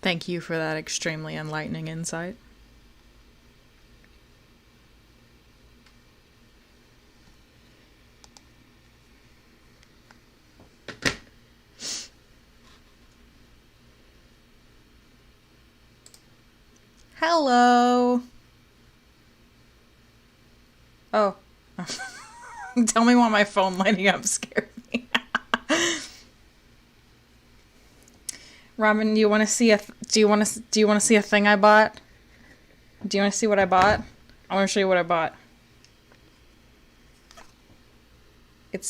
Thank you for that extremely enlightening insight. Hello. Oh. Tell me why my phone lighting up scared me. Robin, do you want to see a thing I bought? Do you want to see what I bought? I want to show you what I bought. It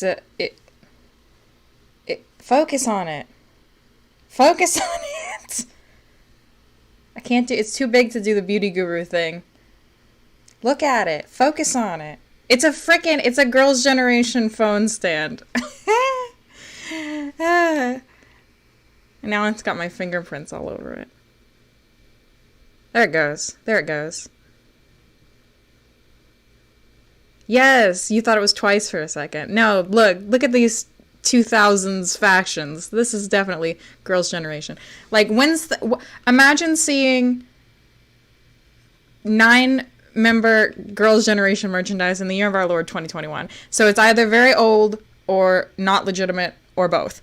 focus on it. Focus on it. I can't do, it's too big to do the beauty guru thing. Look at it. Focus on it. It's a Girls' Generation phone stand. And now it's got my fingerprints all over it. There it goes. There it goes. Yes, you thought it was twice for a second. No, look at these 2000s fashions. This is definitely Girls' Generation. Like, imagine seeing 9-member Girls' Generation merchandise in the year of our Lord 2021. So it's either very old or not legitimate or both.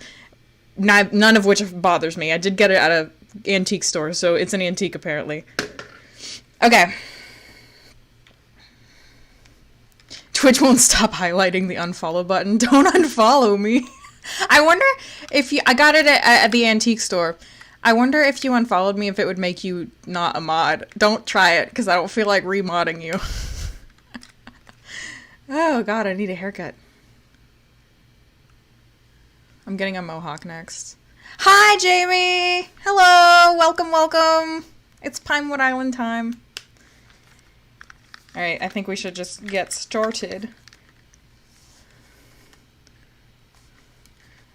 None of which bothers me. I did get it at an antique store, so it's an antique apparently. Okay. Twitch won't stop highlighting the unfollow button. Don't unfollow me. I wonder if I got it at the antique store. I wonder if you unfollowed me if it would make you not a mod. Don't try it, because I don't feel like remodding you. Oh god, I need a haircut. I'm getting a mohawk next. Hi, Jamie! Hello! Welcome, welcome! It's Pinewood Island time. Alright, I think we should just get started.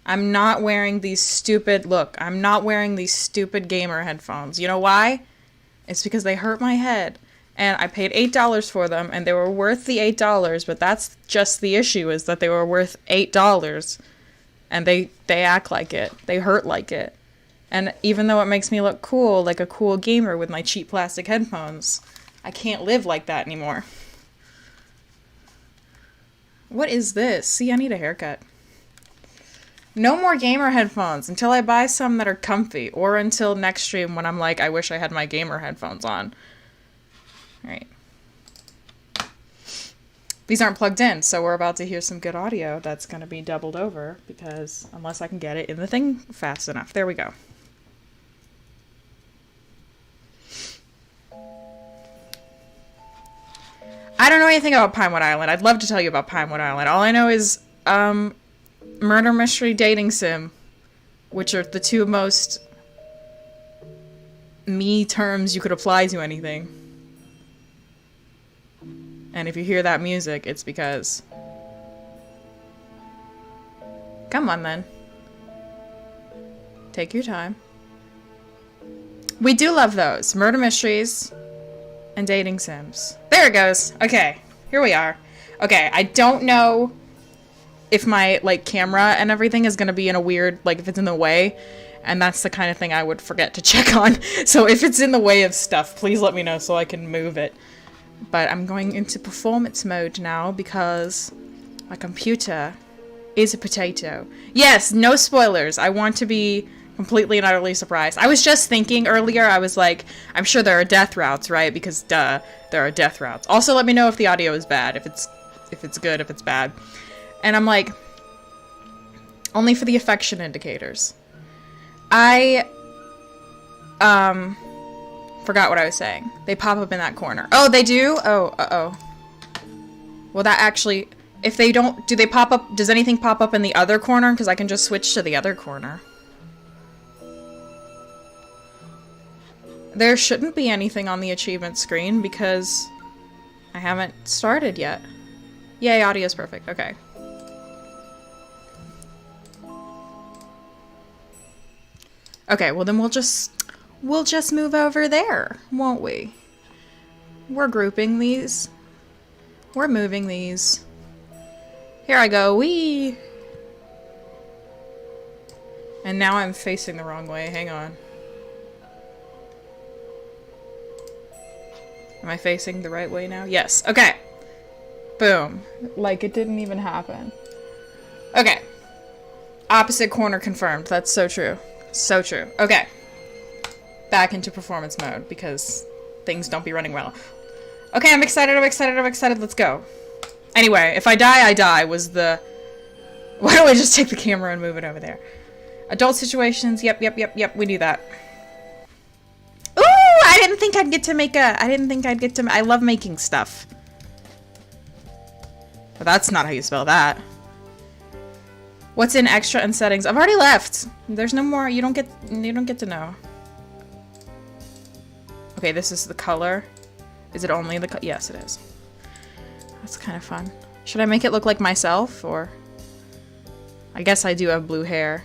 I'm not wearing these stupid gamer headphones. You know why? It's because they hurt my head. And I paid $8 for them, and they were worth the $8, but that's just the issue, is that they were worth $8. And they act like it. They hurt like it. And even though it makes me look cool, like a cool gamer with my cheap plastic headphones, I can't live like that anymore. What is this? See, I need a haircut. No more gamer headphones until I buy some that are comfy, or until next stream when I'm like, I wish I had my gamer headphones on. Alright. These aren't plugged in, so we're about to hear some good audio that's going to be doubled over, because unless I can get it in the thing fast enough. There we go. I don't know anything about Pinewood Island. I'd love to tell you about Pinewood Island. All I know is, murder mystery dating sim, which are the two most me terms you could apply to anything. And if you hear that music, it's because... Come on, then. Take your time. We do love those. Murder mysteries and dating sims. There it goes. Okay, here we are. Okay, I don't know if my, like, camera and everything is gonna be in a weird, like, if it's in the way. And that's the kind of thing I would forget to check on. So if it's in the way of stuff, please let me know so I can move it. But I'm going into performance mode now because my computer is a potato. Yes, no spoilers. I want to be completely and utterly surprised. I was just thinking earlier, I was like, I'm sure there are death routes, right? Because duh, there are death routes. Also, let me know if the audio is bad, if it's good, if it's bad. And I'm like, only for the affection indicators. I forgot what I was saying. They pop up in that corner. Oh, they do? Oh, uh-oh. Well, that actually... If they don't... Do they pop up... Does anything pop up in the other corner? Because I can just switch to the other corner. There shouldn't be anything on the achievement screen because I haven't started yet. Yay, audio's perfect. Okay. Okay, well then we'll just move over there, won't we? We're grouping these. We're moving these. Here I go, wee! And now I'm facing the wrong way, hang on. Am I facing the right way now? Yes. Okay. Boom. Like it didn't even happen. Okay. Opposite corner confirmed. That's so true. So true. Okay. Back into performance mode because things don't be running well. Okay, I'm excited, I'm excited, I'm excited. Let's go. Anyway, if I die, I die was the... Why don't we just take the camera and move it over there? Adult situations. Yep. We do that. Ooh, I didn't think I'd get to make a... I love making stuff. But that's not how you spell that. What's in extra and settings? I've already left. There's no more. You don't get to know. Okay, this is the color. Is it only the yes, it is. That's kind of fun. Should I make it look like myself, or... I guess I do have blue hair.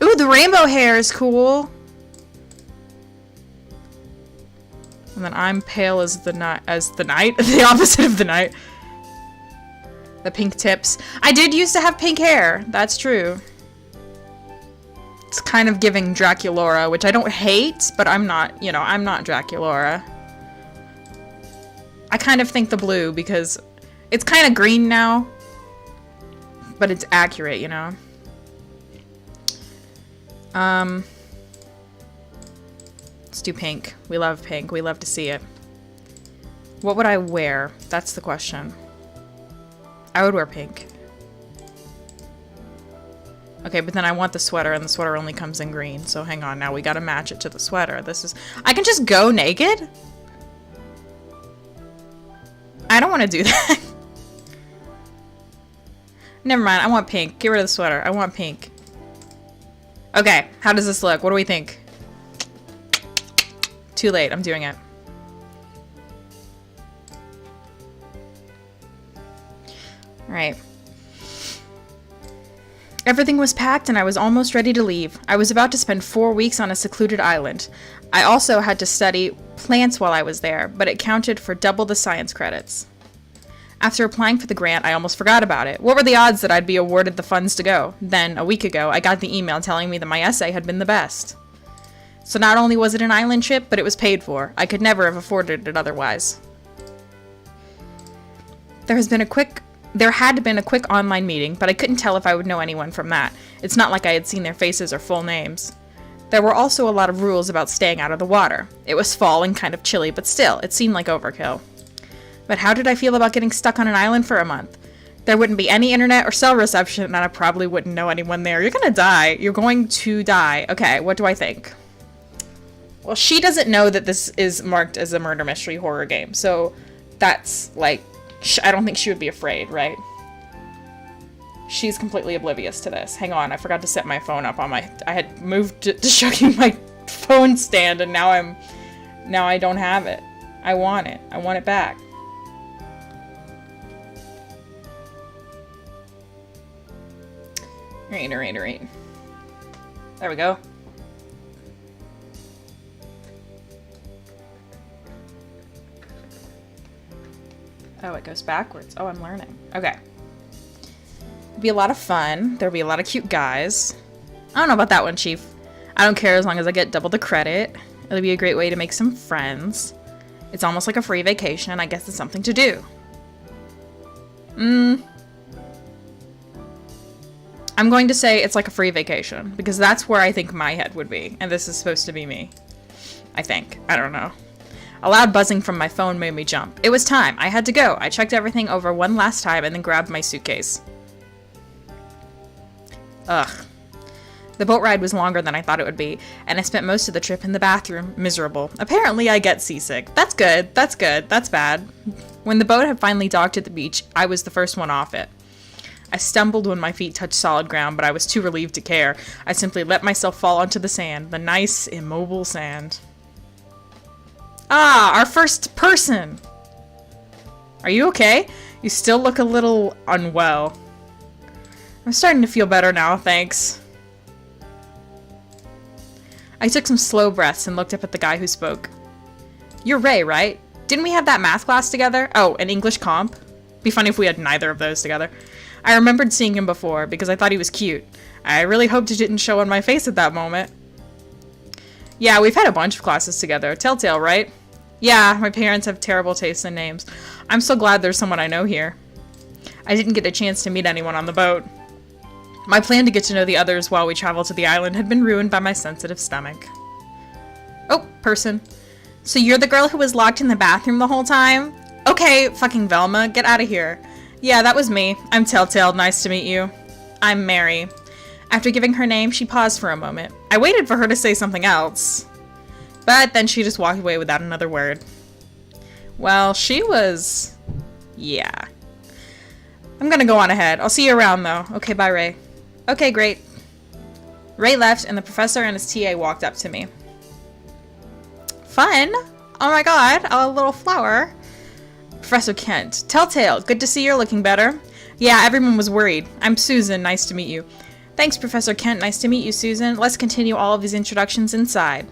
Ooh, the rainbow hair is cool. And then I'm pale as the night, the opposite of the night. The pink tips. I did used to have pink hair. That's true. It's kind of giving Draculaura, which I don't hate, but I'm not, you know, I'm not Draculaura. I kind of think the blue because it's kind of green now, but it's accurate, you know. Let's do pink. We love pink. We love to see it. What would I wear? That's the question. I would wear pink. Okay, but then I want the sweater, and the sweater only comes in green. So hang on, now we gotta match it to the sweater. This is... I can just go naked? I don't want to do that. Never mind, I want pink. Get rid of the sweater. I want pink. Okay, how does this look? What do we think? Too late, I'm doing it. Alright. Everything was packed and I was almost ready to leave. I was about to spend 4 weeks on a secluded island. I also had to study plants while I was there, but it counted for double the science credits. After applying for the grant, I almost forgot about it. What were the odds that I'd be awarded the funds to go? Then, a week ago, I got the email telling me that my essay had been the best. So not only was it an island trip, but it was paid for. I could never have afforded it otherwise. There had been a quick online meeting, but I couldn't tell if I would know anyone from that. It's not like I had seen their faces or full names. There were also a lot of rules about staying out of the water. It was fall and kind of chilly, but still, it seemed like overkill. But how did I feel about getting stuck on an island for a month? There wouldn't be any internet or cell reception, and I probably wouldn't know anyone there. You're gonna die. You're going to die. Okay, what do I think? Well, she doesn't know that this is marked as a murder mystery horror game, so that's, like, I don't think she would be afraid, right? She's completely oblivious to this. Hang on, I forgot to set my phone up on my... I had moved to showing my phone stand, and now I don't have it. I want it. I want it back. Alright. There we go. Oh, it goes backwards. Oh, I'm learning. Okay. It'd be a lot of fun. There'll be a lot of cute guys. I don't know about that one, Chief. I don't care as long as I get double the credit. It'll be a great way to make some friends. It's almost like a free vacation. I guess it's something to do. I'm going to say it's like a free vacation, because that's where I think my head would be, and this is supposed to be me. I think. I don't know. A loud buzzing from my phone made me jump. It was time. I had to go. I checked everything over one last time and then grabbed my suitcase. Ugh. The boat ride was longer than I thought it would be, and I spent most of the trip in the bathroom, miserable. Apparently I get seasick. That's good. That's good. That's bad. When the boat had finally docked at the beach, I was the first one off it. I stumbled when my feet touched solid ground, but I was too relieved to care. I simply let myself fall onto the sand, the nice, immobile sand. Ah, our first person! Are you okay? You still look a little unwell. I'm starting to feel better now, thanks. I took some slow breaths and looked up at the guy who spoke. You're Ray, right? Didn't we have that math class together? Oh, an English comp? Be funny if we had neither of those together. I remembered seeing him before because I thought he was cute. I really hoped it didn't show on my face at that moment. Yeah, we've had a bunch of classes together. Telltale, right? Yeah, my parents have terrible taste in names. I'm so glad there's someone I know here. I didn't get a chance to meet anyone on the boat. My plan to get to know the others while we traveled to the island had been ruined by my sensitive stomach. Oh, person. So you're the girl who was locked in the bathroom the whole time? Okay, fucking Velma, get out of here. Yeah, that was me. I'm Telltale, nice to meet you. I'm Mary. After giving her name, she paused for a moment. I waited for her to say something else. But then she just walked away without another word. Well, she was... yeah. I'm gonna go on ahead. I'll see you around, though. Okay, bye, Ray. Okay, great. Ray left, and the professor and his TA walked up to me. Fun! Oh my god, a little flower. Professor Kent. Telltale, good to see you're looking better. Yeah, everyone was worried. I'm Susan, nice to meet you. Thanks, Professor Kent, nice to meet you, Susan. Let's continue all of these introductions inside.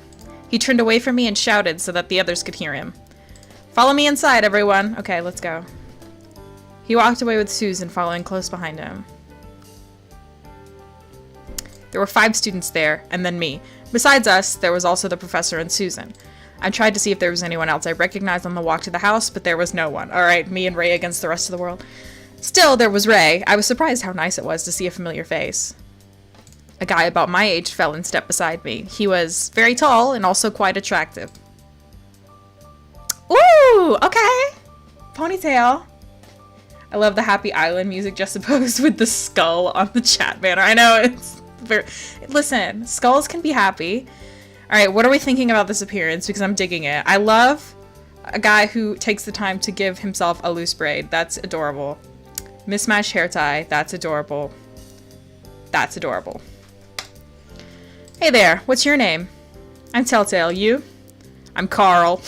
He turned away from me and shouted so that the others could hear him. Follow me inside, everyone. Okay, let's go. He walked away with Susan following close behind him. There were 5 students there, and then me. Besides us, there was also the professor and Susan. I tried to see if there was anyone else I recognized on the walk to the house, but there was no one. Alright, me and Ray against the rest of the world. Still, there was Ray. I was surprised how nice it was to see a familiar face. A guy about my age fell in step beside me. He was very tall and also quite attractive. Ooh, okay. Ponytail. I love the Happy Island music juxtaposed with the skull on the chat banner. I know, it's very... Listen, skulls can be happy. Alright, what are we thinking about this appearance? Because I'm digging it. I love a guy who takes the time to give himself a loose braid. That's adorable. Mismatched hair tie. That's adorable. That's adorable. Hey there, what's your name? I'm Telltale. You? I'm Carl.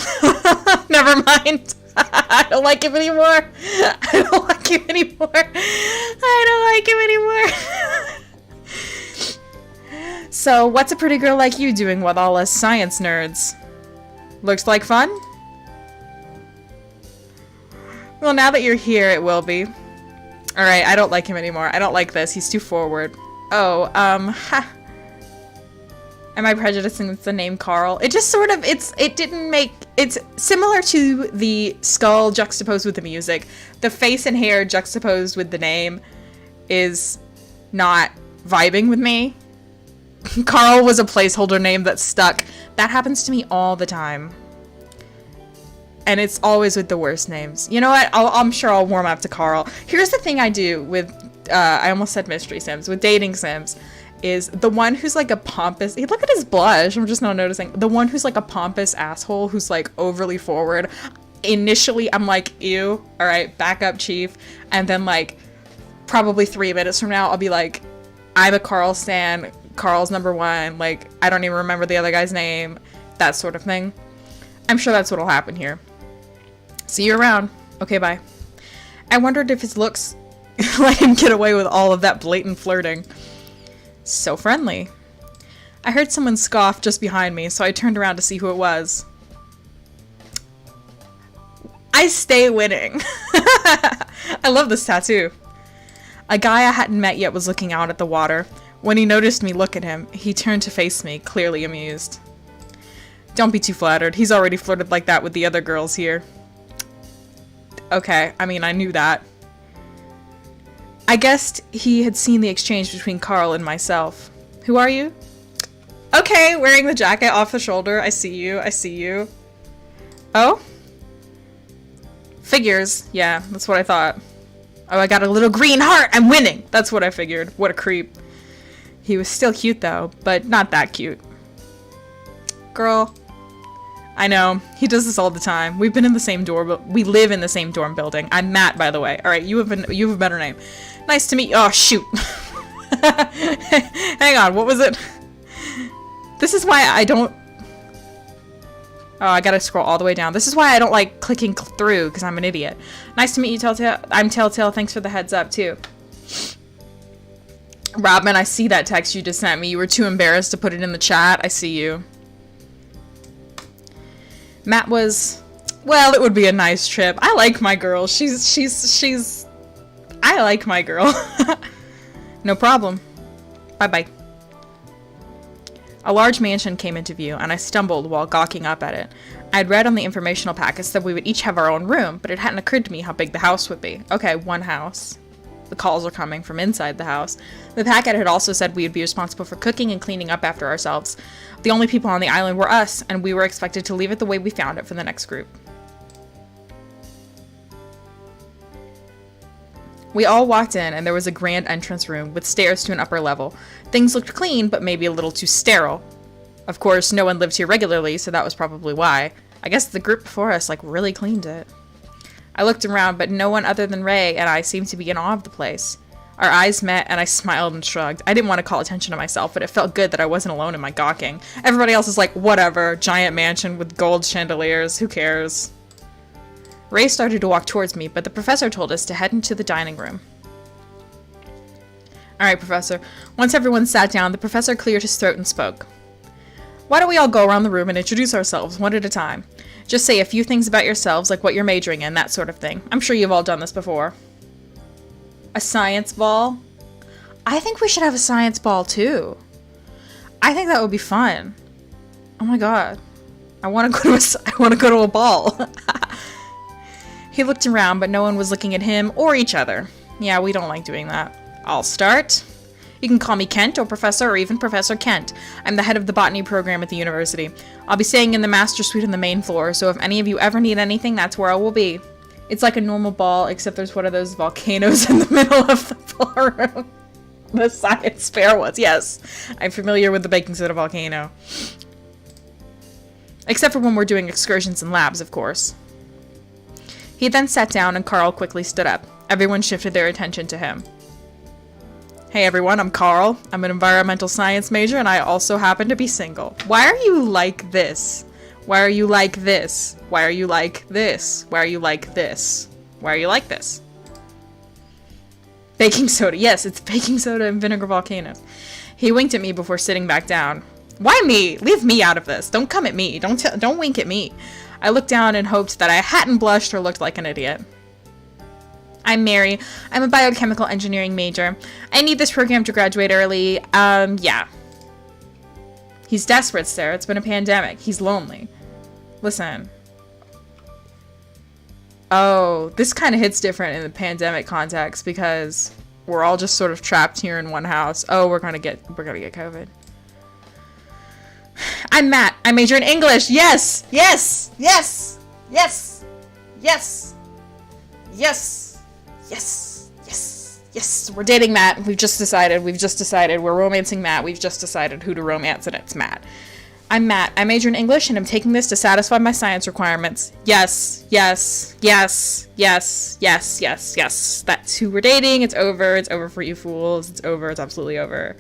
Never mind. I don't like him anymore. I don't like him anymore. I don't like him anymore. So, what's a pretty girl like you doing with all us science nerds? Looks like fun? Well, now that you're here, it will be. Alright, I don't like him anymore. I don't like this. He's too forward. Oh, ha. Am I prejudicing with the name Carl? It just sort of, it's similar to the skull juxtaposed with the music. The face and hair juxtaposed with the name is not vibing with me. Carl was a placeholder name that stuck. That happens to me all the time. And it's always with the worst names. You know what? I'm sure I'll warm up to Carl. Here's the thing I do with, I almost said mystery sims, with dating sims. Is the one who's like a pompous, look at his blush, I'm just not noticing. The one who's like a pompous asshole who's like overly forward. Initially, I'm like, ew, all right, back up, chief. And then like, probably 3 minutes from now, I'll be like, I'm a Carl stan, Carl's #1, like, I don't even remember the other guy's name, that sort of thing. I'm sure that's what'll happen here. See you around. Okay, bye. I wondered if his looks let him get away with all of that blatant flirting. So friendly. I heard someone scoff just behind me, so I turned around to see who it was. I stay winning. I love this tattoo. A guy I hadn't met yet was looking out at the water. When he noticed me look at him, he turned to face me, clearly amused. Don't be too flattered. He's already flirted like that with the other girls here. Okay, I mean, I knew that. I guessed he had seen the exchange between Carl and myself. Who are you? Okay, wearing the jacket off the shoulder. I see you. I see you. Oh? Figures. Yeah, that's what I thought. Oh, I got a little green heart. I'm winning. That's what I figured. What a creep. He was still cute, though, but not that cute. Girl. I know. He does this all the time. We've been in the same dorm, but we live in the same dorm building. I'm Matt, by the way. All right, you have a better name. Nice to meet you. Oh, shoot. Hang on, what was it? This is why I don't... Oh, I gotta scroll all the way down. This is why I don't like clicking through, because I'm an idiot. Nice to meet you, Telltale. I'm Telltale. Thanks for the heads up, too. Robin, I see that text you just sent me. You were too embarrassed to put it in the chat. I see you. Matt was Well, it would be a nice trip. I like my girl. I like my girl. No problem. Bye-bye. A large mansion came into view, and I stumbled while gawking up at it. I had read on the informational packets that we would each have our own room, but it hadn't occurred to me how big the house would be. Okay, one house. The calls are coming from inside the house. The packet had also said we would be responsible for cooking and cleaning up after ourselves. The only people on the island were us, and we were expected to leave it the way we found it for the next group. We all walked in, and there was a grand entrance room with stairs to an upper level. Things looked clean, but maybe a little too sterile. Of course, no one lived here regularly, so that was probably why. I guess the group before us, really cleaned it. I looked around, but no one other than Ray and I seemed to be in awe of the place. Our eyes met, and I smiled and shrugged. I didn't want to call attention to myself, but it felt good that I wasn't alone in my gawking. Everybody else is like, whatever, giant mansion with gold chandeliers, who cares? Ray started to walk towards me, but the professor told us to head into the dining room. Alright, Professor. Once everyone sat down, the professor cleared his throat and spoke. Why don't we all go around the room and introduce ourselves, one at a time? Just say a few things about yourselves, like what you're majoring in, that sort of thing. I'm sure you've all done this before. A science ball? I think we should have a science ball, too. I think that would be fun. Oh my god. I want to go to a ball. He looked around, but no one was looking at him or each other. Yeah, we don't like doing that. I'll start. You can call me Kent, or Professor, or even Professor Kent. I'm the head of the botany program at the university. I'll be staying in the master suite on the main floor, so if any of you ever need anything, that's where I will be. It's like a normal ball, except there's one of those volcanoes in the middle of the ballroom. The science fair was, yes. I'm familiar with the baking soda volcano. Except for when we're doing excursions and labs, of course. He then sat down and Carl quickly stood up. Everyone shifted their attention to him. Hey everyone, I'm Carl. I'm an environmental science major and I also happen to be single. Why are you like this? Why are you like this? Why are you like this? Why are you like this? Why are you like this? Baking soda. Yes, it's baking soda and vinegar volcanoes. He winked at me before sitting back down. Why me? Leave me out of this. Don't come at me. Don't wink at me. I looked down and hoped that I hadn't blushed or looked like an idiot. I'm Mary. I'm a biochemical engineering major. I need this program to graduate early. Yeah. He's desperate, Sarah. It's been a pandemic. He's lonely. Listen. Oh, this kind of hits different in the pandemic context because we're all just sort of trapped here in one house. Oh, we're gonna get COVID. I'm Matt. I major in English. Yes! Yes! Yes! Yes! Yes! Yes! Yes! Yes! Yes! We're dating Matt. We've just decided. We're romancing Matt. We've just decided who to romance, and it's Matt. I'm Matt. I major in English, and I'm taking this to satisfy my science requirements. Yes. Yes. Yes. Yes. Yes. Yes. Yes. That's who we're dating. It's over. It's over for you fools. It's over. It's absolutely over.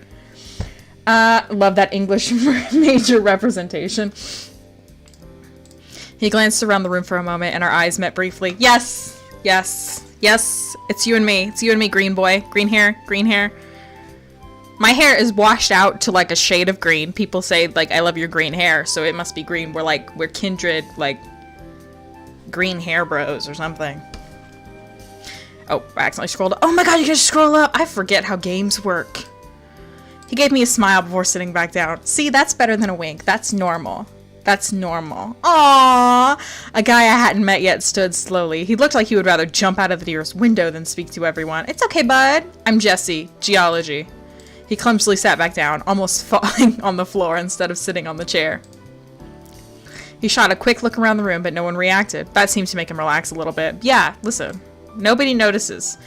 Love that English major representation. He glanced around the room for a moment, and our eyes met briefly. Yes! Yes! Yes! It's you and me. It's you and me, green boy. Green hair. Green hair. My hair is washed out to, a shade of green. People say, I love your green hair, so it must be green. We're kindred, green hair bros or something. Oh, I accidentally scrolled up. Oh my god, you can just scroll up! I forget how games work. He gave me a smile before sitting back down. See, that's better than a wink. That's normal. That's normal. Aww! A guy I hadn't met yet stood slowly. He looked like he would rather jump out of the nearest window than speak to everyone. It's okay, bud. I'm Jesse. Geology. He clumsily sat back down, almost falling on the floor instead of sitting on the chair. He shot a quick look around the room, but no one reacted. That seemed to make him relax a little bit. Yeah, listen. Nobody notices.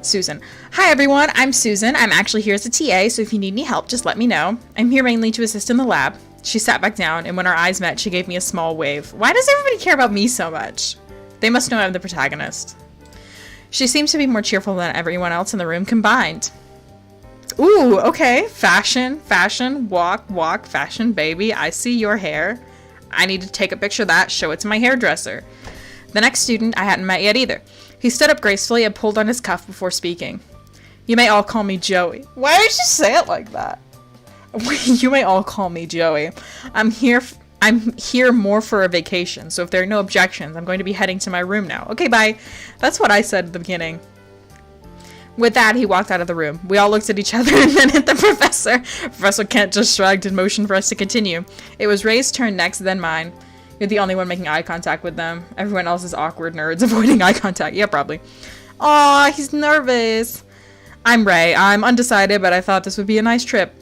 Susan. Hi everyone, I'm Susan. I'm actually here as a TA, so if you need any help, just let me know. I'm here mainly to assist in the lab. She sat back down, and when our eyes met, she gave me a small wave. Why does everybody care about me so much? They must know I'm the protagonist. She seems to be more cheerful than everyone else in the room combined. Ooh, okay. Fashion, walk, fashion, baby. I see your hair. I need to take a picture of that, show it to my hairdresser. The next student I hadn't met yet either. He stood up gracefully and pulled on his cuff before speaking. You may all call me Joey. Why did you say it like that? You may all call me Joey. I'm I'm here more for a vacation, so if there are no objections, I'm going to be heading to my room now. Okay, bye. That's what I said at the beginning. With that, he walked out of the room. We all looked at each other and then at the professor. Professor Kent just shrugged and motioned for us to continue. It was Ray's turn next, then mine. You're the only one making eye contact with them. Everyone else is awkward nerds avoiding eye contact. Yeah, probably. Aw, he's nervous. I'm Ray. I'm undecided, but I thought this would be a nice trip.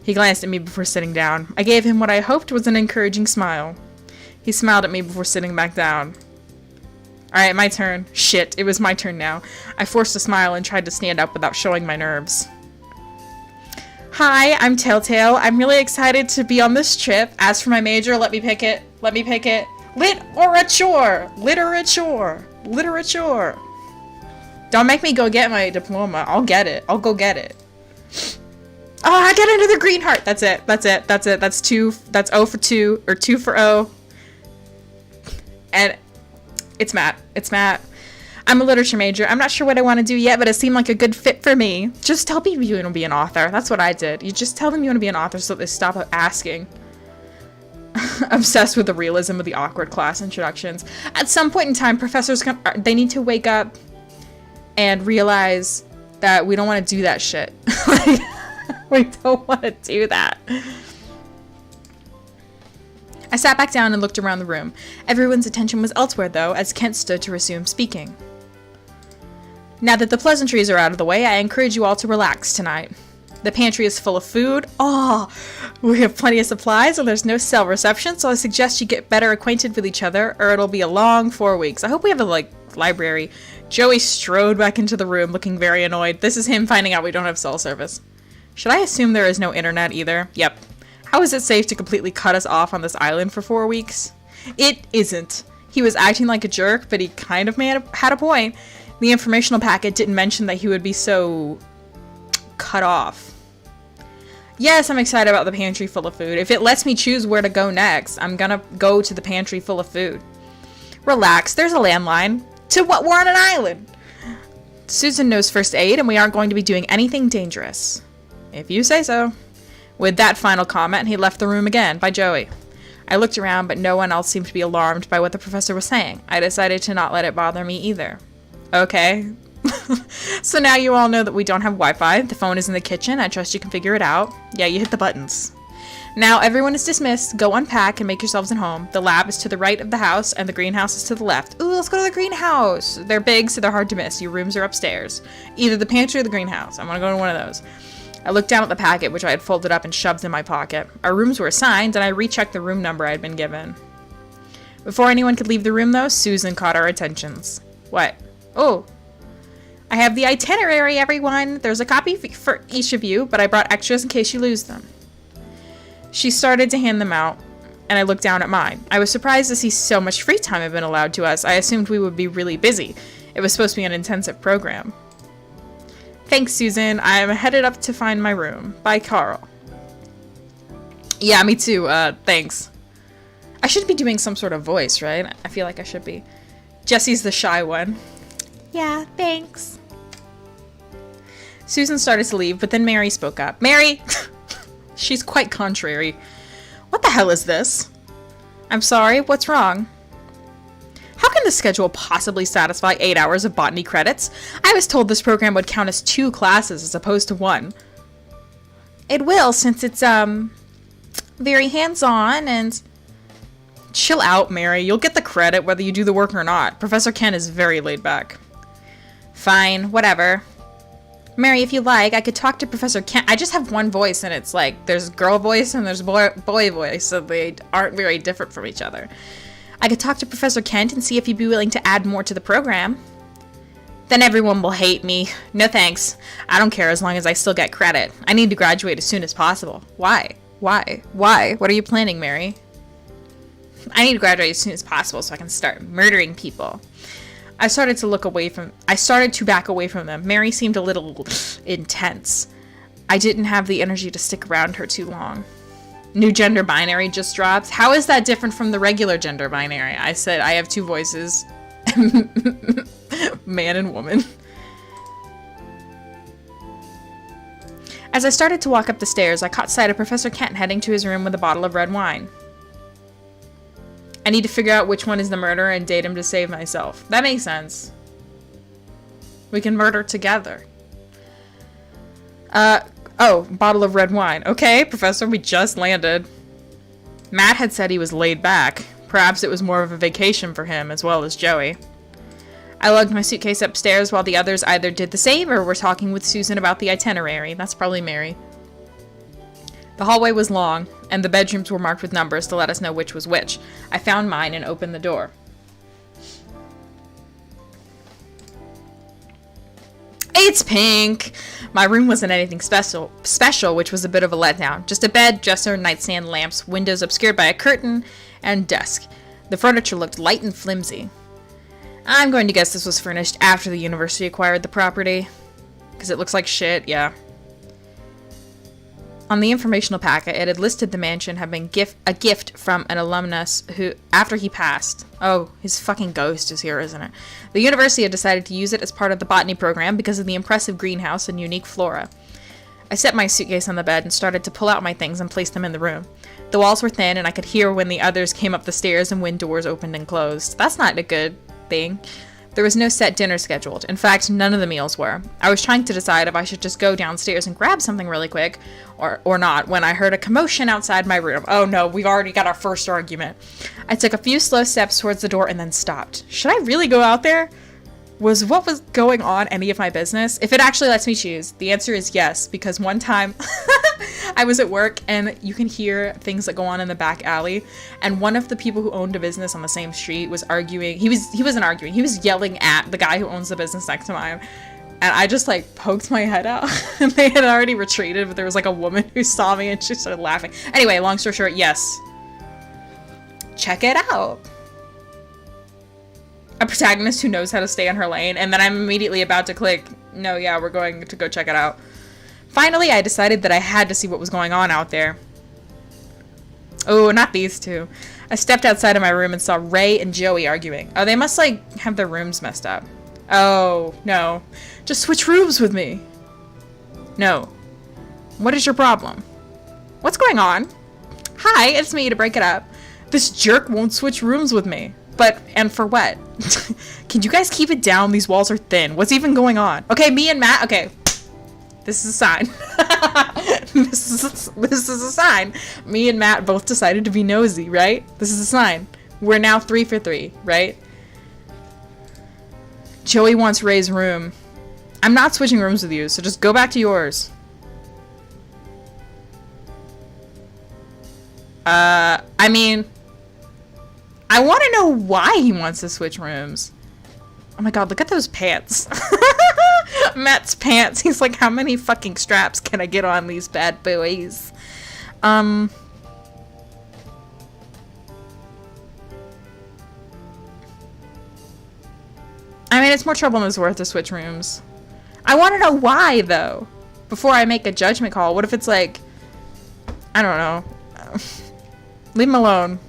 He glanced at me before sitting down. I gave him what I hoped was an encouraging smile. He smiled at me before sitting back down. Alright, my turn. Shit, it was my turn now. I forced a smile and tried to stand up without showing my nerves. Hi, I'm Telltale. I'm really excited to be on this trip. As for my major, let me pick it. Let me pick it. Literature! Literature! Literature! Don't make me go get my diploma. I'll get it. I'll go get it. Oh, I got into the green heart. That's it. That's it. That's it. That's 2. That's O for 2. Or 2 for O. And it's Matt. It's Matt. I'm a literature major. I'm not sure what I want to do yet, but it seemed like a good fit for me. Just tell people you want to be an author. That's what I did. You just tell them you want to be an author so they stop asking. Obsessed with the realism of the awkward class introductions. At some point in time, professors, they need to wake up and realize that we don't want to do that shit. Like, we don't want to do that. I sat back down and looked around the room. Everyone's attention was elsewhere, though, as Kent stood to resume speaking. Now that the pleasantries are out of the way, I encourage you all to relax tonight. The pantry is full of food. Oh, we have plenty of supplies, and there's no cell reception, so I suggest you get better acquainted with each other, or it'll be a long 4 weeks. I hope we have a, library. Joey strode back into the room, looking very annoyed. This is him finding out we don't have cell service. Should I assume there is no internet either? Yep. How is it safe to completely cut us off on this island for 4 weeks? It isn't. He was acting like a jerk, but he kind of had a point. The informational packet didn't mention that he would be so cut off. Yes, I'm excited about the pantry full of food. If it lets me choose where to go next, I'm gonna go to the pantry full of food. Relax, there's a landline. To what? We're on an island. Susan knows first aid, and we aren't going to be doing anything dangerous. If you say so. With that final comment, he left the room again, by Joey. I looked around, but no one else seemed to be alarmed by what the professor was saying. I decided to not let it bother me either. Okay. So now you all know that we don't have Wi-Fi. The phone is in the kitchen. I trust you can figure it out. Yeah, you hit the buttons. Now everyone is dismissed. Go unpack and make yourselves at home. The lab is to the right of the house, and the greenhouse is to the left. Ooh, let's go to the greenhouse. They're big, so they're hard to miss. Your rooms are upstairs. Either the pantry or the greenhouse. I'm gonna go to one of those. I looked down at the packet, which I had folded up and shoved in my pocket. Our rooms were assigned, and I rechecked the room number I had been given. Before anyone could leave the room, though, Susan caught our attentions. What? Oh. I have the itinerary, everyone. There's a copy for each of you, but I brought extras in case you lose them. She started to hand them out, and I looked down at mine. I was surprised to see so much free time had been allowed to us. I assumed we would be really busy. It was supposed to be an intensive program. Thanks, Susan. I'm headed up to find my room. Bye, Carl. Yeah, me too. Thanks. I should be doing some sort of voice, right? I feel like I should be. Jessie's the shy one. Yeah, thanks. Susan started to leave, but then Mary spoke up. Mary! She's quite contrary. What the hell is this? I'm sorry, what's wrong? How can the schedule possibly satisfy 8 hours of botany credits? I was told this program would count as 2 classes as opposed to 1. It will, since it's, very hands-on and... Chill out, Mary. You'll get the credit whether you do the work or not. Professor Ken is very laid back. Fine, whatever. Mary, if you like, I could talk to Professor Kent. I just have one voice, and it's like, there's girl voice and there's boy voice, so they aren't very different from each other. I could talk to Professor Kent and see if he'd be willing to add more to the program. Then everyone will hate me. No thanks. I don't care as long as I still get credit. I need to graduate as soon as possible. Why? Why? Why? What are you planning, Mary? I need to graduate as soon as possible so I can start murdering people. I started to back away from them. Mary seemed a little intense. I didn't have the energy to stick around her too long. New gender binary just dropped. How is that different from the regular gender binary? I said I have 2 voices. Man and woman. As I started to walk up the stairs, I caught sight of Professor Kent heading to his room with a bottle of red wine. I need to figure out which one is the murderer and date him to save myself. That makes sense. We can murder together. Oh, bottle of red wine. Okay, Professor, we just landed. Matt had said he was laid back. Perhaps it was more of a vacation for him, as well as Joey. I lugged my suitcase upstairs while the others either did the same or were talking with Susan about the itinerary. That's probably Mary. The hallway was long, and the bedrooms were marked with numbers to let us know which was which. I found mine and opened the door. It's pink! My room wasn't anything special, which was a bit of a letdown. Just a bed, dresser, nightstand, lamps, windows obscured by a curtain, and desk. The furniture looked light and flimsy. I'm going to guess this was furnished after the university acquired the property. Because it looks like shit, yeah. On the informational packet, it had listed the mansion had been a gift from an alumnus who, after he passed. Oh, his fucking ghost is here, isn't it? The university had decided to use it as part of the botany program because of the impressive greenhouse and unique flora. I set my suitcase on the bed and started to pull out my things and place them in the room. The walls were thin and I could hear when the others came up the stairs and when doors opened and closed. That's not a good thing. There was no set dinner scheduled. In fact, none of the meals were. I was trying to decide if I should just go downstairs and grab something really quick or not when I heard a commotion outside my room. Oh no, we've already got our first argument. I took a few slow steps towards the door and then stopped. Should I really go out there? Was what was going on any of my business? If it actually lets me choose, the answer is yes, because one time I was at work and you can hear things that go on in the back alley, and one of the people who owned a business on the same street was arguing. He wasn't arguing. He was yelling at the guy who owns the business next to mine. And I just like poked my head out and they had already retreated, but there was like a woman who saw me and she started laughing. Anyway, long story short, yes. Check it out. A protagonist who knows how to stay in her lane, and then I'm immediately about to click, no, yeah, we're going to go check it out. Finally, I decided that I had to see what was going on out there. Oh, not these two. I stepped outside of my room and saw Ray and Joey arguing. Oh, they must, like, have their rooms messed up. Oh, no. Just switch rooms with me. No. What is your problem? What's going on? Hi, it's me to break it up. This jerk won't switch rooms with me. But, and for what? Can you guys keep it down? These walls are thin. What's even going on? Okay, me and Matt, okay. This is a sign. This is a sign. Me and Matt both decided to be nosy, right? This is a sign. We're now 3 for 3, right? Joey wants Ray's room. I'm not switching rooms with you, so just go back to yours. I mean, I want to know why he wants to switch rooms. Oh my god, look at those pants. Matt's pants. He's like, how many fucking straps can I get on these bad boys? I mean, it's more trouble than it's worth to switch rooms. I want to know why, though, before I make a judgment call. What if it's like, I don't know. Leave him alone.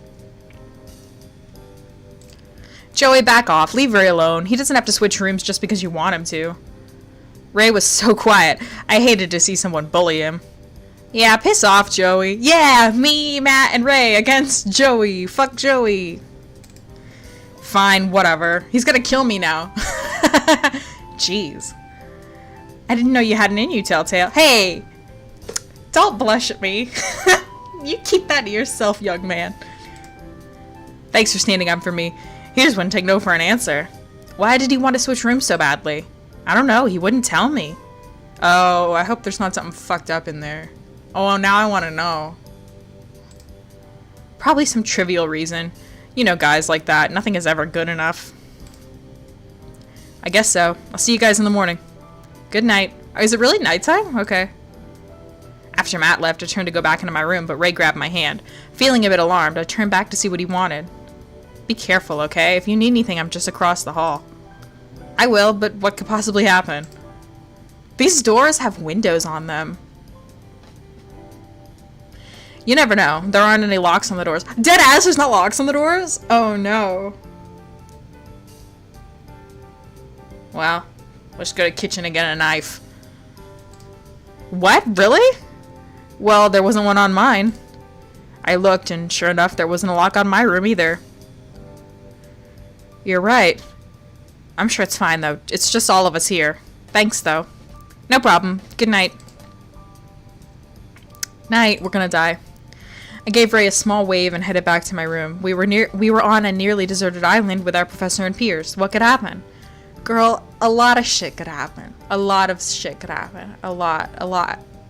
Joey, back off. Leave Ray alone. He doesn't have to switch rooms just because you want him to. Ray was so quiet. I hated to see someone bully him. Yeah, piss off, Joey. Yeah, me, Matt, and Ray against Joey. Fuck Joey. Fine, whatever. He's gonna kill me now. Jeez. I didn't know you had it in you, Telltale. Hey! Don't blush at me. You keep that to yourself, young man. Thanks for standing up for me. He just wouldn't take no for an answer. Why did he want to switch rooms so badly? I don't know. He wouldn't tell me. Oh, I hope there's not something fucked up in there. Oh, now I want to know. Probably some trivial reason. You know guys like that. Nothing is ever good enough. I guess so. I'll see you guys in the morning. Good night. Is it really nighttime? Okay. After Matt left, I turned to go back into my room, but Ray grabbed my hand. Feeling a bit alarmed, I turned back to see what he wanted. Be careful, okay? If you need anything, I'm just across the hall. I will, but what could possibly happen? These doors have windows on them. You never know. There aren't any locks on the doors. Dead ass, there's not locks on the doors? Oh no. Well, let's go to the kitchen and get a knife. What? Really? Well, there wasn't one on mine. I looked, and sure enough, there wasn't a lock on my room either. You're right. I'm sure it's fine, though. It's just all of us here. Thanks, though. No problem. Good night. Night. We're gonna die. I gave Ray a small wave and headed back to my room. We were on a nearly deserted island with our professor and peers. What could happen? Girl, a lot of shit could happen. A lot of shit could happen. A lot.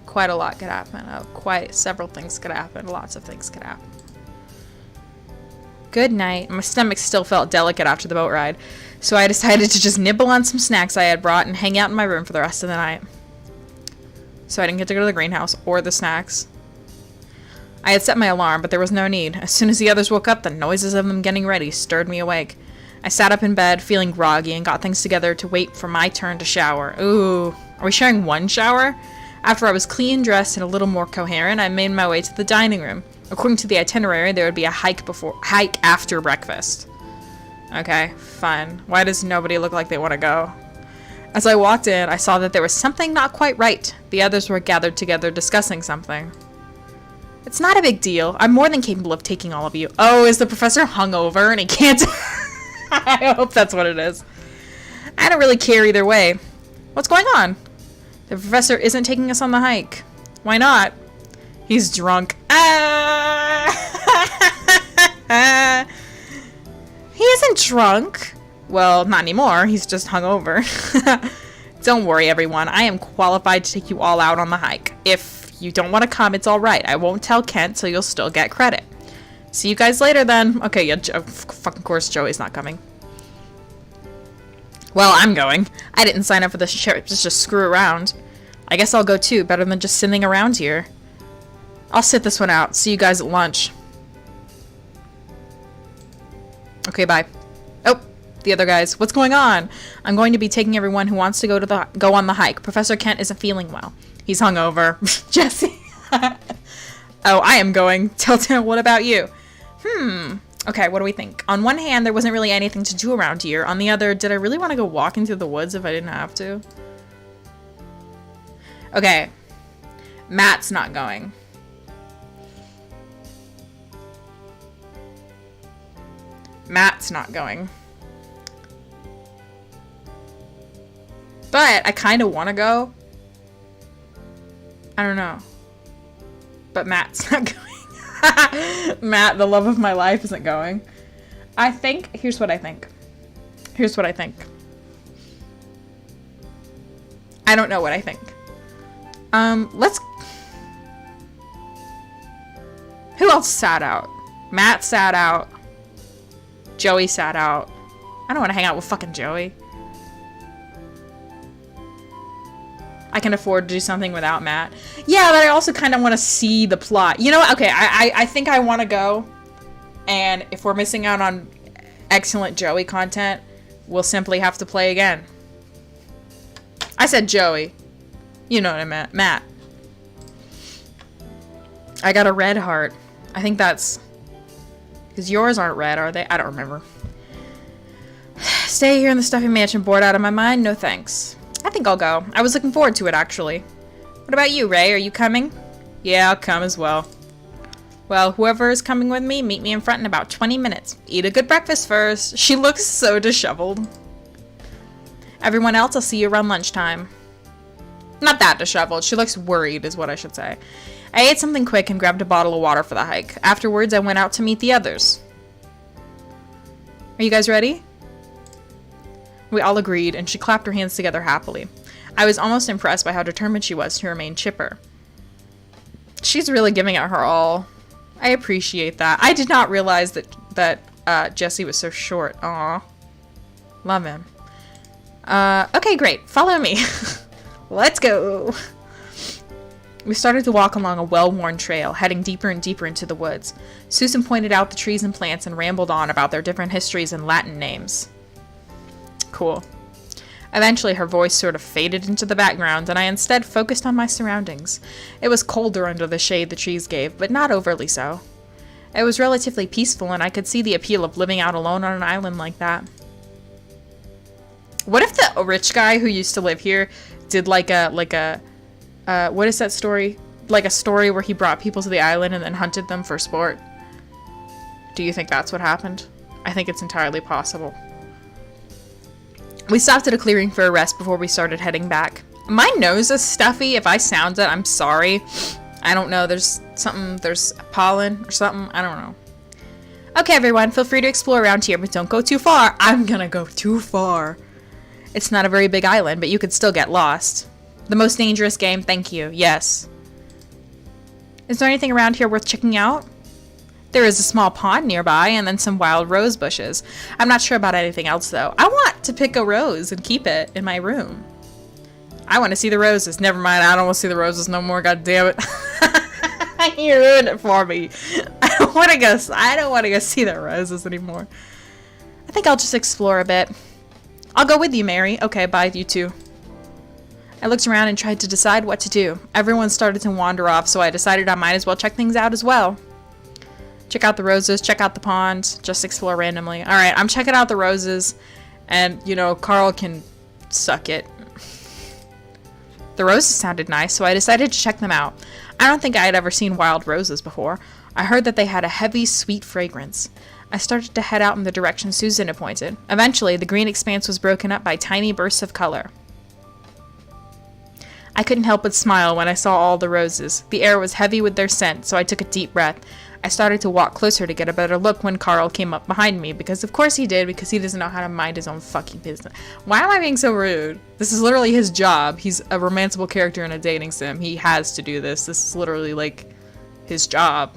Quite a lot could happen. Quite several things could happen. Lots of things could happen. Good night. My stomach still felt delicate after the boat ride, so I decided to just nibble on some snacks I had brought and hang out in my room for the rest of the night. So I didn't get to go to the greenhouse or the snacks. I had set my alarm, but there was no need. As soon as the others woke up, the noises of them getting ready stirred me awake. I sat up in bed, feeling groggy, and got things together to wait for my turn to shower. Ooh, are we sharing one shower? After I was clean, dressed, and a little more coherent, I made my way to the dining room. According to the itinerary, there would be a hike after breakfast. Okay, fine. Why does nobody look like they want to go? As I walked in, I saw that there was something not quite right. The others were gathered together discussing something. It's not a big deal. I'm more than capable of taking all of you. Oh, is the professor hungover and he can't... I hope that's what it is. I don't really care either way. What's going on? The professor isn't taking us on the hike. Why not? He's drunk. He isn't drunk. Well, not anymore. He's just hungover. Don't worry, everyone. I am qualified to take you all out on the hike. If you don't want to come, it's all right. I won't tell Kent, so you'll still get credit. See you guys later, then. Okay, yeah, fucking course, Joey's not coming. Well, I'm going. I didn't sign up for this trip to just screw around. I guess I'll go too. Better than just sitting around here. I'll sit this one out. See you guys at lunch. Okay, bye. Oh, the other guys. What's going on? I'm going to be taking everyone who wants to go on the hike. Professor Kent isn't feeling well. He's hungover. Jesse. Oh, I am going. Telltale, what about you? Okay, what do we think? On one hand, there wasn't really anything to do around here. On the other, did I really want to go walking through the woods if I didn't have to? Okay. Matt's not going. Matt's not going. But I kind of want to go. I don't know. But Matt's not going. Matt, the love of my life, isn't going. I think, here's what I think. I don't know what I think. Who else sat out? Matt sat out. Joey sat out. I don't want to hang out with fucking Joey. I can afford to do something without Matt. Yeah, but I also kind of want to see the plot. You know what? Okay, I think I want to go. And if we're missing out on excellent Joey content, we'll simply have to play again. I said Joey. You know what I meant. Matt. I got a red heart. I think that's... Because yours aren't red, are they? I don't remember. Stay here in the stuffy mansion, bored out of my mind? No thanks. I think I'll go. I was looking forward to it, actually. What about you, Ray? Are you coming? Yeah, I'll come as well. Well, whoever is coming with me, meet me in front in about 20 minutes. Eat a good breakfast first. She looks so disheveled. Everyone else, I'll see you around lunchtime. Not that disheveled. She looks worried, is what I should say. I ate something quick and grabbed a bottle of water for the hike. Afterwards, I went out to meet the others. Are you guys ready? We all agreed, and she clapped her hands together happily. I was almost impressed by how determined she was to remain chipper. She's really giving it her all. I appreciate that. I did not realize that Jesse was so short. Aw. Love him. Okay, great. Follow me. Let's go. We started to walk along a well-worn trail, heading deeper and deeper into the woods. Susan pointed out the trees and plants and rambled on about their different histories and Latin names. Cool. Eventually, her voice sort of faded into the background, and I instead focused on my surroundings. It was colder under the shade the trees gave, but not overly so. It was relatively peaceful, and I could see the appeal of living out alone on an island like that. What if the rich guy who used to live here did like a what is that story? Like a story where he brought people to the island and then hunted them for sport. Do you think that's what happened? I think it's entirely possible. We stopped at a clearing for a rest before we started heading back. My nose is stuffy. If I sound it, I'm sorry. I don't know. There's pollen or something. I don't know. Okay, everyone. Feel free to explore around here, but don't go too far. I'm gonna go too far. It's not a very big island, but you could still get lost. The most dangerous game, thank you. Yes. Is there anything around here worth checking out? There is a small pond nearby, and then some wild rose bushes. I'm not sure about anything else, though. I want to pick a rose and keep it in my room. I want to see the roses. Never mind, I don't want to see the roses no more, god damn it. You ruined it for me. I don't want to go see the roses anymore. I think I'll just explore a bit. I'll go with you, Mary. Okay, bye, you two. I looked around and tried to decide what to do. Everyone started to wander off, so I decided I might as well check things out as well. Check out the roses, check out the pond, just explore randomly. Alright, I'm checking out the roses, and, you know, Carl can suck it. The roses sounded nice, so I decided to check them out. I don't think I had ever seen wild roses before. I heard that they had a heavy, sweet fragrance. I started to head out in the direction Susan had pointed. Eventually, the green expanse was broken up by tiny bursts of color. I couldn't help but smile when I saw all the roses. The air was heavy with their scent, so I took a deep breath. I started to walk closer to get a better look when Carl came up behind me, because of course he did, because he doesn't know how to mind his own fucking business. Why am I being so rude? This is literally his job. He's a romanceable character in a dating sim. He has to do this. This is literally, like, his job.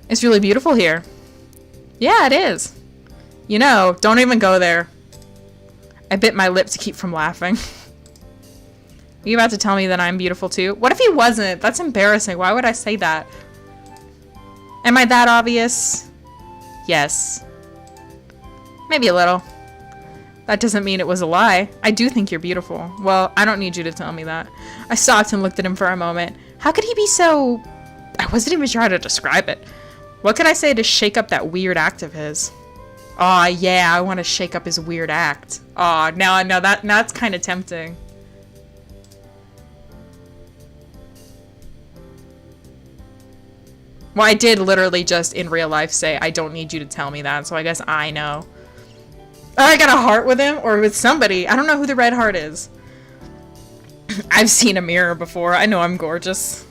It's really beautiful here. Yeah, it is. You know, don't even go there. I bit my lip to keep from laughing. Are you about to tell me that I'm beautiful too? What if he wasn't? That's embarrassing. Why would I say that? Am I that obvious? Yes. Maybe a little. That doesn't mean it was a lie. I do think you're beautiful. Well, I don't need you to tell me that. I stopped and looked at him for a moment. How could he be so... I wasn't even trying to describe it. What could I say to shake up that weird act of his? Aw, yeah, I want to shake up his weird act. Aw, now that's kind of tempting. Well, I did literally just in real life say, I don't need you to tell me that, so I guess I know. Oh, I got a heart with him? Or with somebody. I don't know who the red heart is. I've seen a mirror before. I know I'm gorgeous.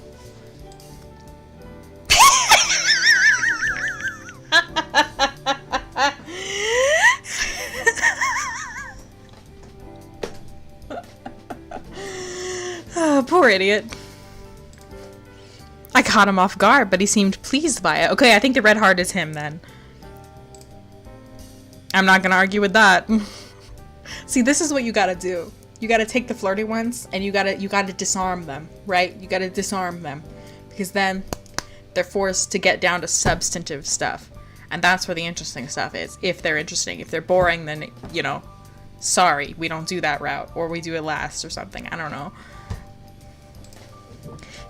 Oh, poor idiot. I caught him off guard, but he seemed pleased by it. Okay, I think the red heart is him then. I'm not gonna argue with that. See, this is what you gotta do. You gotta take the flirty ones and you gotta disarm them, right? You gotta disarm them. Because then they're forced to get down to substantive stuff. And that's where the interesting stuff is. If they're interesting. If they're boring, then, you know, sorry, we don't do that route. Or we do it last or something. I don't know.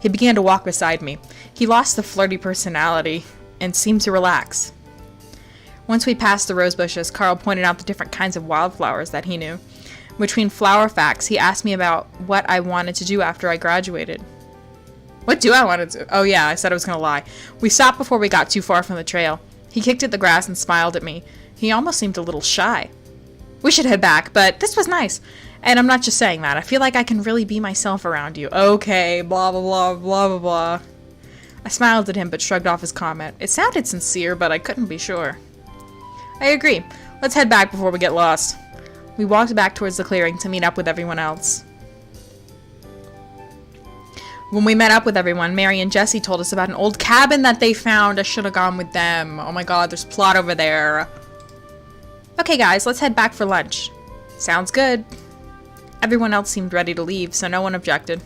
He began to walk beside me. He lost the flirty personality and seemed to relax. Once we passed the rose bushes, Carl pointed out the different kinds of wildflowers that he knew. Between flower facts, he asked me about what I wanted to do after I graduated. What do I want to do? Oh yeah, I said I was going to lie. We stopped before we got too far from the trail. He kicked at the grass and smiled at me. He almost seemed a little shy. We should head back, but this was nice. And I'm not just saying that. I feel like I can really be myself around you. Okay, blah, blah, blah, blah, blah, blah. I smiled at him but shrugged off his comment. It sounded sincere, but I couldn't be sure. I agree. Let's head back before we get lost. We walked back towards the clearing to meet up with everyone else. When we met up with everyone, Mary and Jesse told us about an old cabin that they found. I should have gone with them. Oh my god, there's plot over there. Okay guys, let's head back for lunch. Sounds good. Everyone else seemed ready to leave, so no one objected.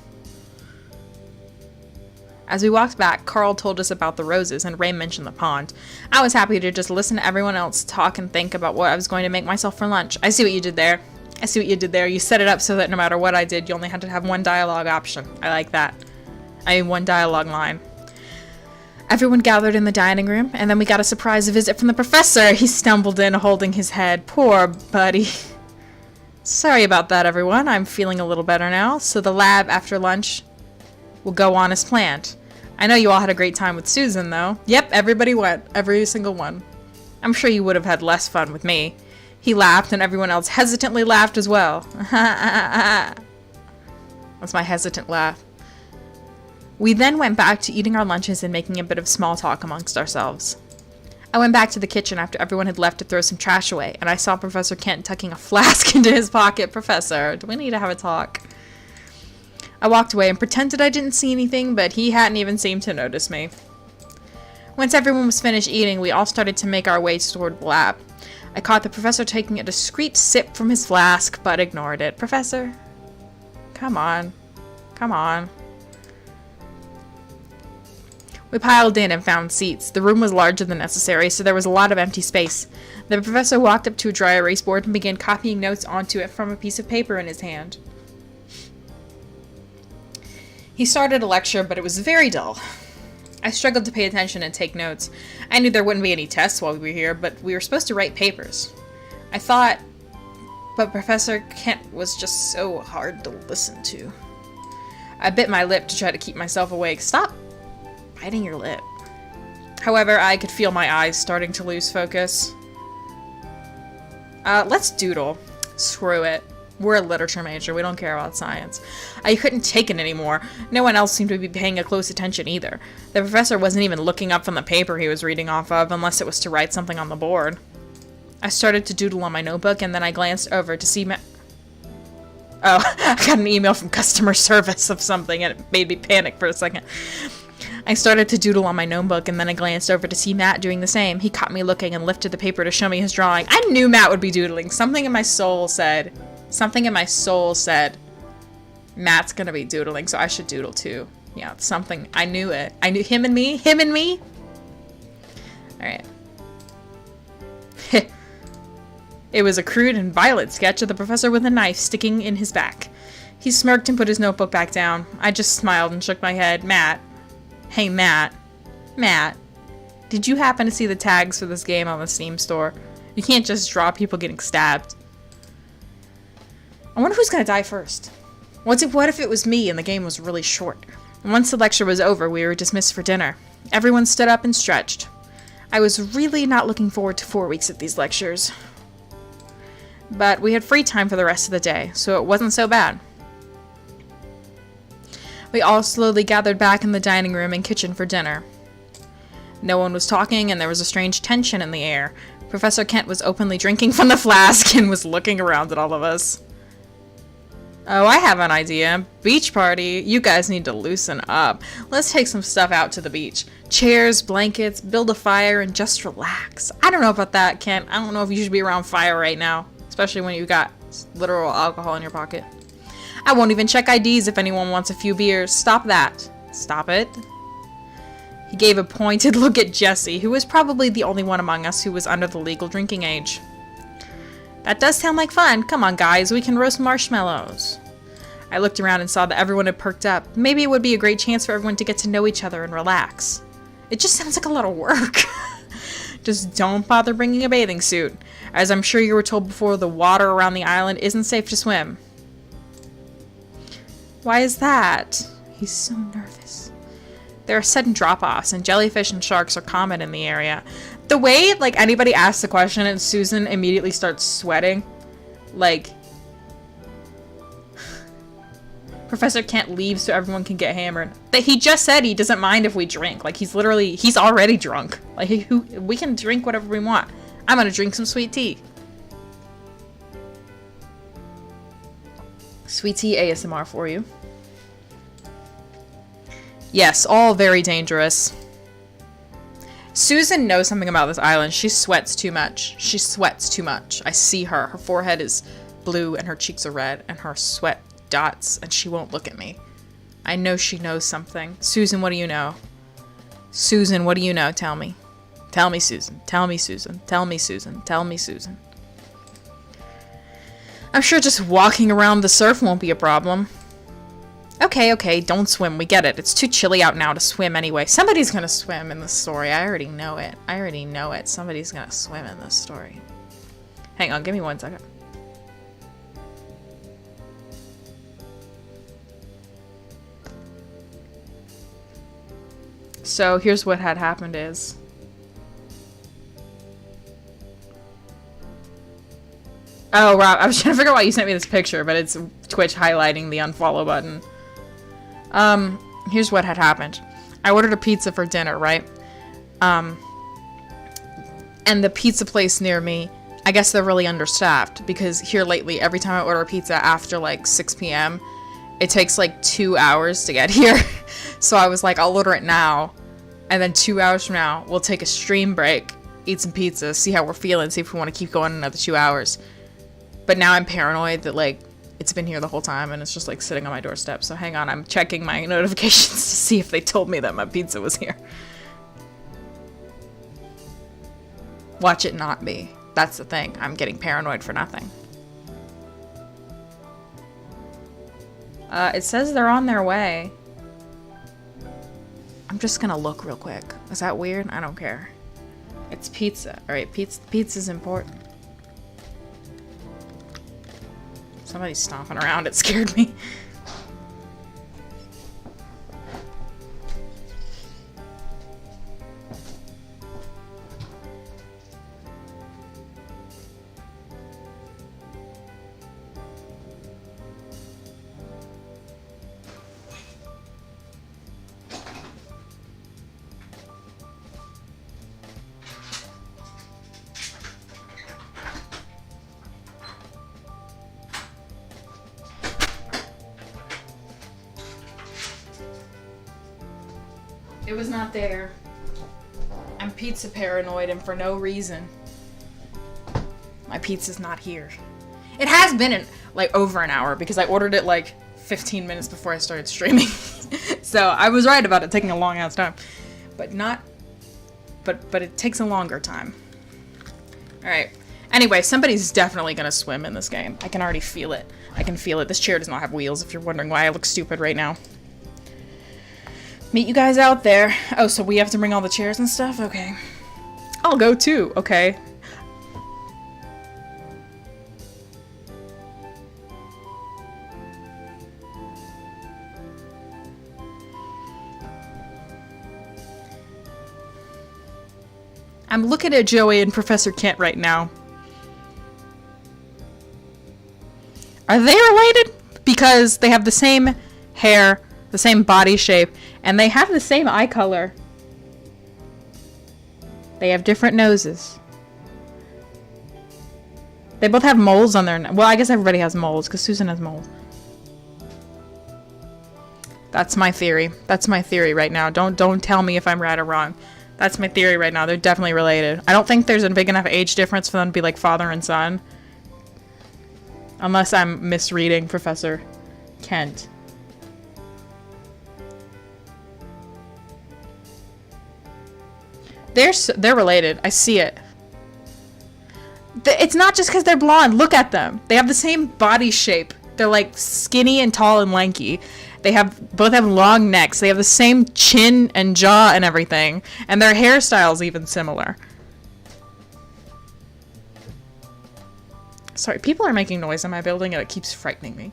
As we walked back, Carl told us about the roses and Ray mentioned the pond. I was happy to just listen to everyone else talk and think about what I was going to make myself for lunch. I see what you did there. I see what you did there. You set it up so that no matter what I did, you only had to have one dialogue option. I like that. I mean, one dialogue line. Everyone gathered in the dining room, and then we got a surprise visit from the professor. He stumbled in holding his head. Poor buddy. Sorry about that, everyone. I'm feeling a little better now, so the lab after lunch will go on as planned. I know you all had a great time with Susan, though. Yep, everybody went. Every single one. I'm sure you would have had less fun with me. He laughed, and everyone else hesitantly laughed as well. That's my hesitant laugh. We then went back to eating our lunches and making a bit of small talk amongst ourselves. I went back to the kitchen after everyone had left to throw some trash away, and I saw Professor Kent tucking a flask into his pocket. Professor, do we need to have a talk? I walked away and pretended I didn't see anything, but he hadn't even seemed to notice me. Once everyone was finished eating, we all started to make our way toward the lab. I caught the professor taking a discreet sip from his flask, but ignored it. Professor? Come on. Come on. We piled in and found seats. The room was larger than necessary, so there was a lot of empty space. The professor walked up to a dry erase board and began copying notes onto it from a piece of paper in his hand. He started a lecture, but it was very dull. I struggled to pay attention and take notes. I knew there wouldn't be any tests while we were here, but we were supposed to write papers. I thought, but Professor Kent was just so hard to listen to. I bit my lip to try to keep myself awake. Stop biting your lip. However, I could feel my eyes starting to lose focus. Let's doodle. Screw it. We're a literature major. We don't care about science. I couldn't take it anymore. No one else seemed to be paying a close attention either. The professor wasn't even looking up from the paper he was reading off of, unless it was to write something on the board. I started to doodle on my notebook, and then I glanced over to see Oh, I got an email from customer service of something, and it made me panic for a second. I started to doodle on my notebook, and then I glanced over to see Matt doing the same. He caught me looking and lifted the paper to show me his drawing. I knew Matt would be doodling. Something in my soul said, Matt's gonna be doodling, so I should doodle too. Yeah, it's something. I knew it. I knew him and me. Alright. It was a crude and violent sketch of the professor with a knife sticking in his back. He smirked and put his notebook back down. I just smiled and shook my head. Matt. Hey, Matt. Matt. Did you happen to see the tags for this game on the Steam store? You can't just draw people getting stabbed. I wonder who's gonna die first. What if it was me and the game was really short? And once the lecture was over, we were dismissed for dinner. Everyone stood up and stretched. I was really not looking forward to 4 weeks of these lectures. But we had free time for the rest of the day, so it wasn't so bad. We all slowly gathered back in the dining room and kitchen for dinner. No one was talking, and there was a strange tension in the air. Professor Kent was openly drinking from the flask and was looking around at all of us. Oh, I have an idea. Beach party. You guys need to loosen up. Let's take some stuff out to the beach. Chairs, blankets, build a fire, and just relax. I don't know about that, Kent. I don't know if you should be around fire right now, especially when you got literal alcohol in your pocket. I won't even check IDs if anyone wants a few beers. Stop that. Stop it. He gave a pointed look at Jesse, who was probably the only one among us who was under the legal drinking age. That does sound like fun. Come on, guys. We can roast marshmallows. I looked around and saw that everyone had perked up. Maybe it would be a great chance for everyone to get to know each other and relax. It just sounds like a lot of work. Just don't bother bringing a bathing suit. As I'm sure you were told before, the water around the island isn't safe to swim. Why is that? He's so nervous. There are sudden drop-offs, and jellyfish and sharks are common in the area. The way, like, anybody asks the question and Susan immediately starts sweating, like, Professor Kent leaves so everyone can get hammered. That he just said he doesn't mind if we drink. Like, he's already drunk. Like, we can drink whatever we want. I'm gonna drink some sweet tea. Sweet tea ASMR for you. Yes, all very dangerous. Susan knows something about this island. She sweats too much. She sweats too much. I see her. Her forehead is blue and her cheeks are red and her sweat dots, and she won't look at me. I know she knows something. Susan, what do you know? Susan, what do you know? Tell me. Tell me, Susan. Tell me, Susan. Tell me, Susan. Tell me, Susan. I'm sure just walking around the surf won't be a problem. Okay, don't swim. We get it. It's too chilly out now to swim anyway. Somebody's gonna swim in this story. I already know it. Somebody's gonna swim in this story. Hang on, give me 1 second. So here's what had happened is... Oh, Rob, I was trying to figure out why you sent me this picture, but it's Twitch highlighting the unfollow button. Here's what had happened. I ordered a pizza for dinner, right? And the pizza place near me, I guess they're really understaffed, because here lately, every time I order a pizza after like 6 p.m., it takes like 2 hours to get here. So I was like, I'll order it now, and then 2 hours from now, we'll take a stream break, eat some pizza, see how we're feeling, see if we want to keep going another 2 hours. But now I'm paranoid that, like, it's been here the whole time and it's just, like, sitting on my doorstep. So hang on, I'm checking my notifications to see if they told me that my pizza was here. Watch it not be. That's the thing. I'm getting paranoid for nothing. It says they're on their way. I'm just gonna look real quick. Is that weird? I don't care. It's pizza. Alright, pizza's important. Somebody's stomping around. It scared me. It was not there. I'm pizza paranoid and for no reason. My pizza's not here. It has been like over an hour because I ordered it like 15 minutes before I started streaming. So I was right about it taking a long ass time. But it takes a longer time. Alright. Anyway, somebody's definitely gonna swim in this game. I can already feel it. I can feel it. This chair does not have wheels if you're wondering why I look stupid right now. Meet you guys out there. Oh, so we have to bring all the chairs and stuff? Okay. I'll go too. Okay. I'm looking at Joey and Professor Kent right now. Are they related? Because they have the same hair, the same body shape, and they have the same eye color. They have different noses. They both have moles on their... Well, I guess everybody has moles, because Susan has moles. That's my theory. That's my theory right now. Don't tell me if I'm right or wrong. That's my theory right now. They're definitely related. I don't think there's a big enough age difference for them to be like father and son. Unless I'm misreading Professor Kent. They're related. I see it. It's not just because they're blonde. Look at them. They have the same body shape. They're like skinny and tall and lanky. They both have long necks. They have the same chin and jaw and everything. And their hairstyle's even similar. Sorry, people are making noise in my building and it keeps frightening me.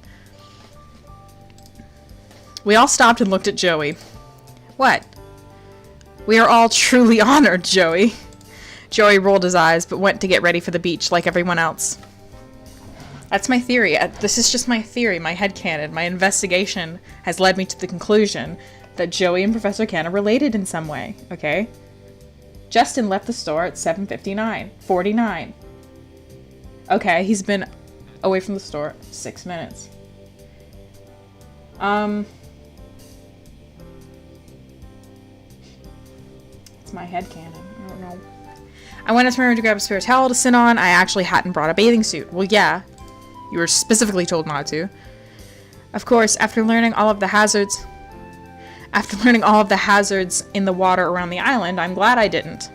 We all stopped and looked at Joey. What? We are all truly honored, Joey. Joey rolled his eyes, but went to get ready for the beach like everyone else. That's my theory. This is just my theory, my headcanon. My investigation has led me to the conclusion that Joey and Professor Kent are related in some way, okay? Justin left the store at 7:49. Okay, he's been away from the store 6 minutes. It's my headcanon. I don't know. I went into my room to grab a spare towel to sit on. I actually hadn't brought a bathing suit. Well, yeah. You were specifically told not to. Of course, after learning all of the hazards in the water around the island, I'm glad I didn't.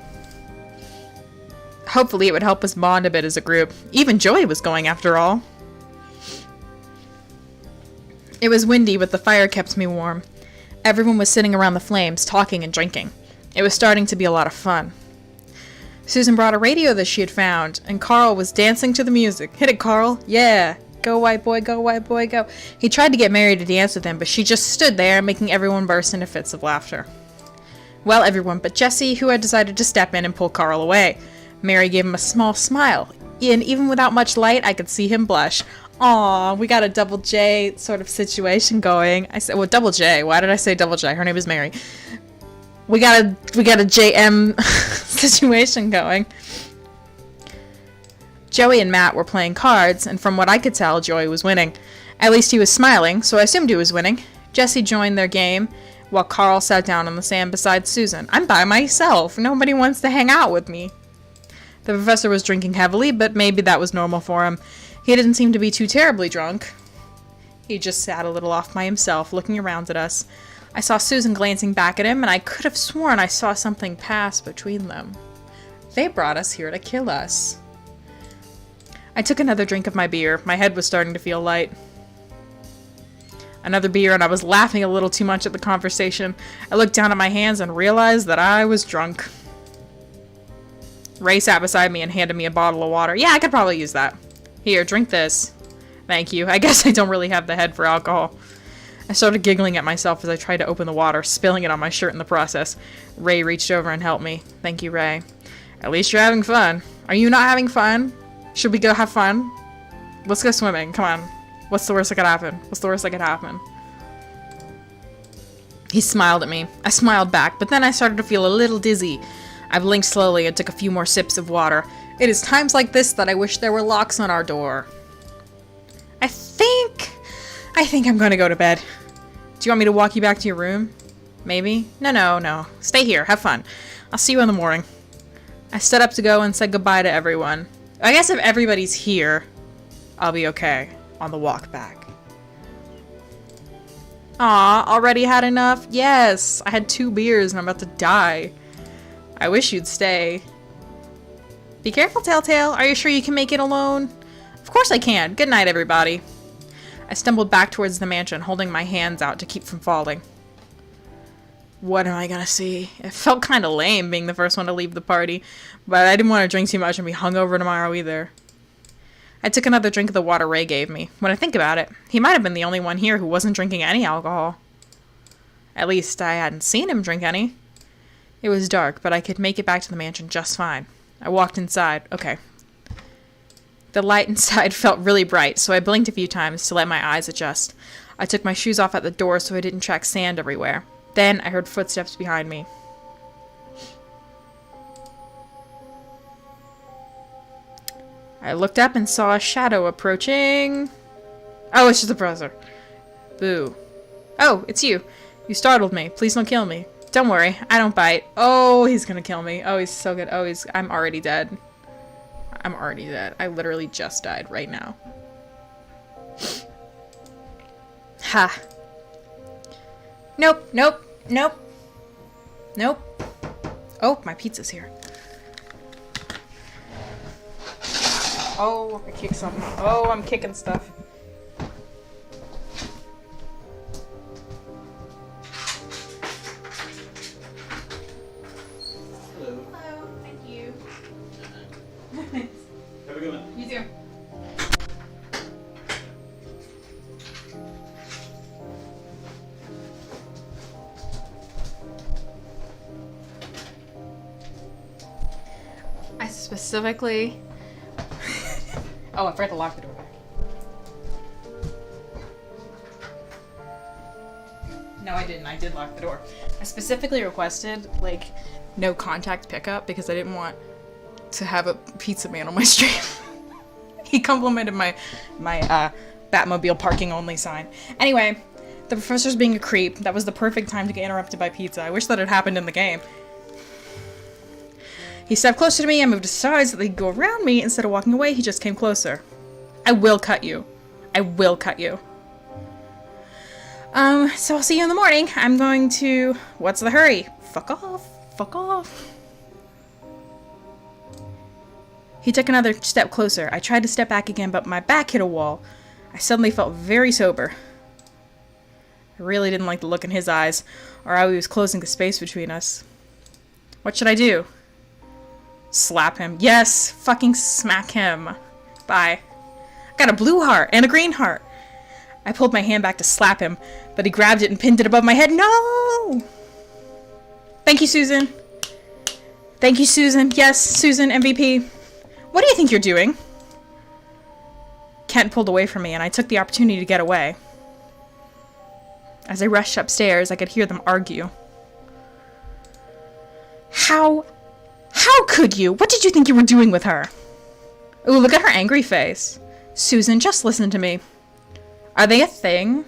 Hopefully it would help us bond a bit as a group. Even Joey was going after all. It was windy, but the fire kept me warm. Everyone was sitting around the flames, talking and drinking. It was starting to be a lot of fun. Susan brought a radio that she had found, and Carl was dancing to the music. Hit it, Carl. Yeah. Go, white boy, go, white boy, go. He tried to get Mary to dance with him, but she just stood there, making everyone burst into fits of laughter. Well, everyone but Jesse, who had decided to step in and pull Carl away. Mary gave him a small smile, and even without much light, I could see him blush. Aw, we got a double J sort of situation going. I said, well, double J. Why did I say double J? Her name is Mary. We got a JM situation going. Joey and Matt were playing cards, and from what I could tell, Joey was winning. At least he was smiling, so I assumed he was winning. Jesse joined their game, while Carl sat down on the sand beside Susan. I'm by myself. Nobody wants to hang out with me. The professor was drinking heavily, but maybe that was normal for him. He didn't seem to be too terribly drunk. He just sat a little off by himself, looking around at us. I saw Susan glancing back at him, and I could have sworn I saw something pass between them. They brought us here to kill us. I took another drink of my beer. My head was starting to feel light. Another beer, and I was laughing a little too much at the conversation. I looked down at my hands and realized that I was drunk. Ray sat beside me and handed me a bottle of water. Yeah, I could probably use that. Here, drink this. Thank you. I guess I don't really have the head for alcohol. I started giggling at myself as I tried to open the water, spilling it on my shirt in the process. Ray reached over and helped me. Thank you, Ray. At least you're having fun. Are you not having fun? Should we go have fun? Let's go swimming. Come on. What's the worst that could happen? What's the worst that could happen? He smiled at me. I smiled back, but then I started to feel a little dizzy. I blinked slowly and took a few more sips of water. It is times like this that I wish there were locks on our door. I think I'm going to go to bed. Do you want me to walk you back to your room? Maybe? No. Stay here. Have fun. I'll see you in the morning. I stood up to go and said goodbye to everyone. I guess if everybody's here, I'll be okay on the walk back. Aw, already had enough? Yes, I had 2 beers and I'm about to die. I wish you'd stay. Be careful, Telltale. Are you sure you can make it alone? Of course I can. Good night, everybody. I stumbled back towards the mansion, holding my hands out to keep from falling. What am I gonna see? It felt kind of lame being the first one to leave the party, but I didn't want to drink too much and be hungover tomorrow either. I took another drink of the water Ray gave me. When I think about it, he might have been the only one here who wasn't drinking any alcohol. At least I hadn't seen him drink any. It was dark, but I could make it back to the mansion just fine. I walked inside. Okay. The light inside felt really bright, so I blinked a few times to let my eyes adjust. I took my shoes off at the door so I didn't track sand everywhere. Then I heard footsteps behind me. I looked up and saw a shadow approaching. Oh, it's just the professor. Boo. Oh, it's you. You startled me. Please don't kill me. Don't worry. I don't bite. Oh, he's gonna kill me. Oh, he's so good. Oh, I'm already dead. I'm already dead. I literally just died right now. Ha. Nope. Oh, my pizza's here. Oh, I kicked something. Oh, I'm kicking stuff. Hello. Hello, thank you. Have a good one. You too. I specifically... Oh, I forgot to lock the door back. No, I didn't. I did lock the door. I specifically requested, like, no contact pickup because I didn't want to have a pizza man on my stream. He complimented my Batmobile parking only sign. Anyway, the professor's being a creep. That was the perfect time to get interrupted by pizza. I wish that had happened in the game. He stepped closer to me and moved aside so that he'd go around me. Instead of walking away, he just came closer. I will cut you. I will cut you. So I'll see you in the morning. I'm going to... What's the hurry? Fuck off. Fuck off. He took another step closer. I tried to step back again, but my back hit a wall. I suddenly felt very sober. I really didn't like the look in his eyes, or how he was closing the space between us. What should I do? Slap him. Yes! Fucking smack him. Bye. I got a blue heart and a green heart. I pulled my hand back to slap him, but he grabbed it and pinned it above my head. No! Thank you, Susan. Thank you, Susan. Yes, Susan, MVP. What do you think you're doing? Kent pulled away from me, and I took the opportunity to get away. As I rushed upstairs, I could hear them argue. How could you? What did you think you were doing with her? Ooh, look at her angry face. Susan, just listen to me. Are they a thing?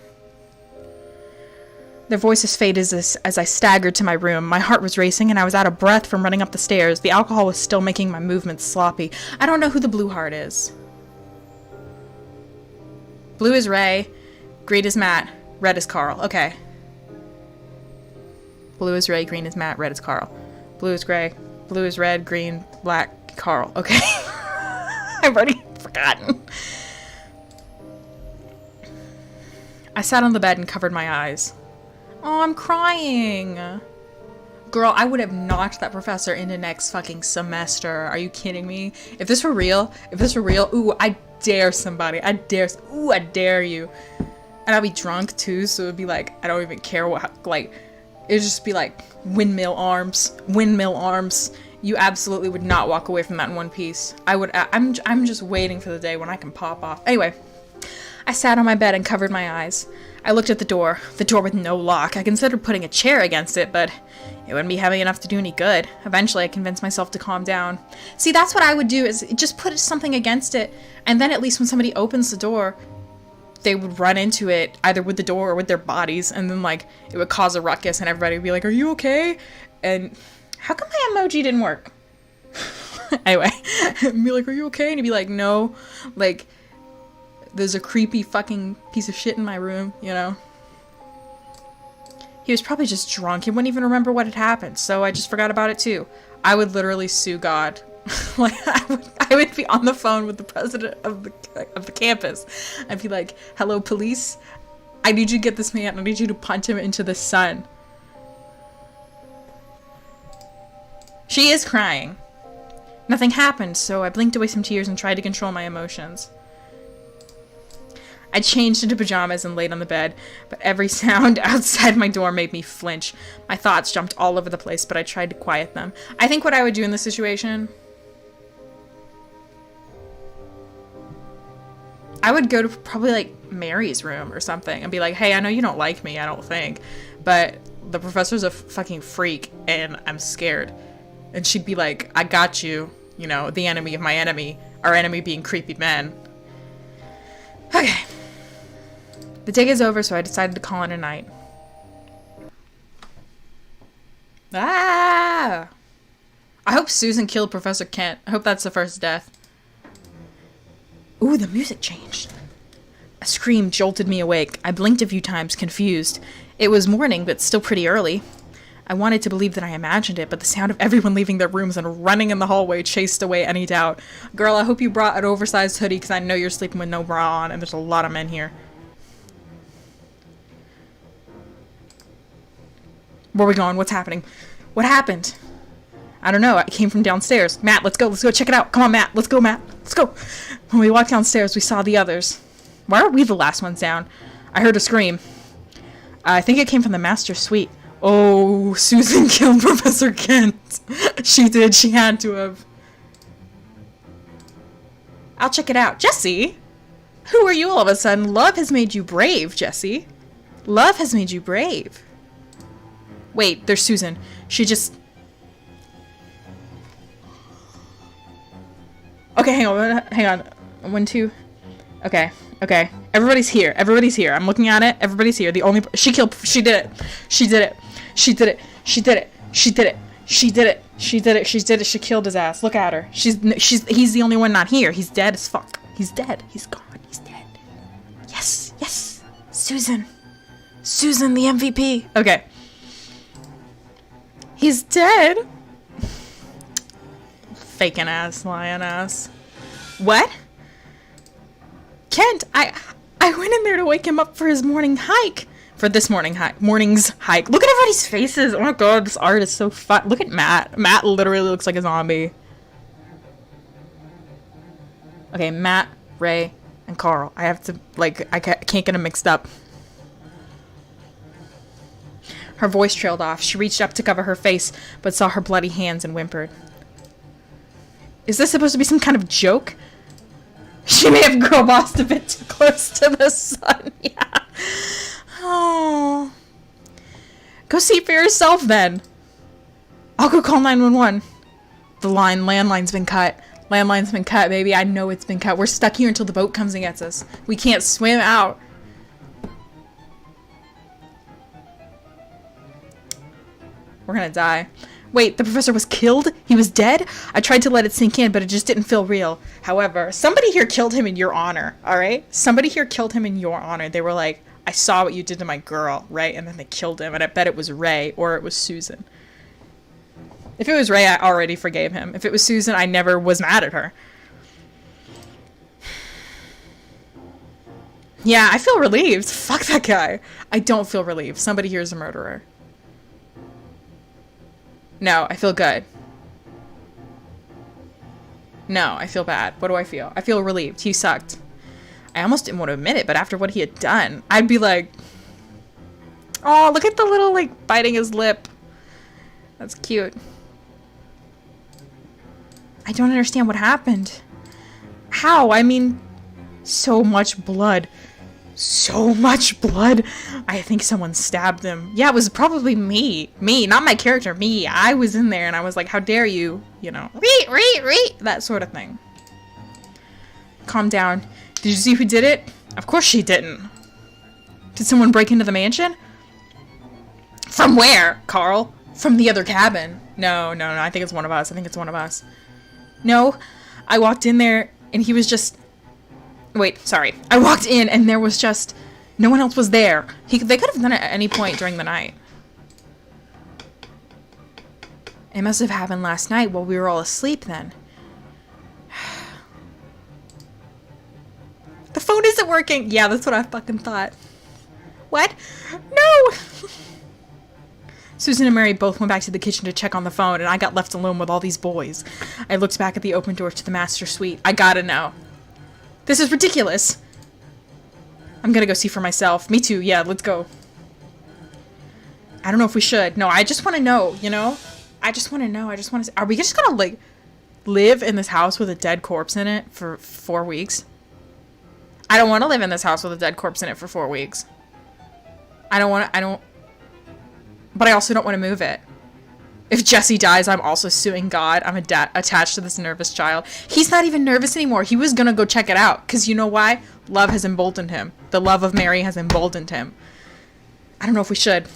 Their voices faded as I staggered to my room. My heart was racing, and I was out of breath from running up the stairs. The alcohol was still making my movements sloppy. I don't know who the blue heart is. Blue is Ray. Green is Matt. Red is Carl. Okay. Blue is Ray. Green is Matt. Red is Carl. Blue is gray. Blue is red. Green, black, Carl. Okay. I've already forgotten. I sat on the bed and covered my eyes. Oh, I'm crying. Girl, I would have knocked that professor into next fucking semester. Are you kidding me? If this were real, ooh, I dare somebody. I dare you. And I'd be drunk too, so it'd be like, I don't even care what, like, it'd just be like, windmill arms. You absolutely would not walk away from that in one piece. I'm just waiting for the day when I can pop off. Anyway, I sat on my bed and covered my eyes. I looked at the door with no lock. I considered putting a chair against it, but it wouldn't be heavy enough to do any good. Eventually, I convinced myself to calm down. See, that's what I would do, is just put something against it, and then at least when somebody opens the door, they would run into it, either with the door or with their bodies, and then, like, it would cause a ruckus, and everybody would be like, are you okay? And how come my emoji didn't work? Anyway, I'd be like, are you okay? And he'd be like, no, like, there's a creepy fucking piece of shit in my room, you know? He was probably just drunk. He wouldn't even remember what had happened, so I just forgot about it too. I would literally sue God. Like, I would be on the phone with the president of the campus. I'd be like, hello, police? I need you to get this man. I need you to punch him into the sun. She is crying. Nothing happened, so I blinked away some tears and tried to control my emotions. I changed into pajamas and laid on the bed, but every sound outside my door made me flinch. My thoughts jumped all over the place, but I tried to quiet them. I think what I would do in this situation, I would go to probably like Mary's room or something and be like, hey, I know you don't like me, I don't think, but the professor's a fucking freak and I'm scared. And she'd be like, I got you, you know, the enemy of my enemy, our enemy being creepy men. Okay. The day is over, so I decided to call it a night. Ah! I hope Susan killed Professor Kent. I hope that's the first death. Ooh, the music changed. A scream jolted me awake. I blinked a few times, confused. It was morning, but still pretty early. I wanted to believe that I imagined it, but the sound of everyone leaving their rooms and running in the hallway chased away any doubt. Girl, I hope you brought an oversized hoodie, because I know you're sleeping with no bra on, and there's a lot of men here. Where are we going? What's happening? What happened? I don't know. I came from downstairs. Matt, let's go. Let's go check it out. Come on, Matt. Let's go, Matt. Let's go. When we walked downstairs, we saw the others. Why are we the last ones down? I heard a scream. I think it came from the master suite. Oh, Susan killed Professor Kent. She did. She had to have. I'll check it out. Jesse? Who are you all of a sudden? Love has made you brave, Jesse. Love has made you brave. Wait, there's Susan. She just... Okay, hang on. 1, 2. Okay. Everybody's here. I'm looking at it. Everybody's here. The only... She did it. She killed his ass. Look at her. He's the only one not here. He's dead as fuck. He's dead. He's gone. He's dead. Yes. Susan, the MVP. Okay. He's dead. Faking ass, lying ass. What? Kent, I went in there to wake him up for his morning's hike. Look at everybody's faces. Oh my god, this art is so fun. Look at Matt. Matt literally looks like a zombie. Okay, Matt, Ray, and Carl. I have to, like, I can't get them mixed up. Her voice trailed off. She reached up to cover her face, but saw her bloody hands and whimpered. Is this supposed to be some kind of joke? She may have girl bossed a bit too close to the sun. Yeah. Oh. Go see for yourself then. I'll go call 911. The landline's been cut. Landline's been cut, baby. I know it's been cut. We're stuck here until the boat comes and gets us. We can't swim out. We're gonna die. Wait, the professor was killed? He was dead? I tried to let it sink in, but it just didn't feel real. However, somebody here killed him in your honor, alright? Somebody here killed him in your honor. They were like, I saw what you did to my girl, right? And then they killed him, and I bet it was Ray, or it was Susan. If it was Ray, I already forgave him. If it was Susan, I never was mad at her. Yeah, I feel relieved. Fuck that guy. I don't feel relieved. Somebody here is a murderer. No, I feel good. No, I feel bad. What do I feel? I feel relieved. He sucked. I almost didn't want to admit it, but after what he had done, I'd be like, oh, look at the little, like, biting his lip. That's cute. I don't understand what happened. How? I mean, so much blood. So much blood. I think someone stabbed him. Yeah, it was probably me. Me, not my character. Me. I was in there and I was like, how dare you? You know, that sort of thing. Calm down. Did you see who did it? Of course she didn't. Did someone break into the mansion? From where, Carl? From the other cabin. No. I think it's one of us. No, I walked in there and he was just... Wait, sorry. I walked in and there was just... No one else was there. They could have done it at any point during the night. It must have happened last night while we were all asleep then. The phone isn't working! Yeah, that's what I fucking thought. What? No! Susan and Mary both went back to the kitchen to check on the phone, and I got left alone with all these boys. I looked back at the open door to the master suite. I gotta know. This is ridiculous. I'm gonna go see for myself. Me too, yeah, let's go. I don't know if we should. No, I just want to know, you know? I just want to know. Are we just gonna, like, live in this house with a dead corpse in it for 4 weeks? I don't want to live in this house with a dead corpse in it for 4 weeks. But I also don't want to move it. If Jesse dies, I'm also suing God. I'm attached to this nervous child. He's not even nervous anymore. He was gonna go check it out. Because you know why? Love has emboldened him. The love of Mary has emboldened him. I don't know if we should.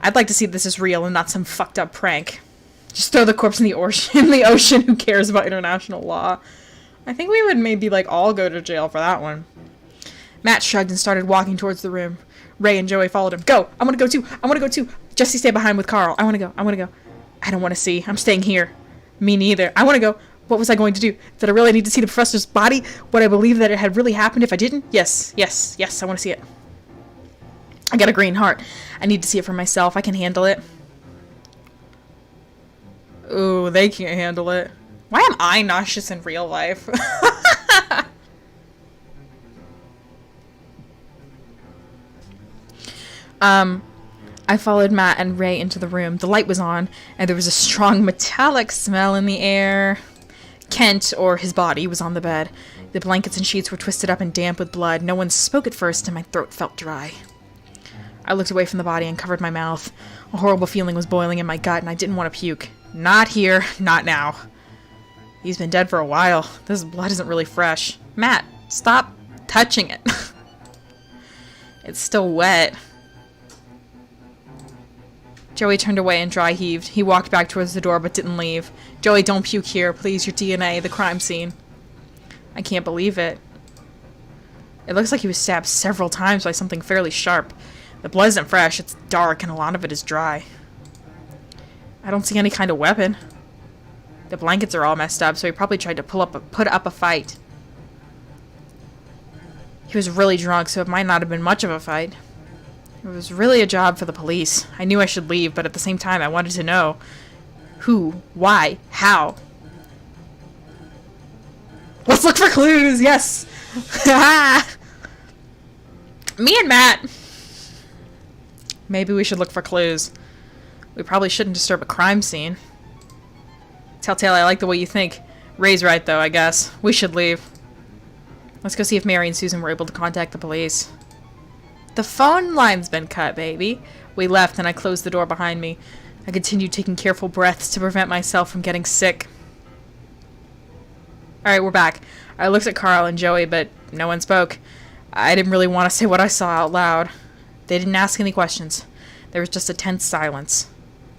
I'd like to see if this is real and not some fucked up prank. Just throw the corpse in the ocean. Who cares about international law? I think we would maybe, like, all go to jail for that one. Matt shrugged and started walking towards the room. Ray and Joey followed him. Go! I want to go too! Jesse, stay behind with Carl. I want to go. I don't want to see. I'm staying here. Me neither. I want to go. What was I going to do? Did I really need to see the professor's body? Would I believe that it had really happened if I didn't? Yes. I want to see it. I got a green heart. I need to see it for myself. I can handle it. Ooh, they can't handle it. Why am I nauseous in real life? I followed Matt and Ray into the room. The light was on, and there was a strong metallic smell in the air. Kent, or his body, was on the bed. The blankets and sheets were twisted up and damp with blood. No one spoke at first, and my throat felt dry. I looked away from the body and covered my mouth. A horrible feeling was boiling in my gut, and I didn't want to puke. Not here, not now. He's been dead for a while. This blood isn't really fresh. Matt, stop touching it. It's still wet. Joey turned away and dry heaved. He walked back towards the door but didn't leave. Joey, don't puke here. Please, your DNA, the crime scene. I can't believe it. It looks like he was stabbed several times by something fairly sharp. The blood isn't fresh, it's dark, and a lot of it is dry. I don't see any kind of weapon. The blankets are all messed up, so he probably tried to put up a fight. He was really drunk, so it might not have been much of a fight. It was really a job for the police. I knew I should leave, but at the same time, I wanted to know who, why, how. Let's look for clues, yes! Me and Matt. Maybe we should look for clues. We probably shouldn't disturb a crime scene. Telltale, I like the way you think. Ray's right, though, I guess. We should leave. Let's go see if Mary and Susan were able to contact the police. The phone line's been cut, baby. We left, and I closed the door behind me. I continued taking careful breaths to prevent myself from getting sick. Alright, we're back. I looked at Carl and Joey, but no one spoke. I didn't really want to say what I saw out loud. They didn't ask any questions. There was just a tense silence.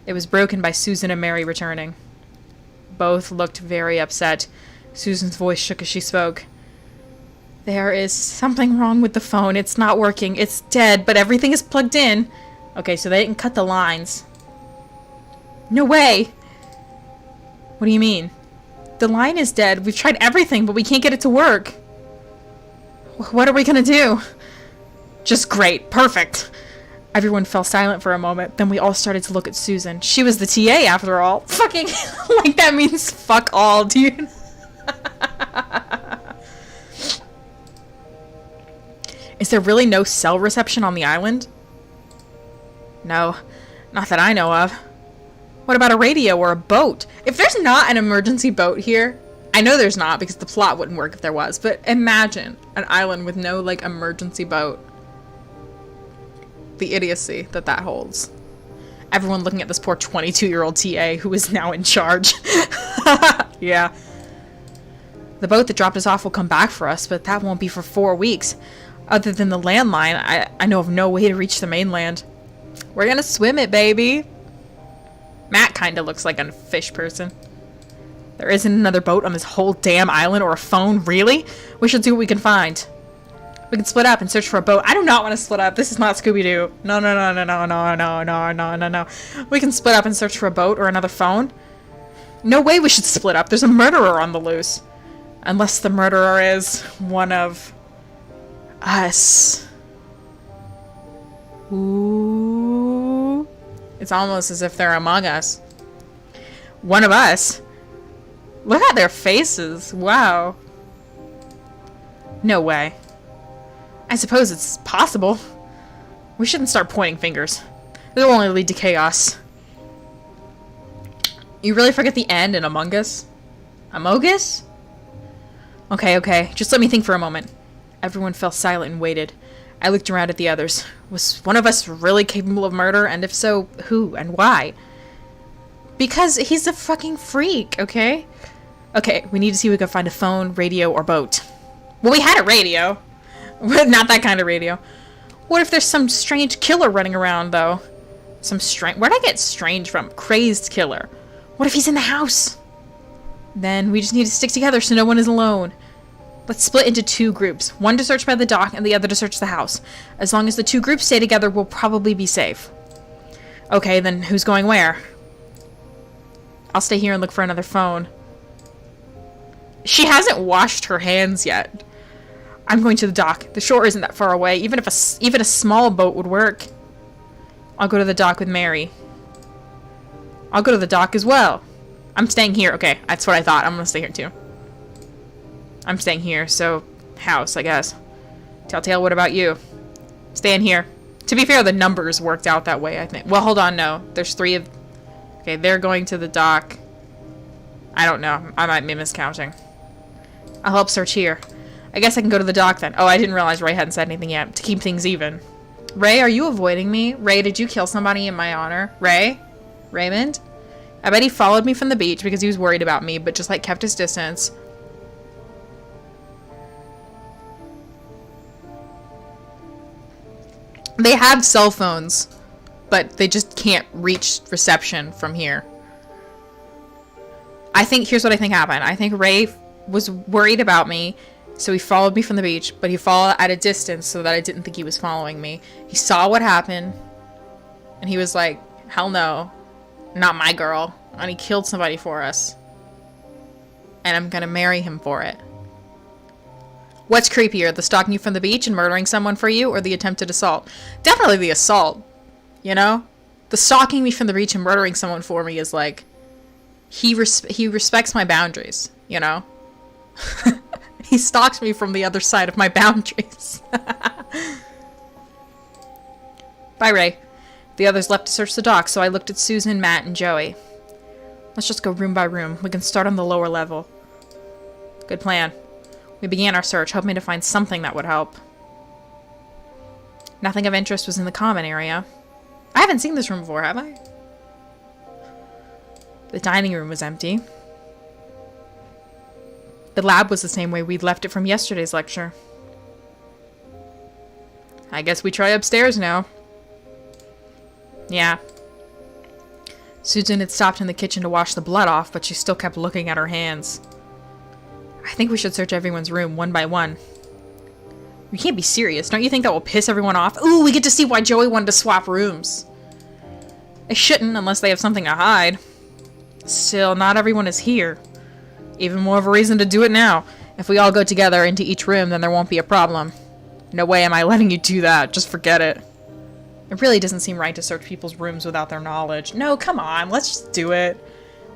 It was broken by Susan and Mary returning. Both looked very upset. Susan's voice shook as she spoke. There is something wrong with the phone. It's not working. It's dead, but everything is plugged in. Okay, so they didn't cut the lines. No way! What do you mean? The line is dead. We've tried everything, but we can't get it to work. What are we gonna do? Just great. Perfect. Everyone fell silent for a moment. Then we all started to look at Susan. She was the TA after all. Fucking, like that means fuck all, dude. Is there really no cell reception on the island? No, not that I know of. What about a radio or a boat? If there's not an emergency boat here, I know there's not because the plot wouldn't work if there was, but imagine an island with no, like, emergency boat. The idiocy that that holds. Everyone looking at this poor 22-year-old TA who is now in charge. Yeah. The boat that dropped us off will come back for us, but that won't be for 4 weeks. Other than the landline, I know of no way to reach the mainland. We're gonna swim it, baby. Matt kinda looks like a fish person. There isn't another boat on this whole damn island or a phone, really? We should see what we can find. We can split up and search for a boat. I do not want to split up. This is not Scooby-Doo. No, no, no, no, no, no, no, no, no, no, no. We can split up and search for a boat or another phone. No way we should split up. There's a murderer on the loose. Unless the murderer is one of us. Ooh. It's almost as if they're among us. One of us? Look at their faces. Wow. No way. I suppose it's possible. We shouldn't start pointing fingers. It'll only lead to chaos. You really forget the end in Among Us? Among Us? Okay, okay. Just let me think for a moment. Everyone fell silent and waited. I looked around at the others. Was one of us really capable of murder? And if so, who and why? Because he's a fucking freak, okay? Okay, we need to see if we can find a phone, radio, or boat. Well, we had a radio. Not that kind of radio. What if there's some strange killer running around, though? Where'd I get strange from? Crazed killer. What if he's in the house? Then we just need to stick together so no one is alone. Let's split into 2 groups. One to search by the dock and the other to search the house. As long as the 2 groups stay together, we'll probably be safe. Okay, then who's going where? I'll stay here and look for another phone. She hasn't washed her hands yet. I'm going to the dock. The shore isn't that far away. Even a small boat would work. I'll go to the dock with Mary. I'll go to the dock as well. I'm staying here. Okay, that's what I thought. I'm gonna stay here too. I'm staying here, so house, I guess. Telltale, what about you? Staying here. To be fair, the numbers worked out that way, I think. Well, hold on, no. There's 3 of... Okay, they're going to the dock. I don't know. I might be miscounting. I'll help search here. I guess I can go to the dock then. Oh, I didn't realize Ray hadn't said anything yet. To keep things even. Ray, are you avoiding me? Ray, did you kill somebody in my honor? Ray? Raymond? I bet he followed me from the beach because he was worried about me, but just, like, kept his distance. They have cell phones, but they just can't reach reception from here. Here's what I think happened. I think Ray was worried about me, so he followed me from the beach, but he followed at a distance so that I didn't think he was following me. He saw what happened, and he was like, hell no, not my girl. And he killed somebody for us. And I'm gonna marry him for it. What's creepier, the stalking you from the beach and murdering someone for you, or the attempted assault? Definitely the assault, you know? The stalking me from the beach and murdering someone for me is like, he respects my boundaries, you know? He stalks me from the other side of my boundaries. Bye, Ray. The others left to search the dock, so I looked at Susan, Matt, and Joey. Let's just go room by room. We can start on the lower level. Good plan. We began our search, hoping to find something that would help. Nothing of interest was in the common area. I haven't seen this room before, have I? The dining room was empty. The lab was the same way we'd left it from yesterday's lecture. I guess we try upstairs now. Yeah. Susan had stopped in the kitchen to wash the blood off, but she still kept looking at her hands. I think we should search everyone's room one by one. You can't be serious. Don't you think that will piss everyone off? Ooh, we get to see why Joey wanted to swap rooms. They shouldn't unless they have something to hide. Still, not everyone is here. Even more of a reason to do it now. If we all go together into each room, then there won't be a problem. No way am I letting you do that. Just forget it. It really doesn't seem right to search people's rooms without their knowledge. No, come on. Let's just do it.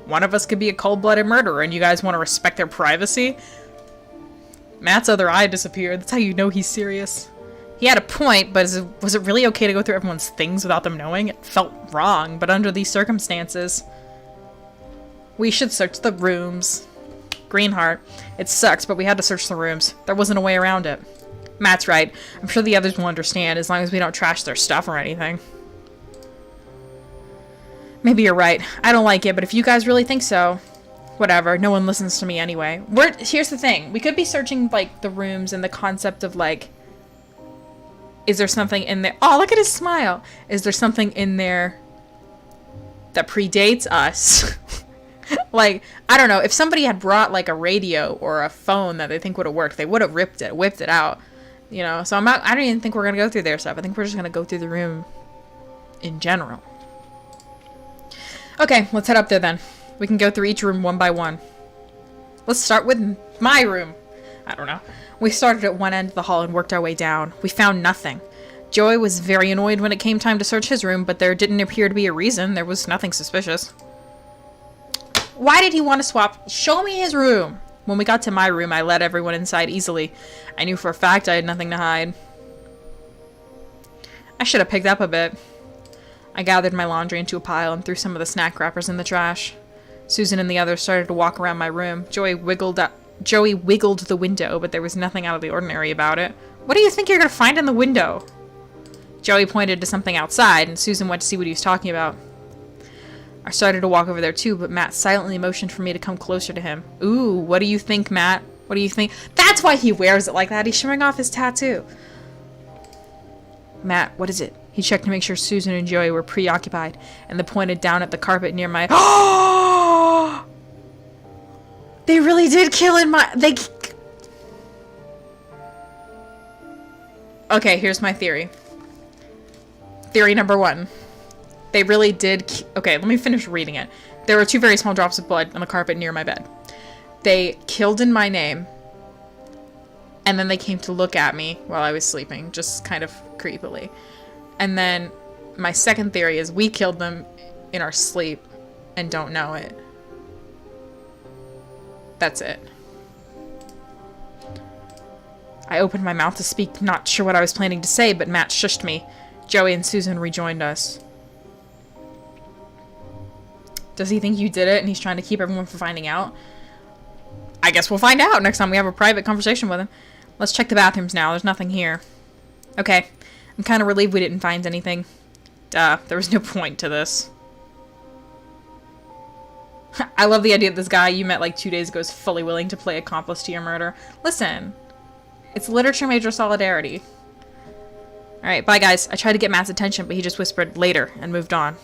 One of us could be a cold-blooded murderer, and you guys want to respect their privacy? Matt's other eye disappeared. That's how you know he's serious. He had a point, but was it really okay to go through everyone's things without them knowing? It felt wrong, but under these circumstances... We should search the rooms. Greenheart. It sucks, but we had to search the rooms. There wasn't a way around it. Matt's right. I'm sure the others will understand, as long as we don't trash their stuff or anything. Maybe you're right. I don't like it, but if you guys really think so... Whatever. No one listens to me anyway. Here's the thing. We could be searching, like, the rooms and the concept of, like... Is there something in there... Oh, look at his smile! Is there something in there that predates us? Like, I don't know. If somebody had brought, like, a radio or a phone that they think would have worked, they would have whipped it out. You know? So I don't even think we're going to go through their stuff. I think we're just going to go through the room in general. Okay, let's head up there then. We can go through each room one by one. Let's start with my room. I don't know. We started at one end of the hall and worked our way down. We found nothing. Joey was very annoyed when it came time to search his room, but there didn't appear to be a reason. There was nothing suspicious. Why did he want to swap? Show me his room. When we got to my room, I let everyone inside easily. I knew for a fact I had nothing to hide. I should have picked up a bit. I gathered my laundry into a pile and threw some of the snack wrappers in the trash. Susan and the others started to walk around my room. Joey wiggled the window, but there was nothing out of the ordinary about it. What do you think you're going to find in the window? Joey pointed to something outside, and Susan went to see what he was talking about. I started to walk over there too, but Matt silently motioned for me to come closer to him. Ooh, what do you think, Matt? What do you think? That's why he wears it like that. He's showing off his tattoo. Matt, what is it? He checked to make sure Susan and Joey were preoccupied, and then pointed down at the carpet near my... Oh! They really did kill in my... Okay, here's my theory. Theory number one. They really did... Okay, let me finish reading it. There were 2 very small drops of blood on the carpet near my bed. They killed in my name, and then they came to look at me while I was sleeping, just kind of creepily. And then my second theory is we killed them in our sleep and don't know it. That's it. I opened my mouth to speak, not sure what I was planning to say, but Matt shushed me. Joey and Susan rejoined us. Does he think you did it and he's trying to keep everyone from finding out? I guess we'll find out next time we have a private conversation with him. Let's check the bathrooms now. There's nothing here. Okay. I'm kind of relieved we didn't find anything. Duh. There was no point to this. I love the idea that this guy you met like 2 days ago is fully willing to play accomplice to your murder. Listen. It's literature major solidarity. Alright, bye guys. I tried to get Matt's attention, but he just whispered later and moved on.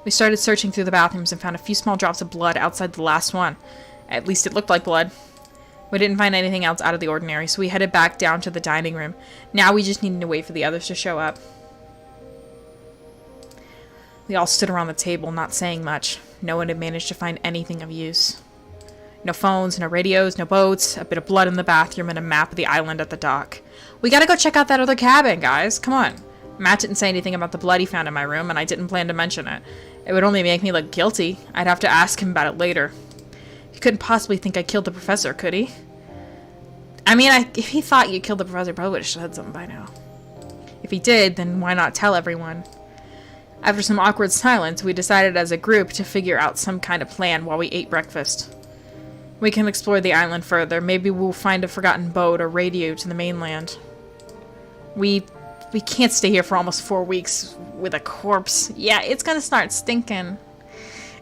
We started searching through the bathrooms and found a few small drops of blood outside the last one. At least it looked like blood. We didn't find anything else out of the ordinary, so we headed back down to the dining room. Now we just needed to wait for the others to show up. We all stood around the table, not saying much. No one had managed to find anything of use. No phones, no radios, no boats, a bit of blood in the bathroom, and a map of the island at the dock. We gotta go check out that other cabin, guys. Come on. Matt didn't say anything about the blood he found in my room, and I didn't plan to mention it. It would only make me look guilty. I'd have to ask him about it later. He couldn't possibly think I killed the professor, could he? I mean, if he thought you killed the professor, he probably would have said something by now. If he did, then why not tell everyone? After some awkward silence, we decided as a group to figure out some kind of plan while we ate breakfast. We can explore the island further. Maybe we'll find a forgotten boat or radio to the mainland. We can't stay here for almost 4 weeks with a corpse. Yeah, it's gonna start stinking.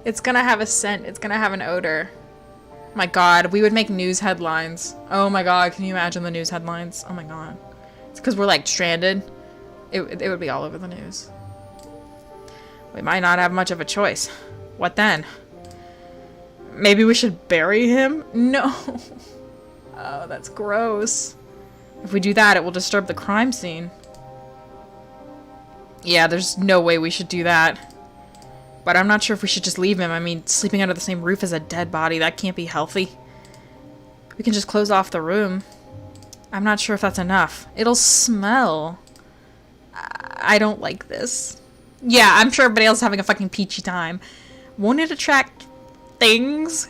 It's gonna have a scent. It's gonna have an odor. My god, we would make news headlines. Oh my god, can you imagine the news headlines? Oh my god. It's because we're like stranded. It would be all over the news. We might not have much of a choice. What then? Maybe we should bury him? No. Oh, that's gross. If we do that, it will disturb the crime scene. Yeah, there's no way we should do that. But I'm not sure if we should just leave him. I mean, sleeping under the same roof as a dead body, that can't be healthy. We can just close off the room. I'm not sure if that's enough. It'll smell. I don't like this. Yeah, I'm sure everybody else is having a fucking peachy time. Won't it attract things?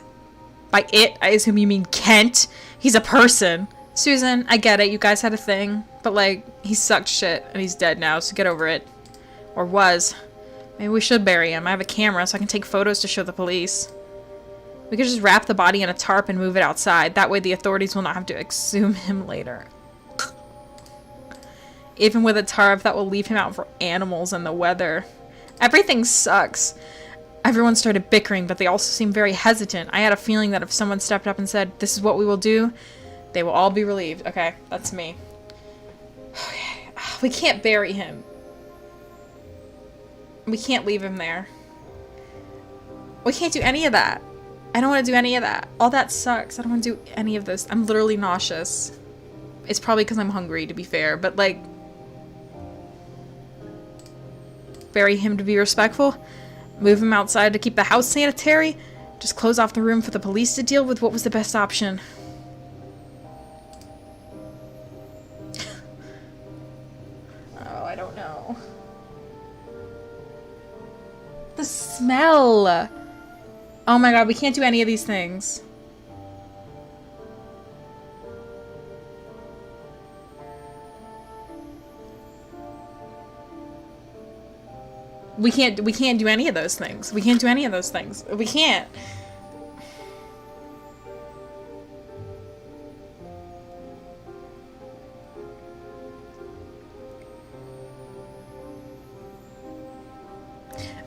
By it, I assume you mean Kent. He's a person. Susan, I get it. You guys had a thing. But, like, he sucked shit and he's dead now, so get over it. Or was. Maybe we should bury him. I have a camera so I can take photos to show the police. We could just wrap the body in a tarp and move it outside. That way the authorities will not have to exhume him later. Even with a tarp, that will leave him out for animals and the weather. Everything sucks. Everyone started bickering, but they also seemed very hesitant. I had a feeling that if someone stepped up and said, "This is what we will do," they will all be relieved. Okay, that's me. Okay. We can't bury him. We can't leave him there. We can't do any of that. I don't want to do any of that. All that sucks. I don't want to do any of this. I'm literally nauseous. It's probably because I'm hungry, to be fair. But, like, bury him to be respectful. Move him outside to keep the house sanitary. Just close off the room for the police to deal with. What was the best option? Oh, I don't know. The smell! Oh my god, we can't do any of these things. We can't do any of those things. We can't do any of those things. We can't.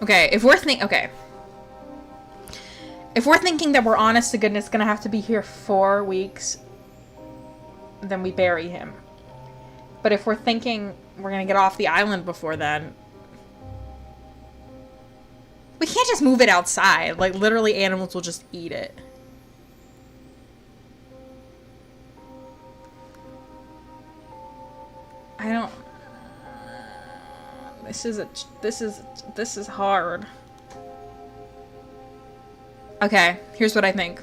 Okay, if we're thinking that we're honest to goodness gonna have to be here 4 weeks, then we bury him. But if we're thinking we're gonna get off the island before then, we can't just move it outside. Like, literally animals will just eat it. I don't... This is hard. Okay, here's what I think.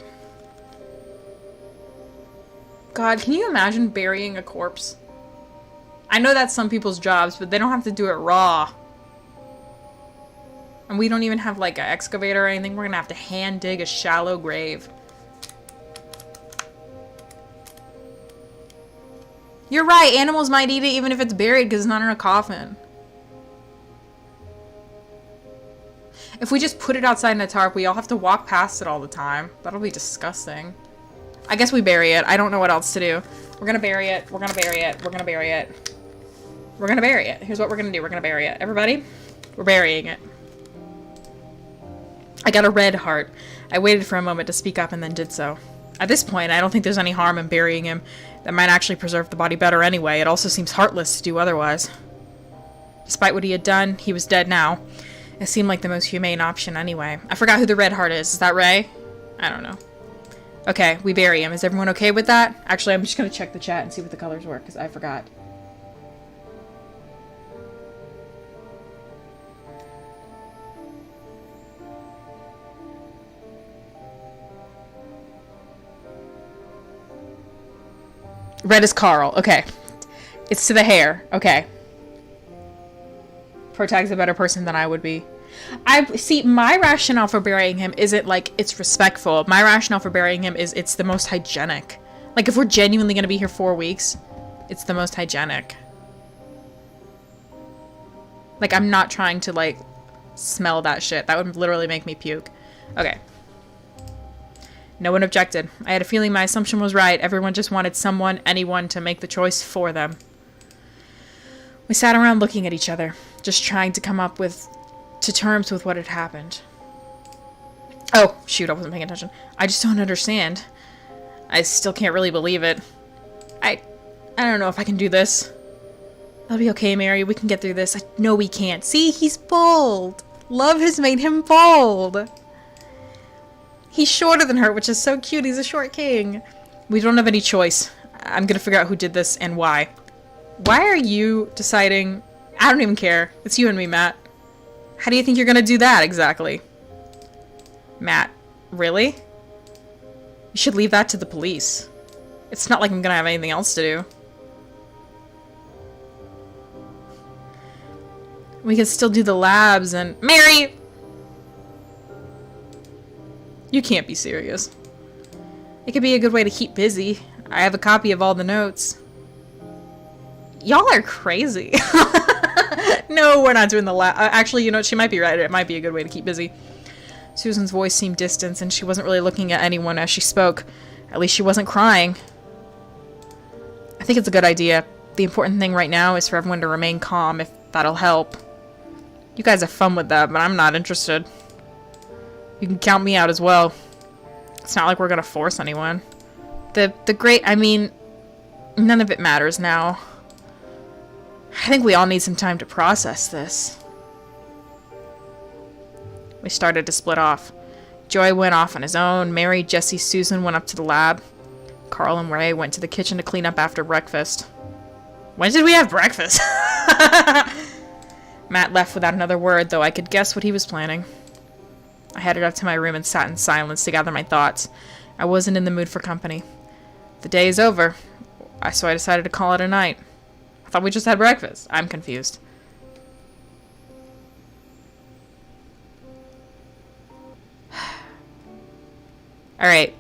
God, can you imagine burying a corpse? I know that's some people's jobs, but they don't have to do it raw. And we don't even have, like, an excavator or anything. We're gonna have to hand dig a shallow grave. You're right, animals might eat it even if it's buried because it's not in a coffin. If we just put it outside in a tarp, we all have to walk past it all the time. That'll be disgusting. I guess we bury it. I don't know what else to do. We're gonna bury it. We're gonna bury it. We're gonna bury it. We're gonna bury it. Here's what we're gonna do. We're gonna bury it. Everybody, we're burying it. I got a red heart. I waited for a moment to speak up and then did so. At this point, I don't think there's any harm in burying him. That might actually preserve the body better anyway. It also seems heartless to do otherwise. Despite what he had done, he was dead now. It seemed like the most humane option anyway. I forgot who the red heart is. Is that Ray? I don't know. Okay, we bury him. Is everyone okay with that? Actually, I'm just gonna check the chat and see what the colors were, because I forgot. Red is Carl. Okay. It's to the hair. Okay. Protag's a better person than I would be. See, my rationale for burying him isn't like it's respectful. My rationale for burying him is it's the most hygienic. Like, if we're genuinely going to be here 4 weeks, it's the most hygienic. Like, I'm not trying to, like, smell that shit. That would literally make me puke. Okay. No one objected. I had a feeling my assumption was right. Everyone just wanted someone, anyone, to make the choice for them. We sat around looking at each other, just trying to come up to terms with what had happened. Oh, shoot, I wasn't paying attention. I just don't understand. I still can't really believe it. I don't know if I can do this. I'll be okay, Mary. We can get through this. I know we can't. See, he's bold. Love has made him bold. He's shorter than her, which is so cute. He's a short king. We don't have any choice. I'm gonna figure out who did this and why. Why are you deciding? I don't even care. It's you and me, Matt. How do you think you're gonna do that, exactly? Matt, really? You should leave that to the police. It's not like I'm gonna have anything else to do. We could still do the labs and... Mary! You can't be serious. It could be a good way to keep busy. I have a copy of all the notes. Y'all are crazy. No, we're not doing the lab. Actually, you know, she might be right. It might be a good way to keep busy. Susan's voice seemed distant, and she wasn't really looking at anyone as she spoke. At least she wasn't crying. I think it's a good idea. The important thing right now is for everyone to remain calm, if that'll help. You guys have fun with that, but I'm not interested. You can count me out as well. It's not like we're gonna force anyone. I mean, none of it matters now. I think we all need some time to process this. We started to split off. Joy went off on his own. Mary, Jessie, Susan went up to the lab. Carl and Ray went to the kitchen to clean up after breakfast. When did we have breakfast? Matt left without another word, though I could guess what he was planning. I headed up to my room and sat in silence to gather my thoughts. I wasn't in the mood for company. The day is over, so I decided to call it a night. I thought we just had breakfast. I'm confused. Alright.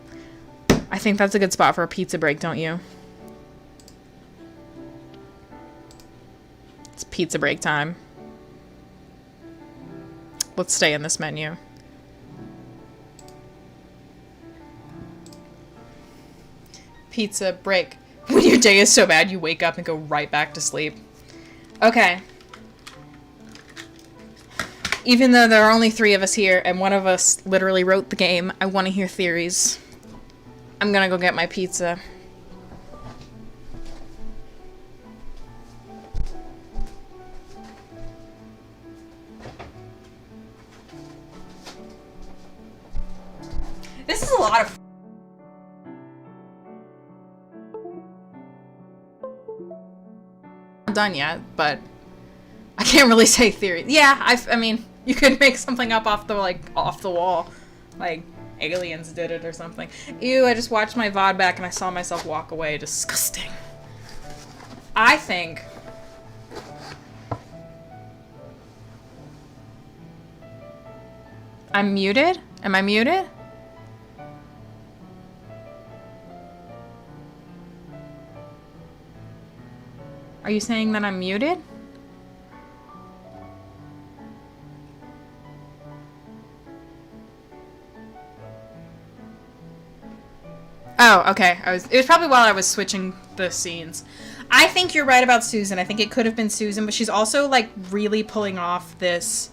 I think that's a good spot for a pizza break, don't you? It's pizza break time. Let's stay in this menu. Pizza break. When your day is so bad, you wake up and go right back to sleep. Okay. Even though there are only 3 of us here, and one of us literally wrote the game, I want to hear theories. I'm gonna go get my pizza. This is a lot of... Not done yet, but I can't really say theory. Yeah, I mean, you could make something up off the wall. Like, aliens did it or something. Ew, I just watched my VOD back and I saw myself walk away. Disgusting. I think... I'm muted? Am I muted? Are you saying that I'm muted? Oh, okay. It was probably while I was switching the scenes. I think you're right about Susan. I think it could have been Susan, but she's also, like, really pulling off this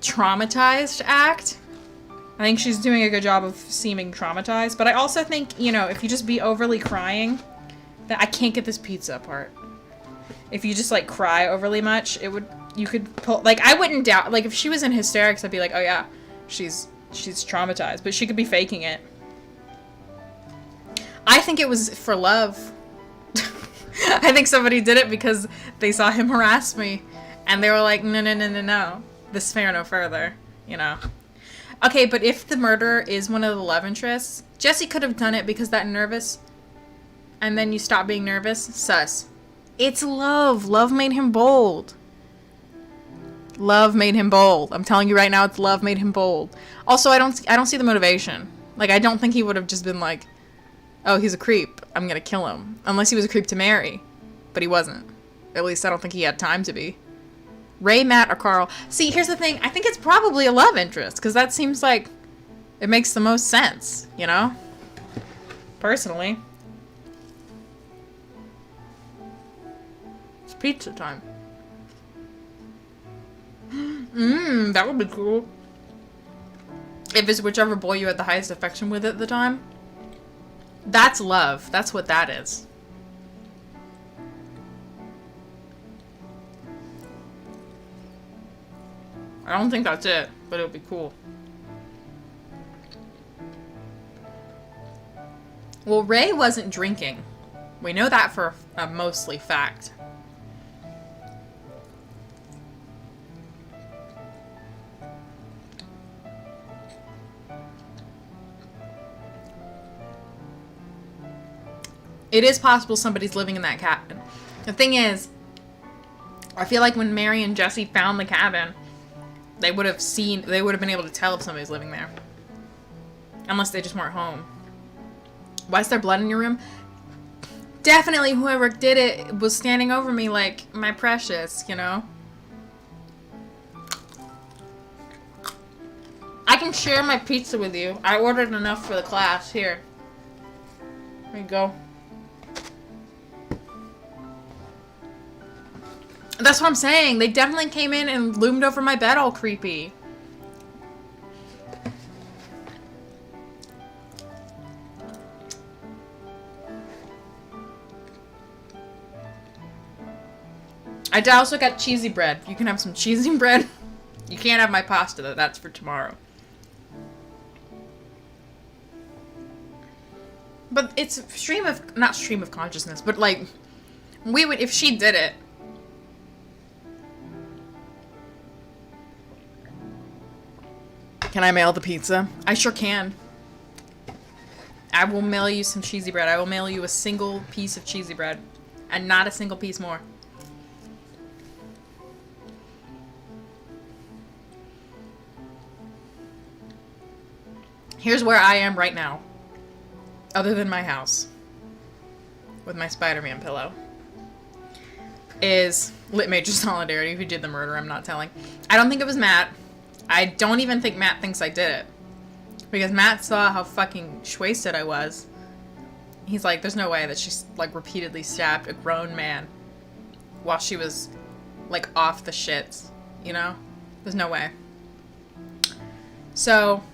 traumatized act. I think she's doing a good job of seeming traumatized, but I also think, you know, if you just be overly crying, that I can't get this pizza apart. If you just, like, cry overly much, you could pull, like, I wouldn't doubt, like, if she was in hysterics, I'd be like, oh yeah, she's traumatized, but she could be faking it. I think it was for love. I think somebody did it because they saw him harass me, and they were like, no, this fare no further, you know. Okay, but if the murderer is one of the love interests, Jessie could have done it because that nervous, and then you stop being nervous. Sus. It's love. Love made him bold. Love made him bold. I'm telling you right now, it's love made him bold. Also, I don't see the motivation. Like, I don't think he would have just been like, oh, he's a creep, I'm gonna kill him. Unless he was a creep to Mary. But he wasn't. At least I don't think he had time to be. Ray, Matt, or Carl. See, here's the thing. I think it's probably a love interest, because that seems like it makes the most sense, you know? Personally. It's pizza time. That would be cool. If it's whichever boy you had the highest affection with at the time. That's love. That's what that is. I don't think that's it, but it would be cool. Well, Ray wasn't drinking. We know that for a mostly fact. It is possible somebody's living in that cabin. The thing is, I feel like when Mary and Jesse found the cabin, they would have been able to tell if somebody's living there. Unless they just weren't home. Why is there blood in your room? Definitely whoever did it was standing over me like, my precious, you know? I can share my pizza with you. I ordered enough for the class. Here. There you go. That's what I'm saying. They definitely came in and loomed over my bed all creepy. I also got cheesy bread. You can have some cheesy bread. You can't have my pasta though. That's for tomorrow. But it's not stream of consciousness, but like, we would, if she did it. Can I mail the pizza? I sure can. I will mail you some cheesy bread. I will mail you a single piece of cheesy bread. And not a single piece more. Here's where I am right now. Other than my house. With my Spider-Man pillow. Is lit major solidarity who did the murder, I'm not telling. I don't think it was Matt. I don't even think Matt thinks I did it. Because Matt saw how fucking wasted I was. He's like, there's no way that she's like repeatedly stabbed a grown man while she was like off the shits, you know? There's no way. So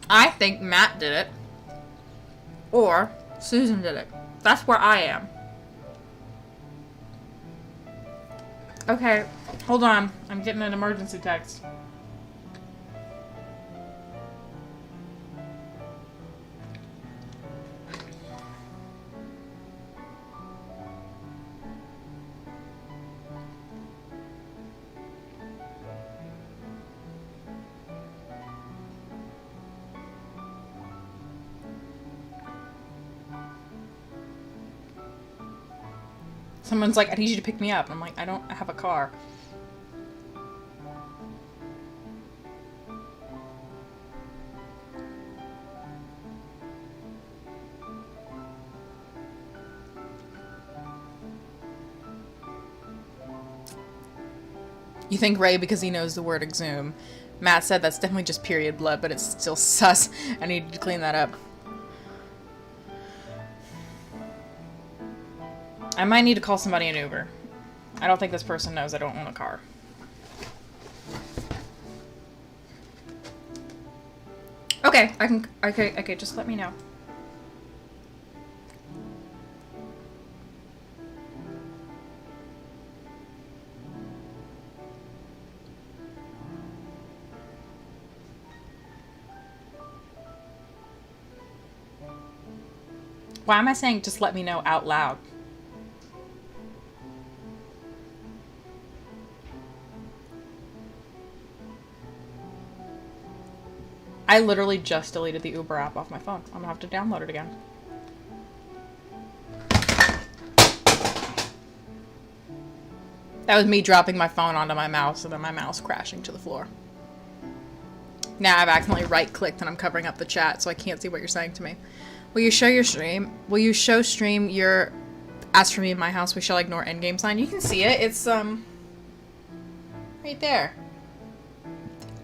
I think Matt did it. Or Susan did it. That's where I am. Okay, hold on. I'm getting an emergency text. Someone's like, I need you to pick me up. And I'm like, I don't have a car. You think Ray because he knows the word exhume. Matt said that's definitely just period blood, but it's still sus. I need to clean that up. I might need to call somebody an Uber. I don't think this person knows I don't own a car. Okay, okay, just let me know. Why am I saying just let me know out loud? I literally just deleted the Uber app off my phone. I'm gonna have to download it again. That was me dropping my phone onto my mouse and then my mouse crashing to the floor. Now I've accidentally right-clicked and I'm covering up the chat so I can't see what you're saying to me. Will you show your stream? Will you show stream your As for me in my house, we shall ignore endgame sign. You can see it. It's, right there.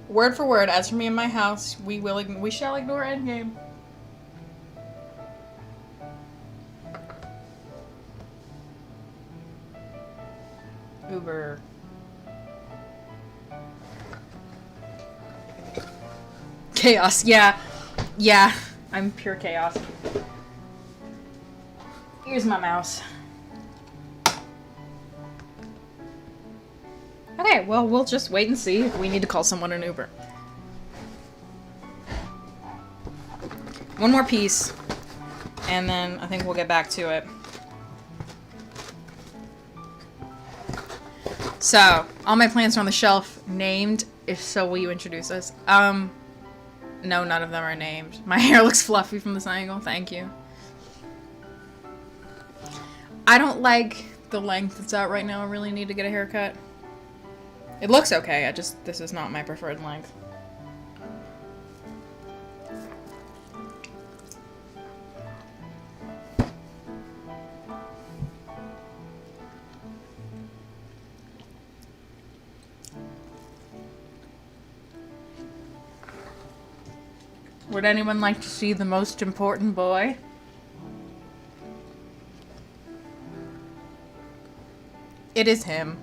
Word for word, as for me in my house, we shall ignore endgame. Uber. Chaos, yeah. Yeah, I'm pure chaos. Here's my mouse. Okay, well, we'll just wait and see if we need to call someone an Uber. One more piece, and then I think we'll get back to it. So, all my plants are on the shelf, named. If so, will you introduce us? No, none of them are named. My hair looks fluffy from this angle, thank you. I don't like the length it's at right now. I really need to get a haircut. It looks okay, this is not my preferred length. Would anyone like to see the most important boy? It is him.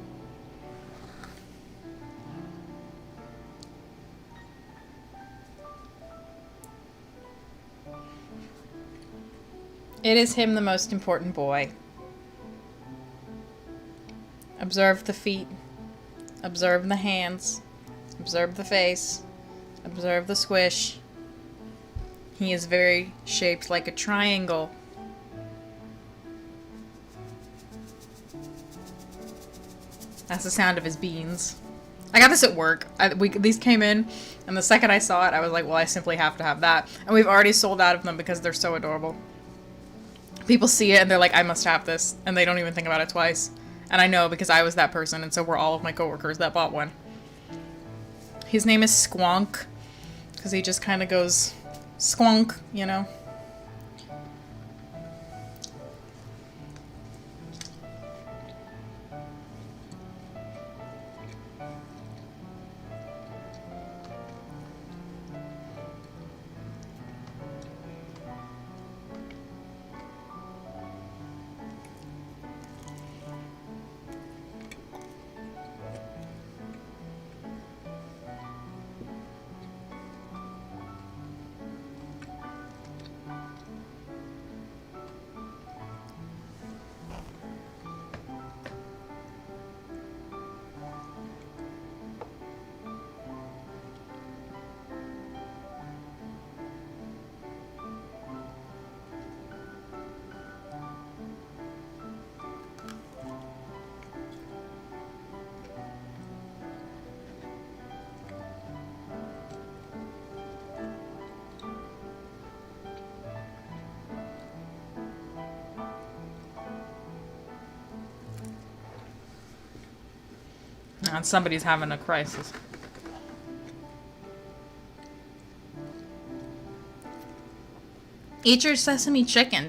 It is him, the most important boy. Observe the feet. Observe the hands. Observe the face. Observe the squish. He is very shaped like a triangle. That's the sound of his beans. I got this at work. These came in, and the second I saw it, I was like, well, I simply have to have that. And we've already sold out of them because they're so adorable. People see it, and they're like, I must have this. And they don't even think about it twice. And I know because I was that person, and so were all of my coworkers that bought one. His name is Squonk, because he just kind of goes squonk, you know? And somebody's having a crisis. Eat your sesame chicken.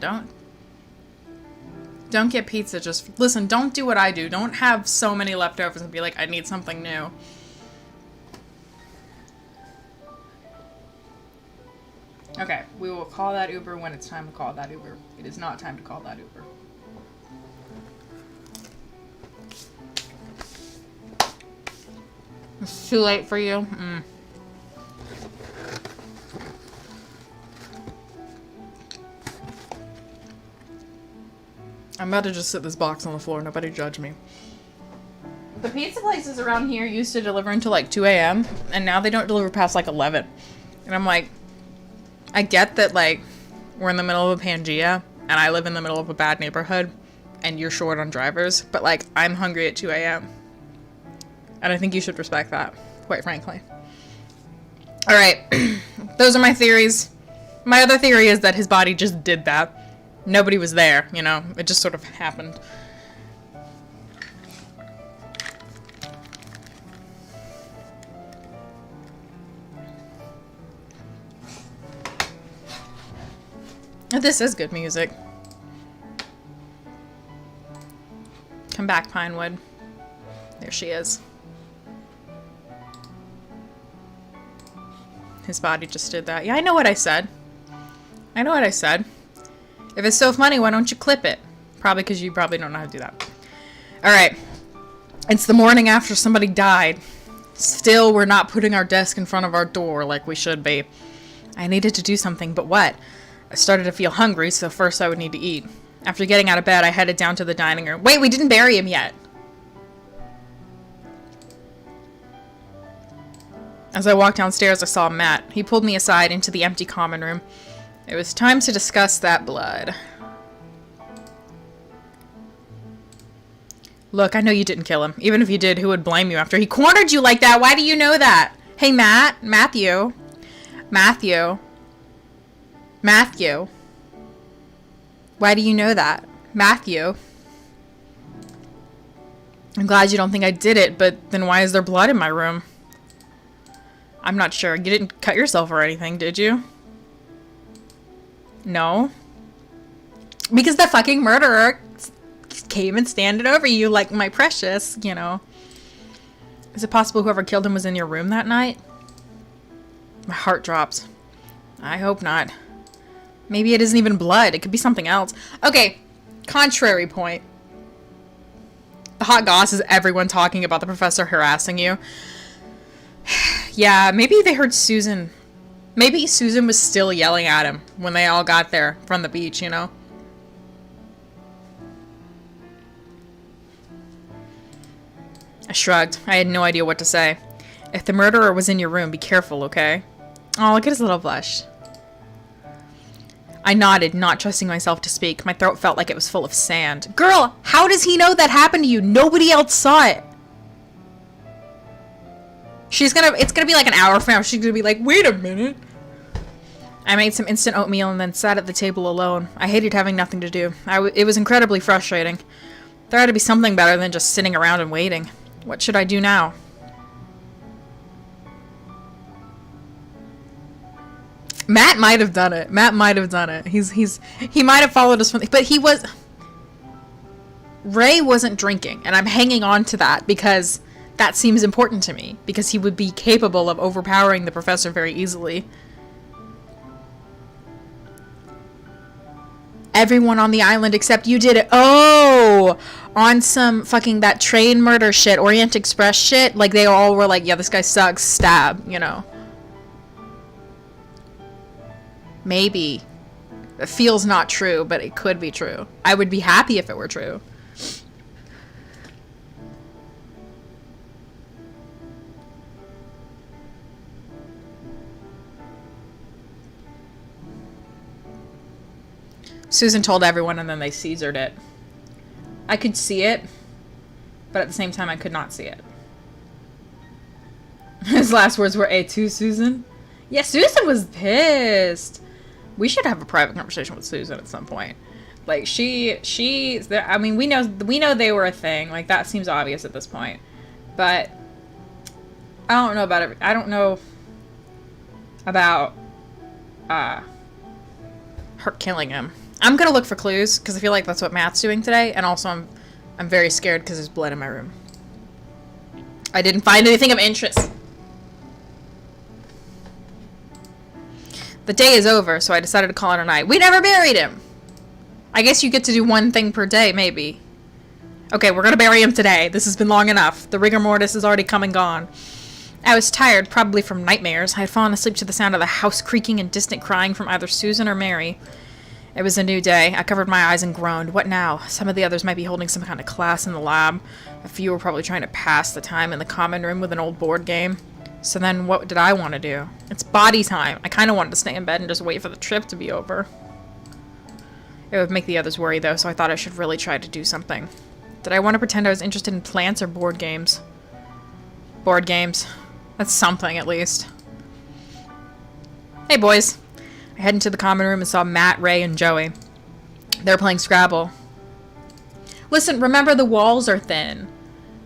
Don't get pizza. Just listen, don't do what I do. Don't have so many leftovers and be like, I need something new. Okay, we will call that Uber when it's time to call that Uber. It is not time to call that Uber. It's too late for you? I'm about to just sit this box on the floor. Nobody judge me. The pizza places around here used to deliver until like 2 a.m. and now they don't deliver past like 11. And I'm like, I get that like we're in the middle of a Pangea and I live in the middle of a bad neighborhood and you're short on drivers, but like I'm hungry at 2 a.m. And I think you should respect that, quite frankly. All right, those are my theories. My other theory is that his body just did that. Nobody was there, you know, it just sort of happened. This is good music. Come back, Pinewood. There she is. His body just did that. Yeah, I know what I said. I know what I said. If it's so funny, why don't you clip it? Probably because you probably don't know how to do that. Alright. It's the morning after somebody died. Still, we're not putting our desk in front of our door like we should be. I needed to do something, but what? I started to feel hungry, so first I would need to eat. After getting out of bed, I headed down to the dining room. Wait, we didn't bury him yet. As I walked downstairs, I saw Matt. He pulled me aside into the empty common room. It was time to discuss that blood. Look, I know you didn't kill him. Even if you did, who would blame you after he cornered you like that? Why do you know that? Hey, Matthew. Why do you know that? Matthew. I'm glad you don't think I did it, but then why is there blood in my room? I'm not sure. You didn't cut yourself or anything, did you? No. Because the fucking murderer came and standed over you like my precious, you know. Is it possible whoever killed him was in your room that night? My heart drops. I hope not. Maybe it isn't even blood. It could be something else. Okay, contrary point. The hot goss is everyone talking about the professor harassing you. Yeah, maybe they heard Susan. Maybe Susan was still yelling at him when they all got there from the beach, you know? I shrugged. I had no idea what to say. If the murderer was in your room, be careful, okay? Oh, look at his little blush. I nodded, not trusting myself to speak. My throat felt like it was full of sand. Girl, how does he know that happened to you? Nobody else saw it. It's gonna be like an hour from now. She's gonna be like, wait a minute. I made some instant oatmeal and then sat at the table alone. I hated having nothing to do. It was incredibly frustrating. There had to be something better than just sitting around and waiting. What should I do now? Matt might have done it. He might have followed us from, but Ray wasn't drinking, and I'm hanging on to that because that seems important to me, because he would be capable of overpowering the professor very easily. Everyone on the island except you did it. Oh! On some fucking that train murder shit, Orient Express shit, like they all were like, yeah, this guy sucks, stab, you know. Maybe. It feels not true, but it could be true. I would be happy if it were true. Susan told everyone and then they Caesared it. I could see it, but at the same time I could not see it. His last words were, "Et tu, Susan?" Yeah, Susan was pissed. We should have a private conversation with Susan at some point. Like, I mean, we know they were a thing. Like, that seems obvious at this point. But I don't know about it. I don't know about her killing him. I'm gonna look for clues because I feel like that's what Matt's doing today, and also I'm very scared because there's blood in my room. I didn't find anything of interest. The day is over, so I decided to call it a night. We never buried him! I guess you get to do one thing per day, maybe. Okay, we're gonna bury him today. This has been long enough. The rigor mortis is already come and gone. I was tired, probably from nightmares. I had fallen asleep to the sound of the house creaking and distant crying from either Susan or Mary. It was a new day. I covered my eyes and groaned. What now? Some of the others might be holding some kind of class in the lab. A few were probably trying to pass the time in the common room with an old board game. So then what did I want to do? It's body time. I kind of wanted to stay in bed and just wait for the trip to be over. It would make the others worry, though, so I thought I should really try to do something. Did I want to pretend I was interested in plants or board games? Board games. That's something, at least. Hey, boys. I headed into the common room and saw Matt, Ray, and Joey. They were playing Scrabble. Listen, remember the walls are thin.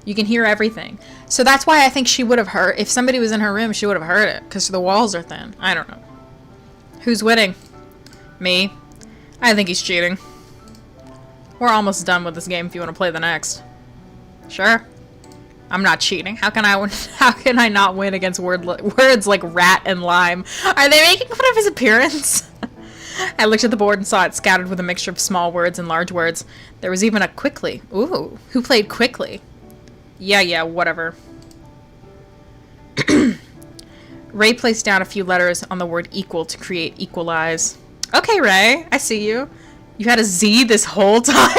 You can hear everything. So that's why I think she would have heard. If somebody was in her room, she would have heard it. Because the walls are thin. I don't know. Who's winning? Me. I think he's cheating. We're almost done with this game if you want to play the next. Sure. I'm not cheating. How can I not win against words like rat and lime? Are they making fun of his appearance? I looked at the board and saw it scattered with a mixture of small words and large words. There was even a quickly. Ooh, who played quickly? Yeah, whatever. Ray placed down a few letters on the word equal to create equalize. Okay, Ray, I see you. You had a Z this whole time?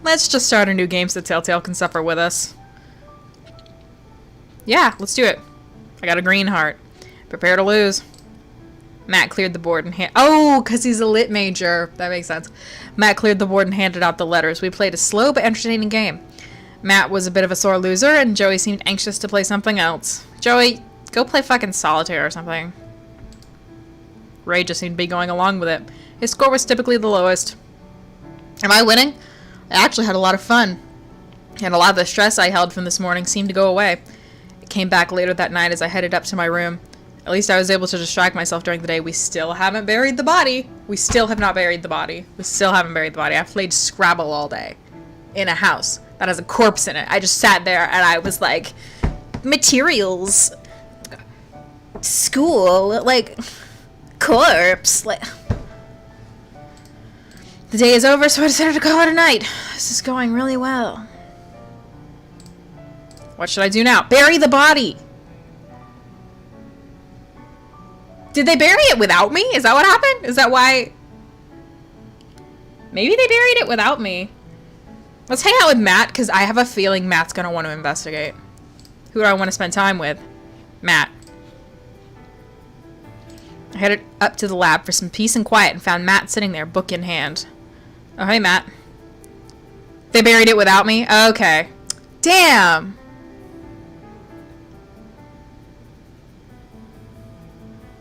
Let's just start a new game so Telltale can suffer with us. Yeah, let's do it. I got a green heart. Prepare to lose. Matt cleared the board and oh, because he's a lit major. That makes sense. Matt cleared the board and handed out the letters. We played a slow but entertaining game. Matt was a bit of a sore loser, and Joey seemed anxious to play something else. Joey, go play fucking solitaire or something. Ray just seemed to be going along with it. His score was typically the lowest. Am I winning? I actually had a lot of fun. And a lot of the stress I held from this morning seemed to go away. It came back later that night as I headed up to my room. At least I was able to distract myself during the day. We still haven't buried the body. We still have not buried the body. We still haven't buried the body. I played Scrabble all day. In a house that has a corpse in it. I just sat there and I was like, materials, school, like, corpse, like. The day is over, so I decided to call it a night. This is going really well. What should I do now? Bury the body! Did they bury it without me? Is that what happened? Is that why? Maybe they buried it without me. Let's hang out with Matt, because I have a feeling Matt's going to want to investigate. Who do I want to spend time with? Matt. I headed up to the lab for some peace and quiet and found Matt sitting there, book in hand. Oh, hey, Matt. They buried it without me? Okay. Damn!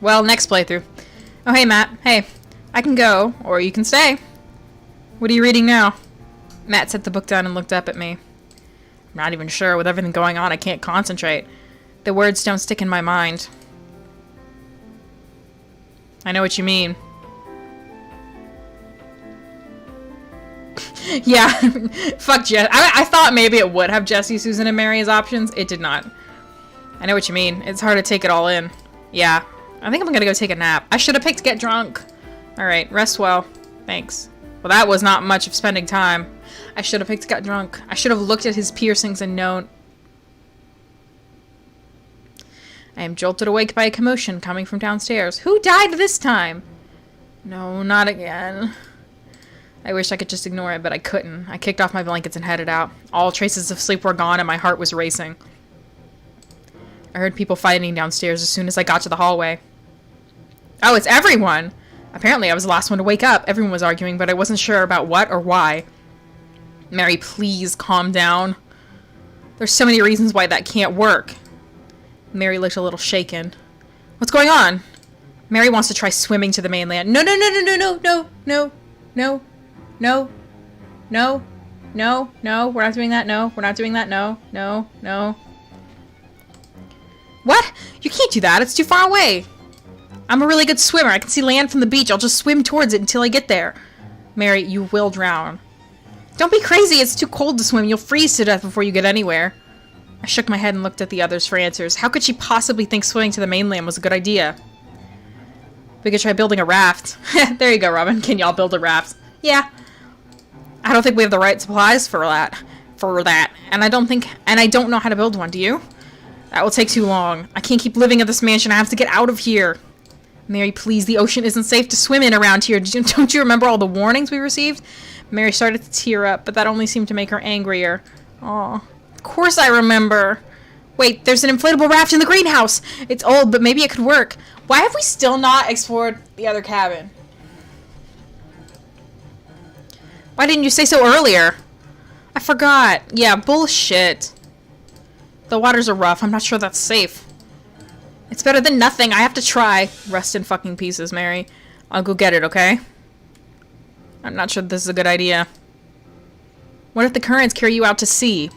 Well, next playthrough. Oh, hey, Matt. Hey, I can go, or you can stay. What are you reading now? Matt set the book down and looked up at me. I'm not even sure. With everything going on, I can't concentrate. The words don't stick in my mind. I know what you mean. Yeah, fuck Jess. I thought maybe it would have Jesse, Susan, and Mary as options. It did not. I know what you mean. It's hard to take it all in. Yeah, I think I'm gonna go take a nap. I should have picked get drunk. Alright, rest well. Thanks. Well, that was not much of spending time. I should have picked get drunk. I should have looked at his piercings and known. I am jolted awake by a commotion coming from downstairs. Who died this time? No, not again. I wish I could just ignore it, but I couldn't. I kicked off my blankets and headed out. All traces of sleep were gone and my heart was racing. I heard people fighting downstairs as soon as I got to the hallway. Oh, it's everyone! Apparently I was the last one to wake up. Everyone was arguing, but I wasn't sure about what or why. Mary, please calm down. There's so many reasons why that can't work. Mary looked a little shaken. What's going on? Mary wants to try swimming to the mainland. No, no, no, no, no, no, no, no, no, no, no, no, no, we're not doing that, no, we're not doing that, no, no, no. What? You can't do that, it's too far away. I'm a really good swimmer, I can see land from the beach, I'll just swim towards it until I get there. Mary, you will drown. Don't be crazy, it's too cold to swim, you'll freeze to death before you get anywhere. I shook my head and looked at the others for answers. How could she possibly think swimming to the mainland was a good idea? We could try building a raft. There you go, Robin. Can y'all build a raft? Yeah. I don't think we have the right supplies for that. And I don't know how to build one, do you? That will take too long. I can't keep living at this mansion. I have to get out of here. Mary, please, the ocean isn't safe to swim in around here. Don't you remember all the warnings we received? Mary started to tear up, but that only seemed to make her angrier. Aw. Of course I remember. Wait, there's an inflatable raft in the greenhouse. It's old, but maybe it could work. Why have we still not explored the other cabin? Why didn't you say so earlier? I forgot. Yeah, bullshit. The waters are rough. I'm not sure that's safe. It's better than nothing. I have to try. Rest in fucking pieces, Mary. I'll go get it, okay? I'm not sure this is a good idea. What if the currents carry you out to sea?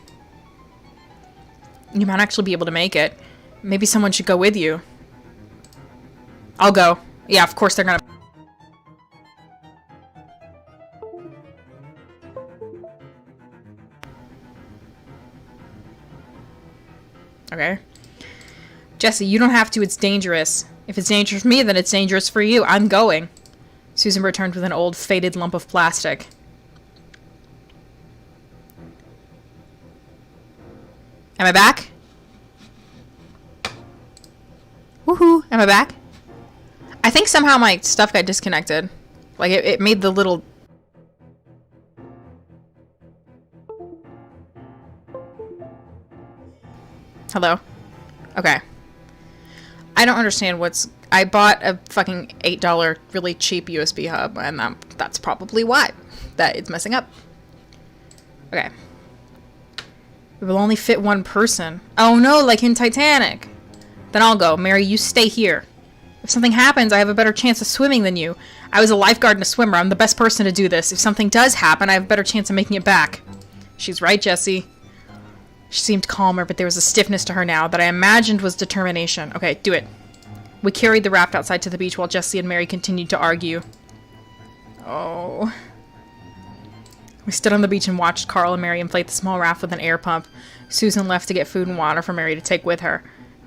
You might actually be able to make it. Maybe someone should go with you. I'll go. Yeah, of course they're gonna... Okay? Jesse, you don't have to. It's dangerous. If it's dangerous for me, then it's dangerous for you. I'm going. Susan returned with an old, faded lump of plastic. Am I back? Woohoo. Am I back? I think somehow my stuff got disconnected. Like, it made the little... Hello? Okay. I don't understand what's... I bought a fucking $8 really cheap USB hub, and that's probably why that it's messing up. Okay. It will only fit one person. Oh no, like in Titanic. Then I'll go. Mary, you stay here. If something happens, I have a better chance of swimming than you. I was a lifeguard and a swimmer. I'm the best person to do this. If something does happen, I have a better chance of making it back. She's right, Jesse. She seemed calmer, but there was a stiffness to her now that I imagined was determination. Okay, do it. We carried the raft outside to the beach while Jesse and Mary continued to argue. Oh. We stood on the beach and watched Carl and Mary inflate the small raft with an air pump. Susan left to get food and water for Mary to take with her.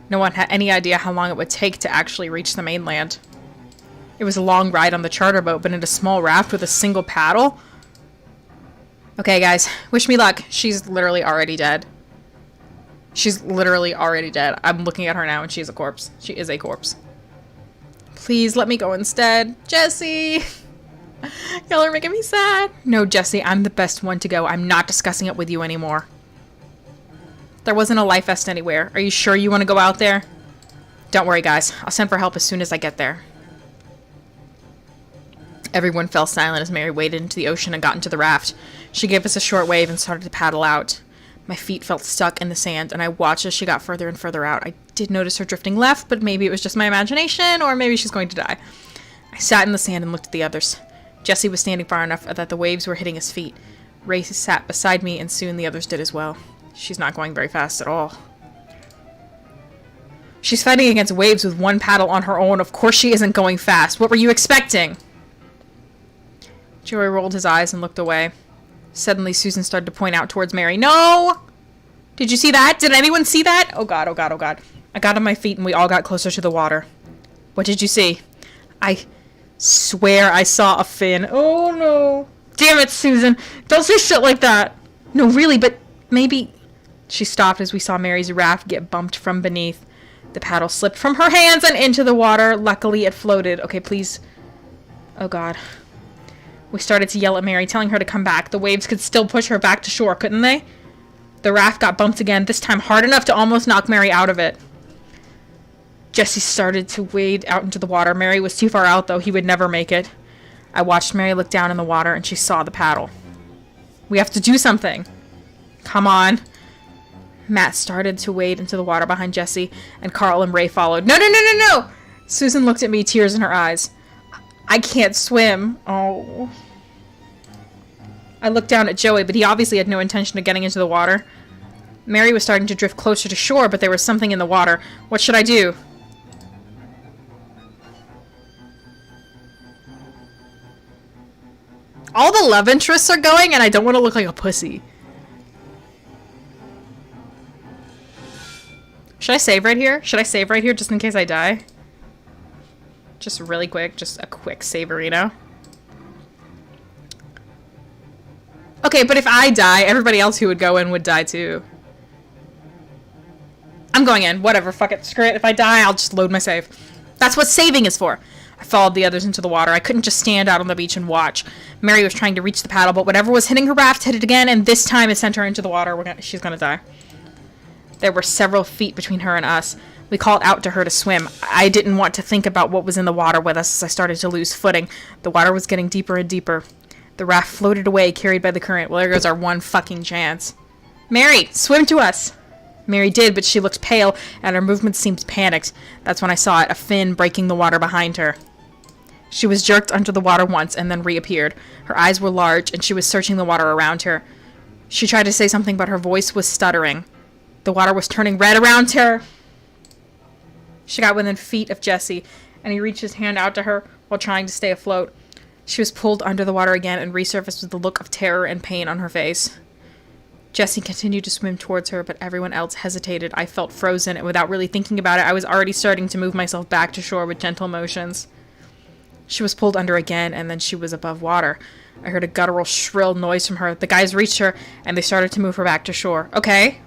No one had any idea how long it would take to actually reach the mainland. It was a long ride on the charter boat, but in a small raft with a single paddle? Okay, guys, wish me luck. She's literally already dead. She's literally already dead. I'm looking at her now and she's a corpse. She is a corpse. Please let me go instead. Jesse! Y'all are making me sad. No, Jesse, I'm the best one to go. I'm not discussing it with you anymore. There wasn't a life vest anywhere. Are you sure you want to go out there? Don't worry, guys. I'll send for help as soon as I get there. Everyone fell silent as Mary waded into the ocean and got into the raft. She gave us a short wave and started to paddle out. My feet felt stuck in the sand, and I watched as she got further and further out. I did notice her drifting left, but maybe it was just my imagination, or maybe she's going to die. I sat in the sand and looked at the others. Jesse was standing far enough that the waves were hitting his feet. Ray sat beside me, and soon the others did as well. She's not going very fast at all. She's fighting against waves with one paddle on her own. Of course she isn't going fast. What were you expecting? Joey rolled his eyes and looked away. Suddenly, Susan started to point out towards Mary. No! Did you see that? Did anyone see that? Oh god, oh god, oh god. I got on my feet and we all got closer to the water. What did you see? I swear I saw a fin. Oh no. Damn it, Susan. Don't say shit like that. No, really, but maybe... She stopped as we saw Mary's raft get bumped from beneath. The paddle slipped from her hands and into the water. Luckily, it floated. Okay, please. Oh god. We started to yell at Mary, telling her to come back. The waves could still push her back to shore, couldn't they? The raft got bumped again, this time hard enough to almost knock Mary out of it. Jesse started to wade out into the water. Mary was too far out, though. He would never make it. I watched Mary look down in the water, and she saw the paddle. We have to do something. Come on. Matt started to wade into the water behind Jesse, and Carl and Ray followed. No, no, no, no, no! Susan looked at me, tears in her eyes. I can't swim. Oh. I looked down at Joey, but he obviously had no intention of getting into the water. Mary was starting to drift closer to shore, but there was something in the water. What should I do? All the love interests are going, and I don't want to look like a pussy. Should I save right here? Should I save right here just in case I die? Just really quick. Just a quick saverino. Okay, but if I die, everybody else who would go in would die too. I'm going in. Whatever. Fuck it. Screw it. If I die, I'll just load my save. That's what saving is for. I followed the others into the water. I couldn't just stand out on the beach and watch. Mary was trying to reach the paddle, but whatever was hitting her raft hit it again, and this time it sent her into the water. She's gonna die. There were several feet between her and us. We called out to her to swim. I didn't want to think about what was in the water with us as I started to lose footing. The water was getting deeper and deeper. The raft floated away, carried by the current. Well, there goes our one fucking chance. Mary, swim to us! Mary did, but she looked pale, and her movements seemed panicked. That's when I saw it, a fin breaking the water behind her. She was jerked under the water once, and then reappeared. Her eyes were large, and she was searching the water around her. She tried to say something, but her voice was stuttering. The water was turning red around her. She got within feet of Jesse, and he reached his hand out to her while trying to stay afloat. She was pulled under the water again and resurfaced with a look of terror and pain on her face. Jessie continued to swim towards her, but everyone else hesitated. I felt frozen, and without really thinking about it, I was already starting to move myself back to shore with gentle motions. She was pulled under again, and then she was above water. I heard a guttural, shrill noise from her. The guys reached her, and they started to move her back to shore. Okay.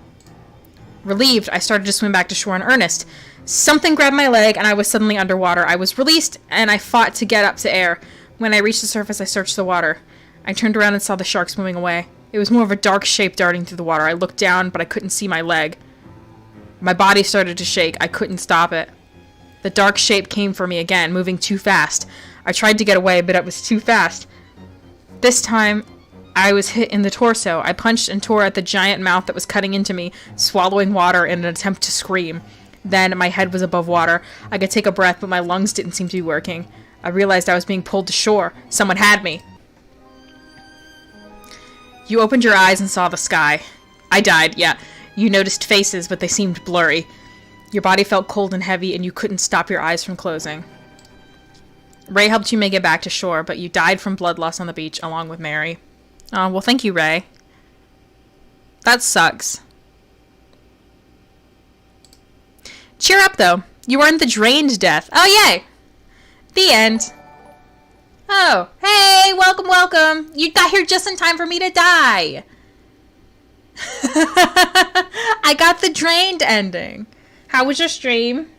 Relieved, I started to swim back to shore in earnest. Something grabbed my leg, and I was suddenly underwater. I was released, and I fought to get up to air. When I reached the surface, I searched the water. I turned around and saw the shark swimming away. It was more of a dark shape darting through the water. I looked down, but I couldn't see my leg. My body started to shake. I couldn't stop it. The dark shape came for me again, moving too fast. I tried to get away, but it was too fast. This time, I was hit in the torso. I punched and tore at the giant mouth that was cutting into me, swallowing water in an attempt to scream. Then, my head was above water. I could take a breath, but my lungs didn't seem to be working. I realized I was being pulled to shore. Someone had me. You opened your eyes and saw the sky. I died, yeah. You noticed faces, but they seemed blurry. Your body felt cold and heavy, and you couldn't stop your eyes from closing. Ray helped you make it back to shore, but you died from blood loss on the beach, along with Mary. Oh, well, thank you, Ray. That sucks. Cheer up, though. You weren't the drained death. Oh, yay! The end. Oh, hey, welcome, welcome. You got here just in time for me to die. I got the drained ending. How was your stream?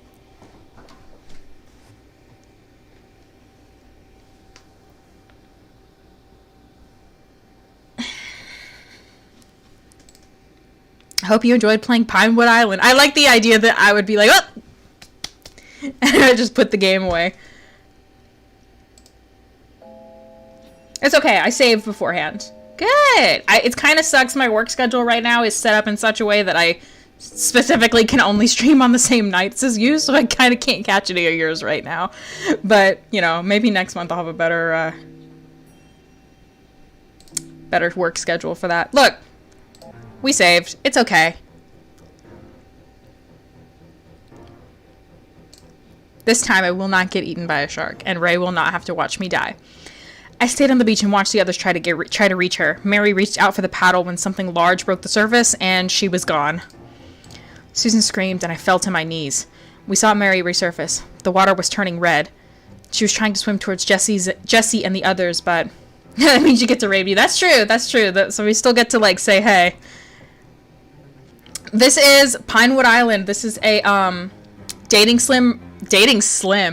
I hope you enjoyed playing Pinewood Island. I like the idea that I would be like, oh! And I just put the game away. It's okay. I saved beforehand. Good. It kind of sucks. My work schedule right now is set up in such a way that I specifically can only stream on the same nights as you, so I kind of can't catch any of yours right now. But, you know, maybe next month I'll have a better work schedule for that. Look. We saved. It's okay. This time I will not get eaten by a shark, and Ray will not have to watch me die. I stayed on the beach and watched the others try to reach her. Mary reached out for the paddle when something large broke the surface, and she was gone. Susan screamed, and I fell to my knees. We saw Mary resurface. The water was turning red. She was trying to swim towards Jessie and the others, but that means you get to rape you. That's true. That's true. So we still get to, like, say hey. This is Pinewood Island. This is a dating sim.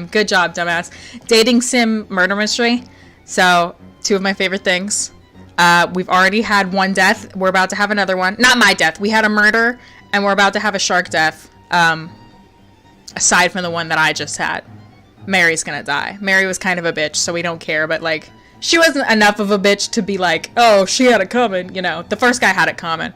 Good job, dumbass. Dating sim murder mystery. So, two of my favorite things. We've already had one death. We're about to have another one. Not my death. We had a murder, and we're about to have a shark death. Aside from the one that I just had. Mary's gonna die. Mary was kind of a bitch, so we don't care, but, like, she wasn't enough of a bitch to be like, oh, she had it coming, you know. The first guy had it coming.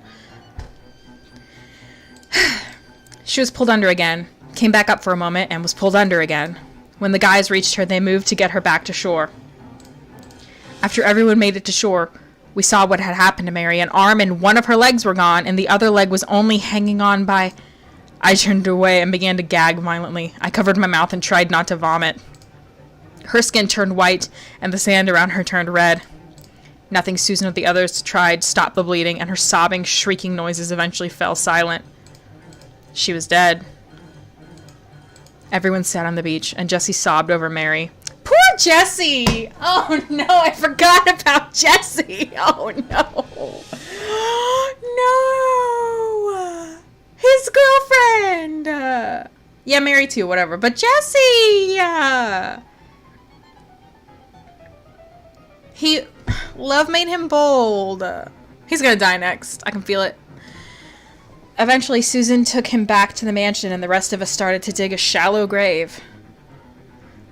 She was pulled under again, came back up for a moment, and was pulled under again. When the guys reached her, they moved to get her back to shore. After everyone made it to shore, we saw what had happened to Mary. An arm and one of her legs were gone, and the other leg was only hanging on by... I turned away and began to gag violently. I covered my mouth and tried not to vomit. Her skin turned white, and the sand around her turned red. Nothing Susan or the others tried stopped the bleeding, and her sobbing, shrieking noises eventually fell silent. She was dead. Everyone sat on the beach, and Jessie sobbed over Mary. Poor Jessie! Oh no, I forgot about Jessie! Oh no! No! His girlfriend! Yeah, Mary too, whatever. But Jessie! Love made him bold. He's gonna die next. I can feel it. Eventually, Susan took him back to the mansion, and the rest of us started to dig a shallow grave.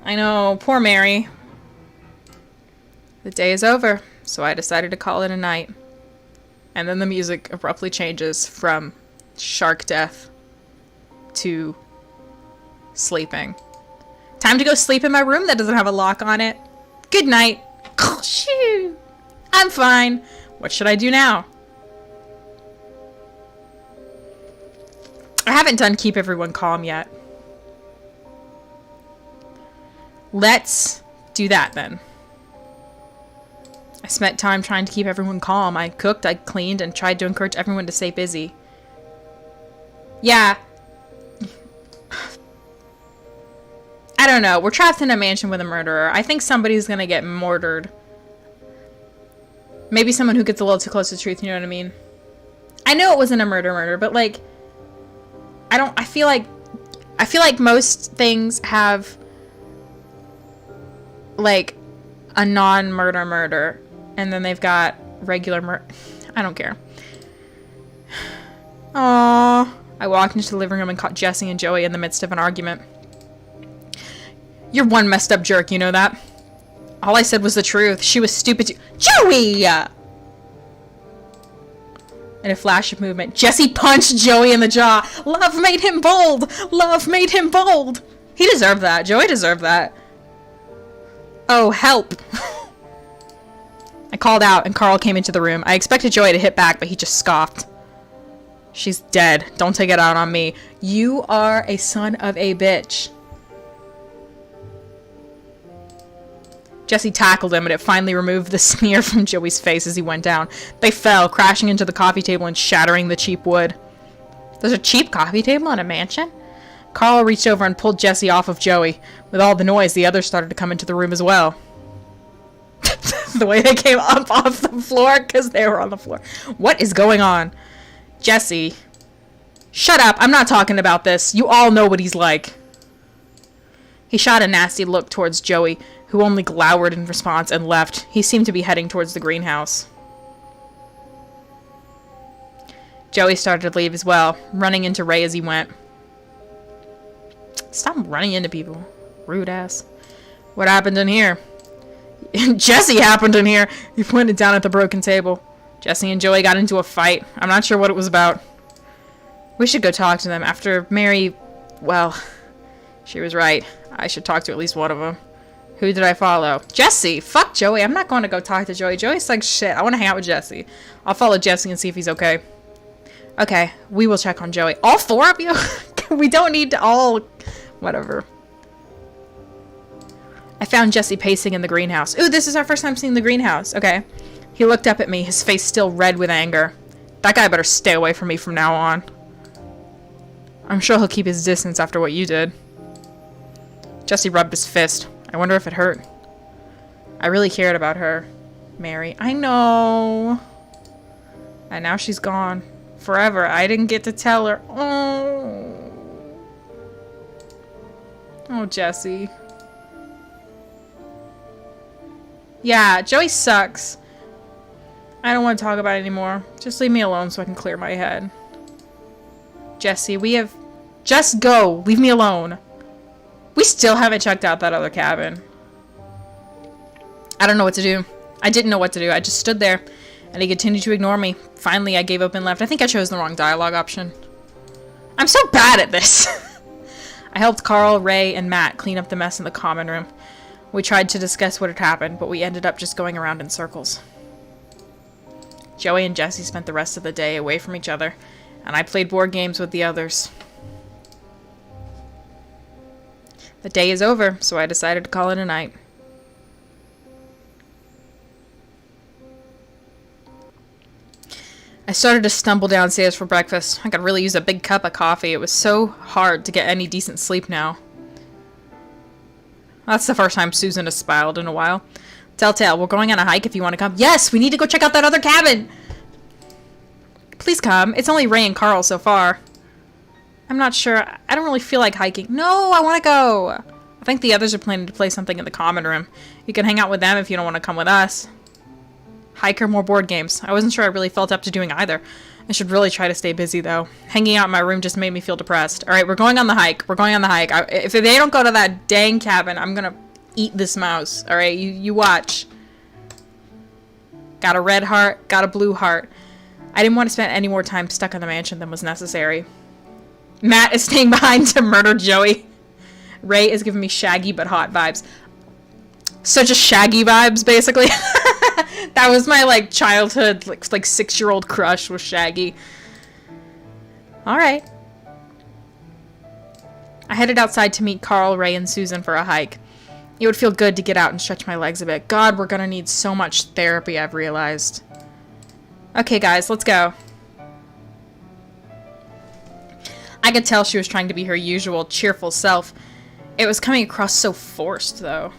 I know, poor Mary. The day is over, so I decided to call it a night. And then the music abruptly changes from shark death to sleeping. Time to go sleep in my room that doesn't have a lock on it. Good night. Shoo. I'm fine. What should I do now? I haven't done Keep Everyone Calm yet. Let's do that then. I spent time trying to keep everyone calm. I cooked, I cleaned, and tried to encourage everyone to stay busy. Yeah. I don't know. We're trapped in a mansion with a murderer. I think somebody's gonna get murdered. Maybe someone who gets a little too close to the truth, you know what I mean? I know it wasn't a murder, but like, I feel like most things have like a non-murder murder, and then they've got regular murder. I don't care. Aww. I walked into the living room and caught Jesse and Joey in the midst of an argument. You're one messed up jerk, you know that? All I said was the truth. She was stupid too. Joey! In a flash of movement, Jesse punched Joey in the jaw. Love made him bold! Love made him bold! He deserved that. Joey deserved that. Oh, help. I called out and Carl came into the room. I expected Joey to hit back, but he just scoffed. She's dead. Don't take it out on me. You are a son of a bitch. Jesse tackled him, and it finally removed the sneer from Joey's face as he went down. They fell, crashing into the coffee table and shattering the cheap wood. There's a cheap coffee table in a mansion? Carl reached over and pulled Jesse off of Joey. With all the noise, the others started to come into the room as well. The way they came up off the floor, because they were on the floor. What is going on? Jesse. Shut up, I'm not talking about this. You all know what he's like. He shot a nasty look towards Joey, who only glowered in response and left. He seemed to be heading towards the greenhouse. Joey started to leave as well, running into Ray as he went. Stop running into people. Rude ass. What happened in here? Jesse happened in here. He pointed down at the broken table. Jesse and Joey got into a fight. I'm not sure what it was about. We should go talk to them after Mary... Well, she was right. I should talk to at least one of them. Who did I follow? Jesse! Fuck Joey. I'm not going to go talk to Joey. Joey's like shit. I want to hang out with Jesse. I'll follow Jesse and see if he's okay. Okay, we will check on Joey. All four of you? We don't need to all... Whatever. I found Jesse pacing in the greenhouse. Ooh, this is our first time seeing the greenhouse. Okay. He looked up at me, his face still red with anger. That guy better stay away from me from now on. I'm sure he'll keep his distance after what you did. Jesse rubbed his fist. I wonder if it hurt. I really cared about her. Mary. I know. And now she's gone. Forever. I didn't get to tell her. Oh. Oh, Jesse. Yeah, Joey sucks. I don't want to talk about it anymore. Just leave me alone so I can clear my head. Jesse, we have... Just go! Leave me alone. We still haven't checked out that other cabin. I don't know what to do. I didn't know what to do. I just stood there, and he continued to ignore me. Finally, I gave up and left. I think I chose the wrong dialogue option. I'm so bad at this! I helped Carl, Ray, and Matt clean up the mess in the common room. We tried to discuss what had happened, but we ended up just going around in circles. Joey and Jesse spent the rest of the day away from each other, and I played board games with the others. The day is over, so I decided to call it a night. I started to stumble downstairs for breakfast. I could really use a big cup of coffee. It was so hard to get any decent sleep now. That's the first time Susan has smiled in a while. Telltale, we're going on a hike if you want to come. Yes, we need to go check out that other cabin! Please come. It's only Ray and Carl so far. I'm not sure. I don't really feel like hiking. No, I want to go! I think the others are planning to play something in the common room. You can hang out with them if you don't want to come with us. Hike or more board games. I wasn't sure I really felt up to doing either. I should really try to stay busy, though. Hanging out in my room just made me feel depressed. Alright, we're going on the hike. We're going on the hike. If they don't go to that dang cabin, I'm gonna eat this mouse. Alright, you watch. Got a red heart, got a blue heart. I didn't want to spend any more time stuck in the mansion than was necessary. Matt is staying behind to murder Joey. Ray is giving me shaggy but hot vibes. So just shaggy vibes, basically. That was my, like, childhood, like 6-year-old crush was Shaggy. Alright. I headed outside to meet Carl, Ray, and Susan for a hike. It would feel good to get out and stretch my legs a bit. God, we're gonna need so much therapy, I've realized. Okay, guys, let's go. I could tell she was trying to be her usual cheerful self. It was coming across so forced, though.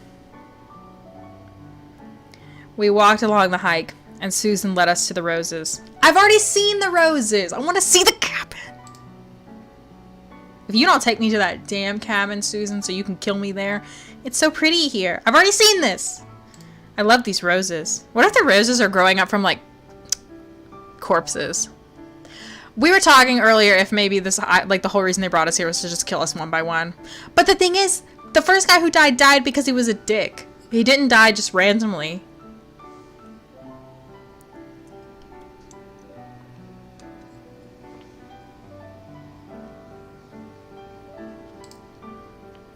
We walked along the hike, and Susan led us to the roses. I've already seen the roses! I want to see the cabin! If you don't take me to that damn cabin, Susan, so you can kill me there. It's so pretty here. I've already seen this! I love these roses. What if the roses are growing up from, like, corpses? We were talking earlier if maybe this, like, the whole reason they brought us here was to just kill us one by one. But the thing is, the first guy who died because he was a dick. He didn't die just randomly.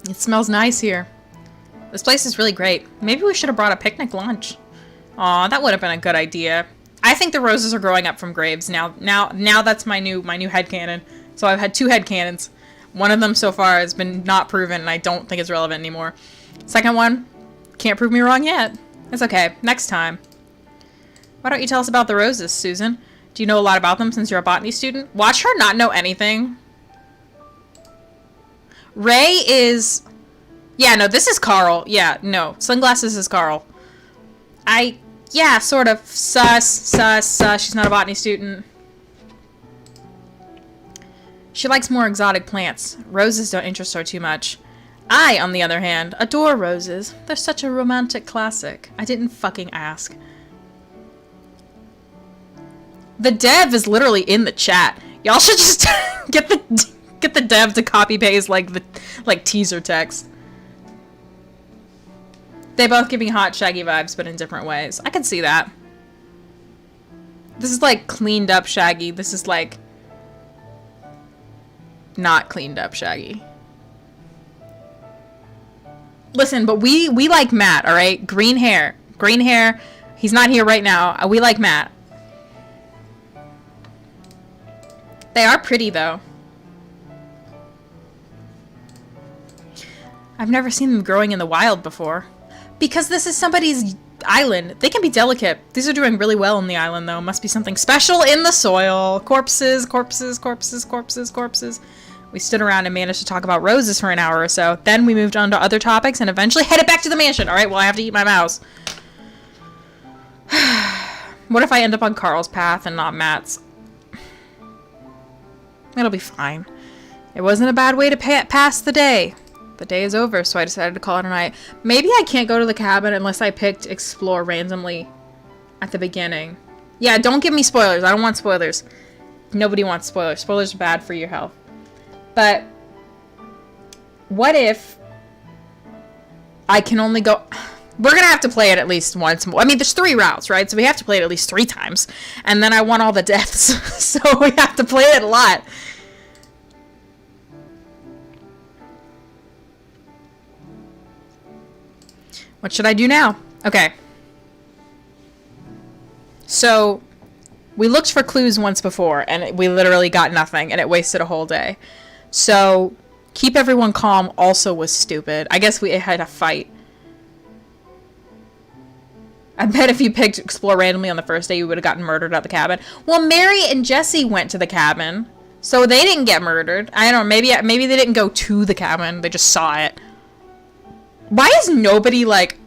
It smells nice here. This place is really great. Maybe we should have brought a picnic lunch. Aw, that would have been a good idea. I think the roses are growing up from graves now. Now that's my new headcanon. So I've had 2 headcanons. One of them so far has been not proven, and I don't think it's relevant anymore. Second one, can't prove me wrong yet. It's okay. Next time. Why don't you tell us about the roses, Susan? Do you know a lot about them since you're a botany student? Watch her not know anything. Ray is... Yeah, no, this is Carl. Yeah, no. Sunglasses is Carl. Yeah, sort of. Sus. She's not a botany student. She likes more exotic plants. Roses don't interest her too much. I, on the other hand, adore roses. They're such a romantic classic. I didn't fucking ask. The dev is literally in the chat. Y'all should just get the dev to copy paste like teaser text. They both give me hot Shaggy vibes, but in different ways. I can see that. This is like cleaned up Shaggy. This is like not cleaned up Shaggy. Listen, but we like Matt, all right? Green hair. Green hair. He's not here right now. We like Matt. They are pretty, though. I've never seen them growing in the wild before. Because this is somebody's island. They can be delicate. These are doing really well on the island, though. Must be something special in the soil. Corpses, corpses, corpses, corpses, corpses. We stood around and managed to talk about roses for an hour or so. Then we moved on to other topics and eventually headed back to the mansion. All right, well, I have to eat my mouse. What if I end up on Carl's path and not Matt's? It'll be fine. It wasn't a bad way to pass the day. The day is over, so I decided to call it a night. Maybe I can't go to the cabin unless I picked explore randomly at the beginning. Yeah, don't give me spoilers. I don't want spoilers. Nobody wants spoilers. Spoilers are bad for your health. But what if I can only go... We're going to have to play it at least once more. I mean, there's 3 routes, right? So we have to play it at least 3 times. And then I want all the deaths. So we have to play it a lot. What should I do now? Okay. So, we looked for clues once before, and we literally got nothing, and it wasted a whole day. So, keep everyone calm also was stupid. I guess we had a fight. I bet if you picked explore randomly on the first day, you would have gotten murdered at the cabin. Well, Mary and Jesse went to the cabin, so they didn't get murdered. I don't know, maybe they didn't go to the cabin, they just saw it. Why is nobody, like...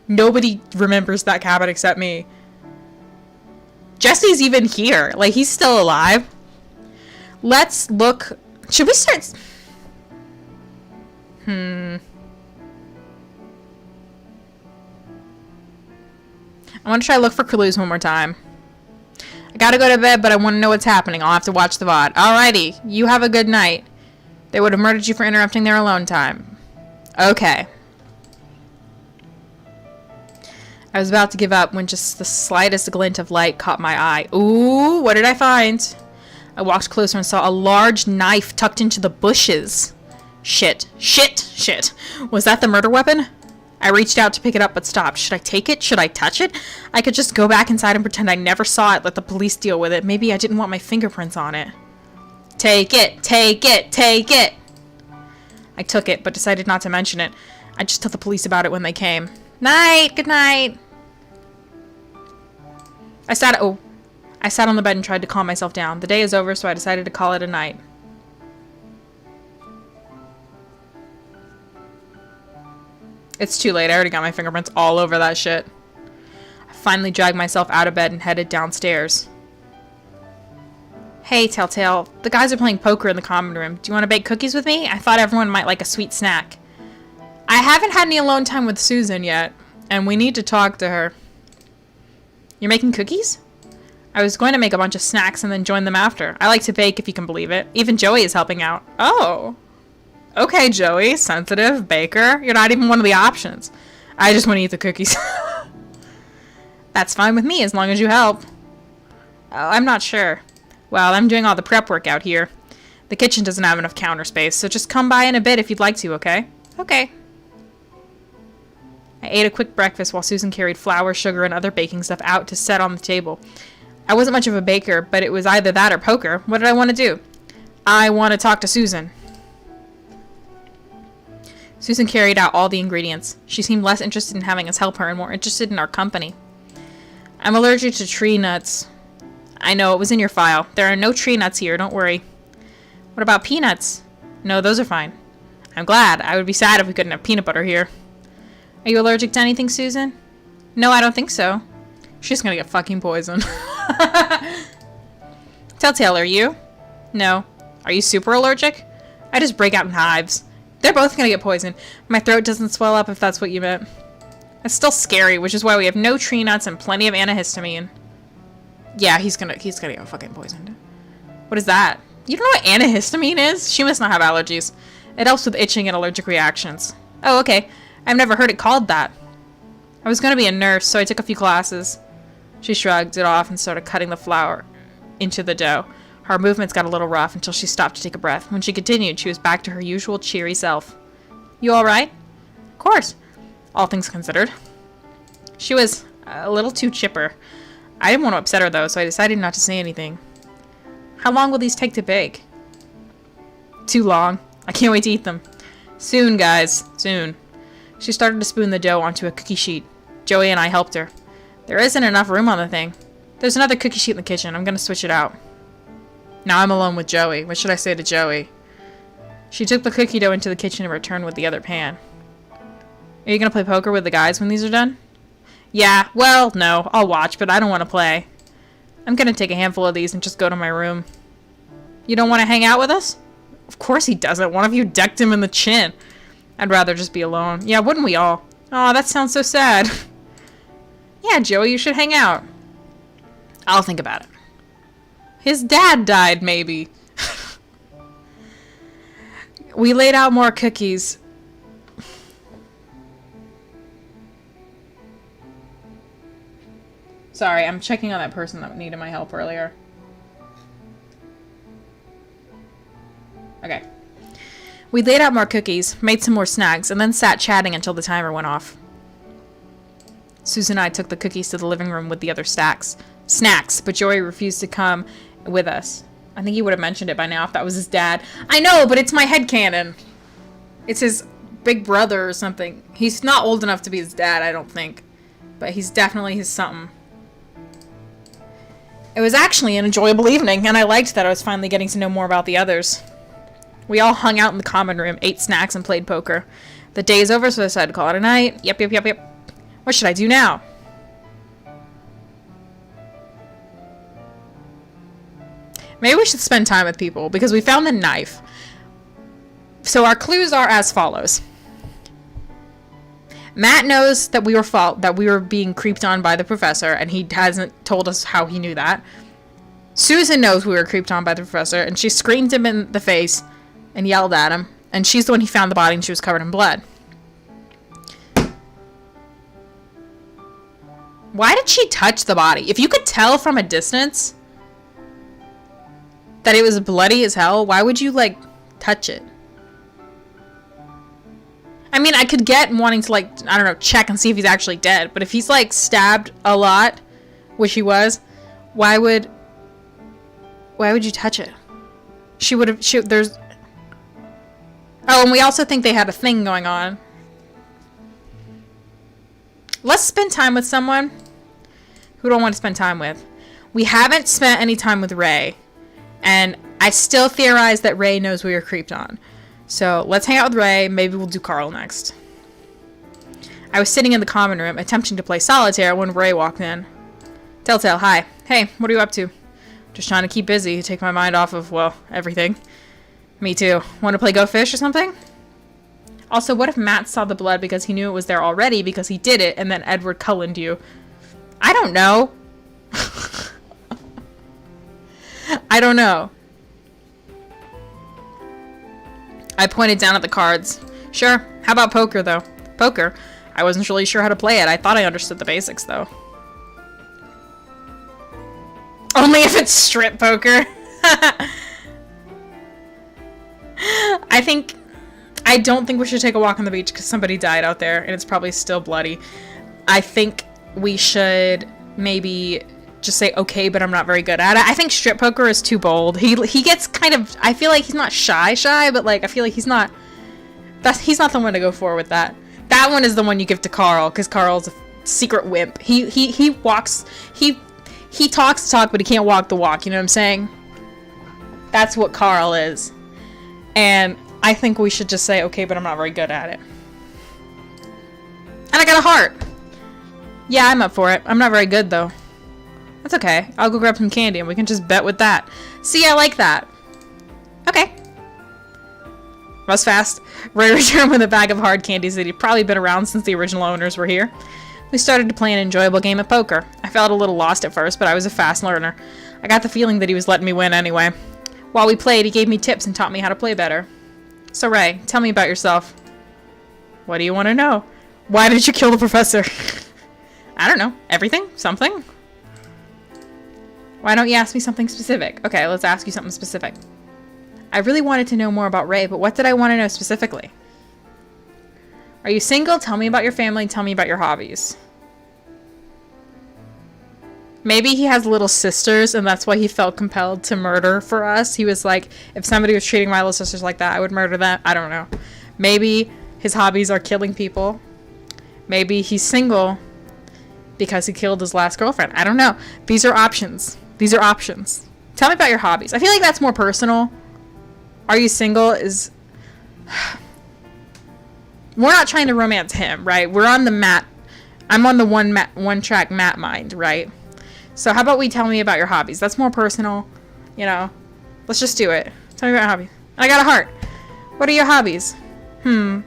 Nobody remembers that cabin except me. Jesse's even here. Like, he's still alive. Let's look... Should we start... I want to try to look for clues one more time. I gotta go to bed, but I want to know what's happening. I'll have to watch the VOD. Alrighty. You have a good night. They would have murdered you for interrupting their alone time. Okay. I was about to give up when just the slightest glint of light caught my eye. Ooh, what did I find? I walked closer and saw a large knife tucked into the bushes. Shit. Was that the murder weapon? I reached out to pick it up but stopped. Should I take it? Should I touch it? I could just go back inside and pretend I never saw it, let the police deal with it. Maybe I didn't want my fingerprints on it. Take it. I took it, but decided not to mention it. I just told the police about it when they came. Night! Good night! I sat on the bed and tried to calm myself down. The day is over, so I decided to call it a night. It's too late. I already got my fingerprints all over that shit. I finally dragged myself out of bed and headed downstairs. Hey, Telltale. The guys are playing poker in the common room. Do you want to bake cookies with me? I thought everyone might like a sweet snack. I haven't had any alone time with Susan yet, and we need to talk to her. You're making cookies? I was going to make a bunch of snacks and then join them after. I like to bake, if you can believe it. Even Joey is helping out. Oh. Okay, Joey. Sensitive. Baker. You're not even one of the options. I just want to eat the cookies. That's fine with me, as long as you help. Oh, I'm not sure. Well, I'm doing all the prep work out here. The kitchen doesn't have enough counter space, so just come by in a bit if you'd like to, okay? Okay. I ate a quick breakfast while Susan carried flour, sugar, and other baking stuff out to set on the table. I wasn't much of a baker, but it was either that or poker. What did I want to do? I want to talk to Susan. Susan carried out all the ingredients. She seemed less interested in having us help her and more interested in our company. I'm allergic to tree nuts. I know, it was in your file. There are no tree nuts here, don't worry. What about peanuts? No, those are fine. I'm glad. I would be sad if we couldn't have peanut butter here. Are you allergic to anything, Susan? No, I don't think so. She's gonna get fucking poisoned. Telltale, are you? No. Are you super allergic? I just break out in hives. They're both gonna get poisoned. My throat doesn't swell up if that's what you meant. It's still scary, which is why we have no tree nuts and plenty of antihistamine. Yeah, he's gonna get fucking poisoned. What is that? You don't know what antihistamine is? She must not have allergies. It helps with itching and allergic reactions. Oh, okay. I've never heard it called that. I was gonna be a nurse, so I took a few classes. She shrugged it off and started cutting the flour into the dough. Her movements got a little rough until she stopped to take a breath. When she continued, she was back to her usual cheery self. You alright? Of course. All things considered. She was a little too chipper. I didn't want to upset her, though, so I decided not to say anything. How long will these take to bake? Too long. I can't wait to eat them. Soon, guys. Soon. She started to spoon the dough onto a cookie sheet. Joey and I helped her. There isn't enough room on the thing. There's another cookie sheet in the kitchen. I'm going to switch it out. Now I'm alone with Joey. What should I say to Joey? She took the cookie dough into the kitchen and returned with the other pan. Are you going to play poker with the guys when these are done? Yeah, well, no. I'll watch, but I don't want to play. I'm going to take a handful of these and just go to my room. You don't want to hang out with us? Of course he doesn't. One of you decked him in the chin. I'd rather just be alone. Yeah, wouldn't we all? Aw, that sounds so sad. Yeah, Joey, you should hang out. I'll think about it. His dad died, maybe. We laid out more cookies. Sorry, I'm checking on that person that needed my help earlier. Okay. We laid out more cookies, made some more snacks, and then sat chatting until the timer went off. Susan and I took the cookies to the living room with the other snacks, but Joey refused to come with us. I think he would have mentioned it by now if that was his dad. I know, but it's my headcanon. It's his big brother or something. He's not old enough to be his dad, I don't think. But he's definitely his something. It was actually an enjoyable evening, and I liked that I was finally getting to know more about the others. We all hung out in the common room, ate snacks, and played poker. The day is over, so I decided to call it a night. Yep. What should I do now? Maybe we should spend time with people, because we found the knife. So our clues are as follows. Matt knows that we were being creeped on by the professor, and he hasn't told us how he knew that. Susan knows we were creeped on by the professor, and she screamed him in the face and yelled at him, and she's the one who found the body, and she was covered in blood. Why did she touch the body? If you could tell from a distance that it was bloody as hell, why would you, like, touch it? I mean, I could get wanting to, like, I don't know, check and see if he's actually dead. But if he's, like, stabbed a lot, which he was, why would you touch it? there's... Oh, and we also think they had a thing going on. Let's spend time with someone who don't want to spend time with. We haven't spent any time with Ray. And I still theorize that Ray knows we were creeped on. So let's hang out with Ray. Maybe we'll do Carl next. I was sitting in the common room attempting to play solitaire when Ray walked in. Telltale, hi. Hey, what are you up to? Just trying to keep busy, take my mind off of, well, everything. Me too. Want to play Go Fish or something? Also, what if Matt saw the blood because he knew it was there already because he did it and then Edward cullened you? I don't know. I don't know. I pointed down at the cards. Sure. How about poker, though? Poker? I wasn't really sure how to play it. I thought I understood the basics, though. Only if it's strip poker. I don't think we should take a walk on the beach because somebody died out there and it's probably still bloody. I think we should maybe just say, okay, but I'm not very good at it. I think strip poker is too bold. He gets kind of, I feel like he's not shy, but like, I feel like he's not the one to go for with that. That one is the one you give to Carl because Carl's a secret wimp. He talks the talk, but he can't walk the walk. You know what I'm saying? That's what Carl is. And I think we should just say, okay, but I'm not very good at it. And I got a heart. Yeah, I'm up for it. I'm not very good, though. That's okay. I'll go grab some candy and we can just bet with that. See, I like that. Okay. That was fast. Ray returned with a bag of hard candies that he'd probably been around since the original owners were here. We started to play an enjoyable game of poker. I felt a little lost at first, but I was a fast learner. I got the feeling that he was letting me win anyway. While we played, he gave me tips and taught me how to play better. So Ray, tell me about yourself. What do you want to know? Why did you kill the professor? I don't know. Everything? Something? Why don't you ask me something specific? Okay, let's ask you something specific. I really wanted to know more about Ray, but what did I want to know specifically? Are you single? Tell me about your family. Tell me about your hobbies. Maybe he has little sisters and that's why he felt compelled to murder for us. He was like, if somebody was treating my little sisters like that, I would murder them. I don't know. Maybe his hobbies are killing people. Maybe he's single because he killed his last girlfriend. I don't know. These are options. These are options. Tell me about your hobbies. I feel like that's more personal. Are you single is... We're not trying to romance him, right? We're on the Matt... I'm on the one track Matt mind, right? So how about we tell me about your hobbies? That's more personal, you know. Let's just do it. Tell me about your hobbies. I got a heart. What are your hobbies? I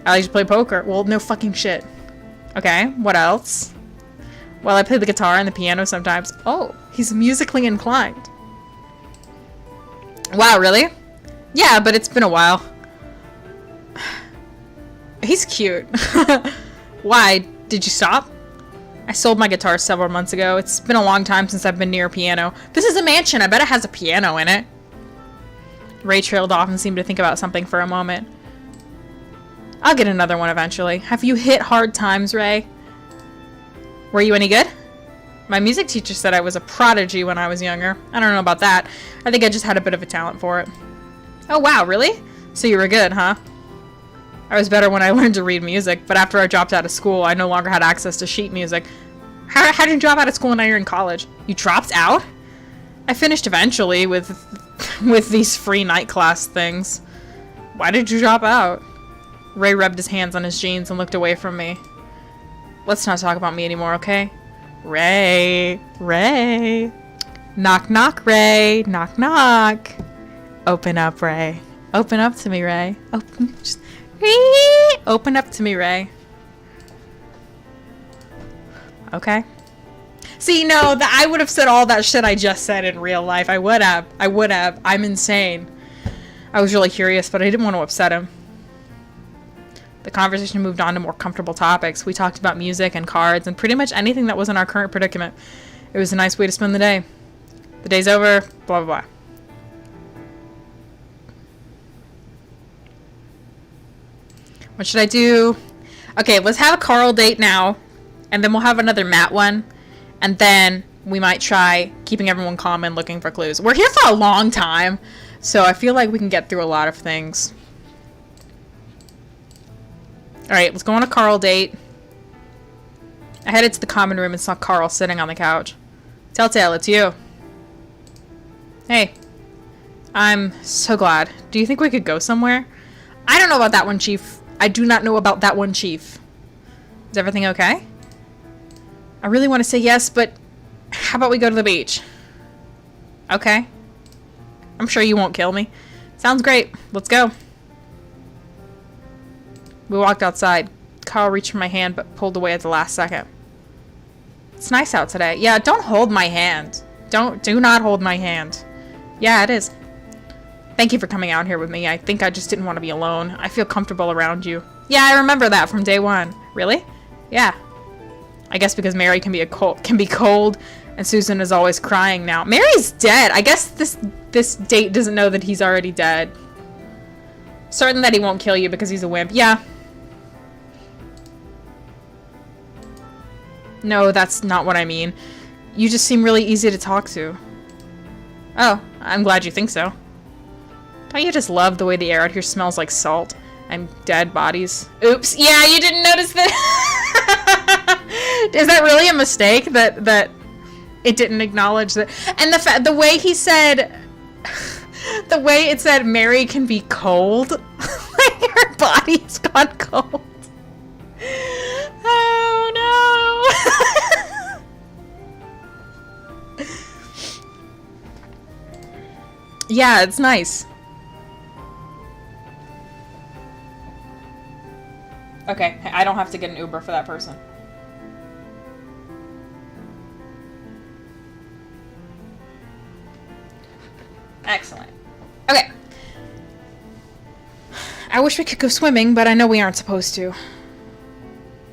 like to play poker. Well, no fucking shit. Okay, what else? Well, I play the guitar and the piano sometimes. Oh, he's musically inclined. Wow, really? Yeah, but it's been a while. He's cute. Why? Did you stop? I sold my guitar several months ago. It's been a long time since I've been near a piano. This is a mansion. I bet it has a piano in it. Ray trailed off and seemed to think about something for a moment. I'll get another one eventually. Have you hit hard times, Ray? Were you any good? My music teacher said I was a prodigy when I was younger. I don't know about that. I think I just had a bit of a talent for it. Oh wow, really? So you were good, huh? I was better when I learned to read music, but after I dropped out of school, I no longer had access to sheet music. How did you drop out of school and now you're in college? You dropped out? I finished eventually with these free night class things. Why did you drop out? Ray rubbed his hands on his jeans and looked away from me. Let's not talk about me anymore, okay? Ray. Ray. Knock, knock, Ray. Knock, knock. Open up, Ray. Open up to me, Ray. Open up to me, Ray. Okay. See, no, I would have said all that shit I just said in real life. I would have. I'm insane. I was really curious, but I didn't want to upset him. The conversation moved on to more comfortable topics. We talked about music and cards and pretty much anything that wasn't our current predicament. It was a nice way to spend the day. The day's over, blah, blah, blah. What should I do? Okay, let's have a Carl date now, and then we'll have another Matt one, and then we might try keeping everyone calm and looking for clues. We're here for a long time, so I feel like we can get through a lot of things. Alright, let's go on a Carl date. I headed to the common room and saw Carl sitting on the couch. Telltale, it's you. Hey. I'm so glad. Do you think we could go somewhere? I don't know about that one, Chief. I do not know about that one, Chief. Is everything okay? I really want to say yes, but how about we go to the beach? Okay. I'm sure you won't kill me. Sounds great. Let's go. We walked outside. Carl reached for my hand, but pulled away at the last second. It's nice out today. Yeah, don't hold my hand. Do not hold my hand. Yeah, it is. Thank you for coming out here with me. I think I just didn't want to be alone. I feel comfortable around you. Yeah, I remember that from day one. Really? Yeah. I guess because Mary can be cold, and Susan is always crying now. Mary's dead. I guess this date doesn't know that he's already dead. Certain that he won't kill you because he's a wimp. Yeah. No, that's not what I mean. You just seem really easy to talk to. Oh, I'm glad you think so. Don't you just love the way the air out here smells like salt and dead bodies? Oops. Yeah, you didn't notice that. Is that really a mistake that it didn't acknowledge that? And the way he said, the way it said Mary can be cold, like her body's gone cold. Oh no. Yeah, it's nice. Okay, I don't have to get an Uber for that person. Excellent. Okay. I wish we could go swimming, but I know we aren't supposed to.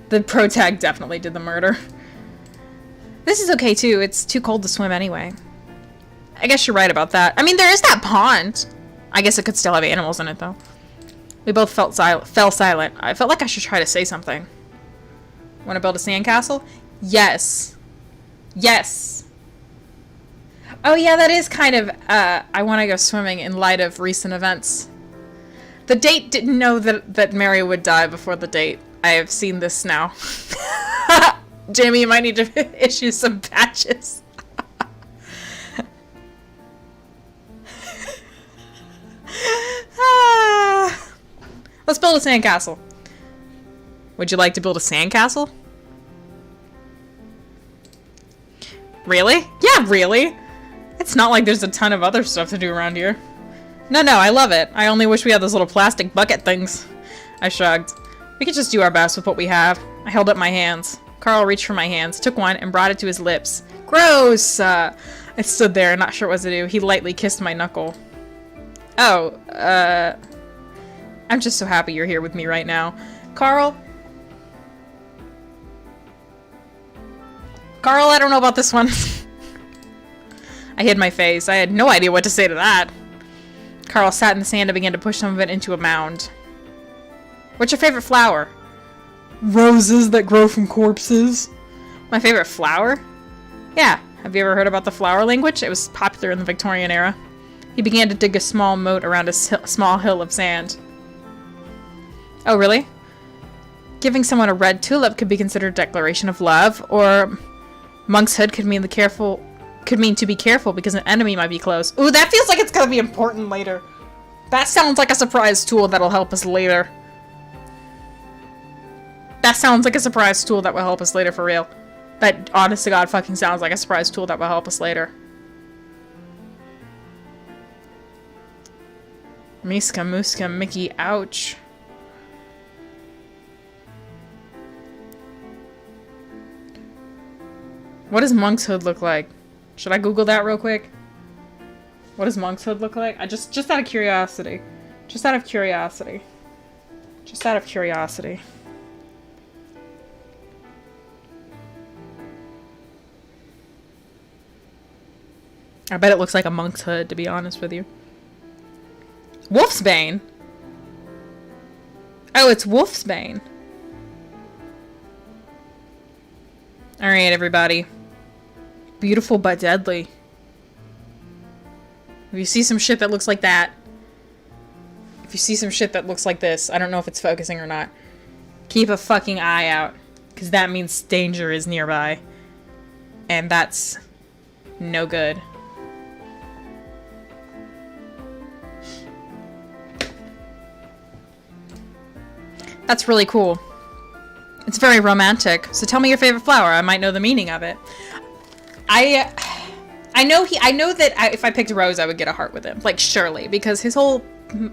The protag definitely did the murder. This is okay too. It's too cold to swim anyway. I guess you're right about that. I mean, there is that pond. I guess it could still have animals in it though. We both fell silent. I felt like I should try to say something. Want to build a sandcastle? Yes. Yes. Oh yeah, that is kind of, I want to go swimming in light of recent events. The date didn't know that Mary would die before the date. I have seen this now. Jamie, you might need to issue some patches. Let's build a sandcastle. Would you like to build a sandcastle? Really? Yeah, really. It's not like there's a ton of other stuff to do around here. No, I love it. I only wish we had those little plastic bucket things. I shrugged. We could just do our best with what we have. I held up my hands. Carl reached for my hands, took one, and brought it to his lips. Gross! I stood there, not sure what to do. He lightly kissed my knuckle. Oh, I'm just so happy you're here with me right now. Carl, I don't know about this one. I hid my face. I had no idea what to say to that. Carl sat in the sand and began to push some of it into a mound. What's your favorite flower? Roses that grow from corpses. My favorite flower? Yeah. Have you ever heard about the flower language? It was popular in the Victorian era. He began to dig a small moat around a small hill of sand. Oh, really? Giving someone a red tulip could be considered a declaration of love, or monkshood could mean to be careful because an enemy might be close. Ooh, that feels like it's gonna be important later. That sounds like a surprise tool that'll help us later. That sounds like a surprise tool that will help us later for real. That, honest to God, fucking sounds like a surprise tool that will help us later. Miska, Muska, Mickey, ouch. What does monkshood look like? Should I Google that real quick? What does monkshood look like? Just out of curiosity. Just out of curiosity. Just out of curiosity. I bet it looks like a monk's hood, to be honest with you. Wolfsbane? Oh, it's Wolfsbane. Alright, everybody. Beautiful but deadly. If you see some shit that looks like that, if you see some shit that looks like this, I don't know if it's focusing or not, keep a fucking eye out. because that means danger is nearby. And that's no good. That's really cool. It's very romantic. So tell me your favorite flower. I might know the meaning of it. I know that if I picked a rose, I would get a heart with him. Like, surely. Because his whole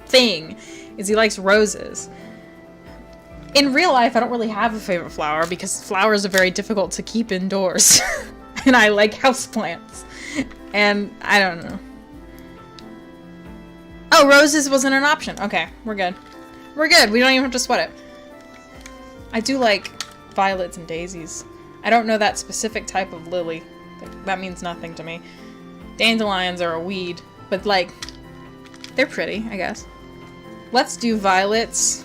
thing is he likes roses. In real life, I don't really have a favorite flower because flowers are very difficult to keep indoors. And I like houseplants. And I don't know. Oh, roses wasn't an option. Okay, we're good. We're good. We don't even have to sweat it. I do like violets and daisies. I don't know that specific type of lily. That means nothing to me. Dandelions are a weed, but like, they're pretty, I guess. Let's do violets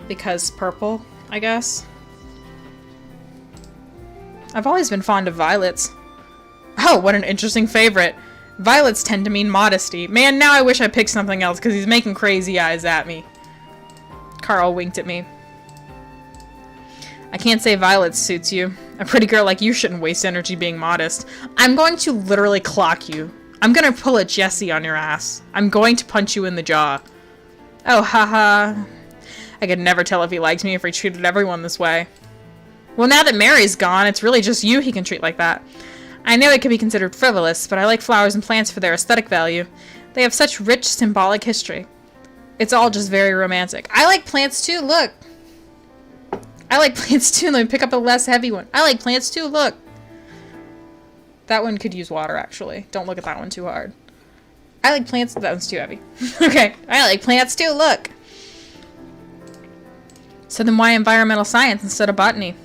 because purple, I guess. I've always been fond of violets. Oh, what an interesting favorite. Violets tend to mean modesty. Man, now I wish I picked something else because he's making crazy eyes at me. Carl winked at me. I can't say violets suits you. A pretty girl like you shouldn't waste energy being modest. I'm going to literally clock you. I'm gonna pull a Jessie on your ass. I'm going to punch you in the jaw. Oh, haha. I could never tell if he liked me if he treated everyone this way. Well, now that Mary's gone, it's really just you he can treat like that. I know it could be considered frivolous, but I like flowers and plants for their aesthetic value. They have such rich, symbolic history. It's all just very romantic. I like plants too, look. I like plants too. Let me pick up a less heavy one. I like plants too, look. That one could use water, actually. Don't look at that one too hard. I like plants. That one's too heavy. Okay. I like plants too, look. So then why environmental science instead of botany?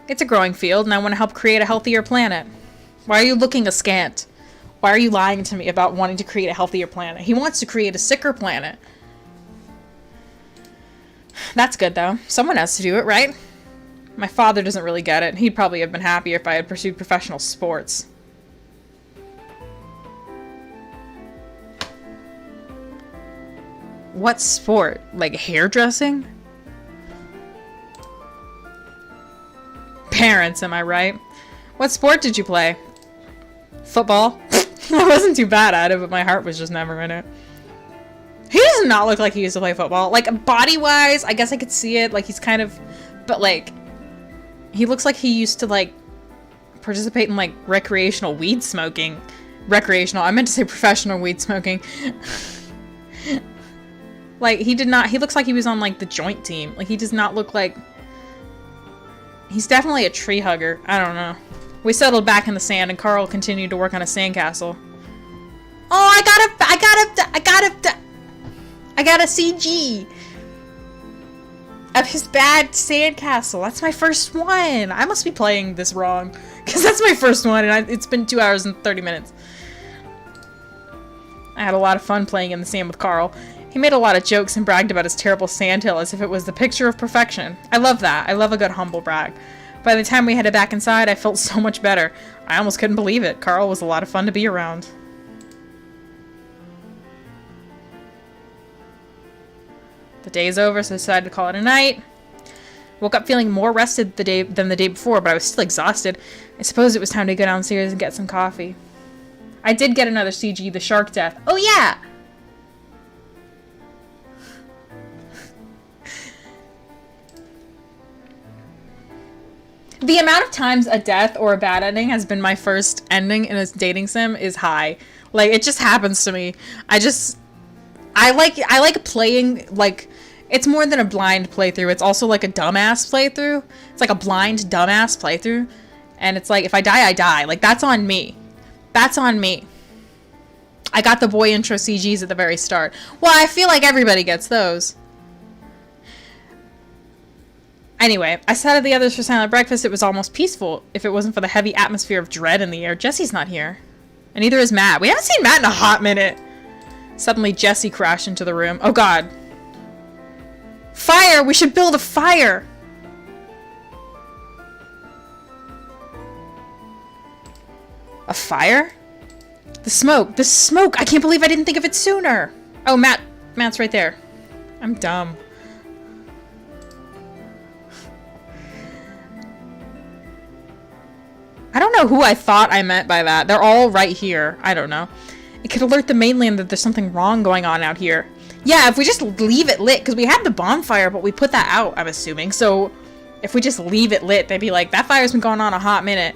It's a growing field, and I want to help create a healthier planet. Why are you looking askant? Why are you lying to me about wanting to create a healthier planet? He wants to create a sicker planet. That's good, though. Someone has to do it, right? My father doesn't really get it. He'd probably have been happier if I had pursued professional sports. What sport? Like hairdressing? Parents, am I right? What sport did you play? Football? I wasn't too bad at it, but my heart was just never in it. He does not look like he used to play football. Like, body-wise, I guess I could see it. Like, he's kind of... But, like... He looks like he used to, like... participate in, like, recreational weed smoking. Recreational. I meant to say professional weed smoking. Like, he did not... He looks like he was on, like, the joint team. Like, he does not look like... He's definitely a tree hugger. I don't know. We settled back in the sand, and Carl continued to work on a sandcastle. Oh, I got a CG of his bad sandcastle. That's my first one. I must be playing this wrong, because that's my first one, and it's been 2 hours and 30 minutes. I had a lot of fun playing in the sand with Carl. He made a lot of jokes and bragged about his terrible sandhill as if it was the picture of perfection. I love that. I love a good humble brag. By the time we headed back inside, I felt so much better. I almost couldn't believe it. Carl was a lot of fun to be around. The day's over, so I decided to call it a night. Woke up feeling more rested than the day before, but I was still exhausted. I suppose it was time to go downstairs and get some coffee. I did get another CG, the shark death. Oh yeah! The amount of times a death or a bad ending has been my first ending in a dating sim is high. Like, it just happens to me. I like playing, like, it's more than a blind playthrough. It's also like a dumbass playthrough. It's like a blind dumbass playthrough. And it's like, if I die, I die. Like, that's on me. That's on me. I got the boy intro CGs at the very start. Well, I feel like everybody gets those. Anyway, I sat at the others for silent breakfast. It was almost peaceful if it wasn't for the heavy atmosphere of dread in the air. Jesse's not here. And neither is Matt. We haven't seen Matt in a hot minute. Suddenly, Jesse crashed into the room. Oh, God. Fire! We should build a fire! A fire? The smoke! The smoke! I can't believe I didn't think of it sooner! Oh, Matt's right there. I'm dumb. I don't know who I thought I meant by that. They're all right here. I don't know. It could alert the mainland that there's something wrong going on out here. Yeah, if we just leave it lit, because we had the bonfire, but we put that out, I'm assuming. So if we just leave it lit, they'd be like, that fire's been going on a hot minute.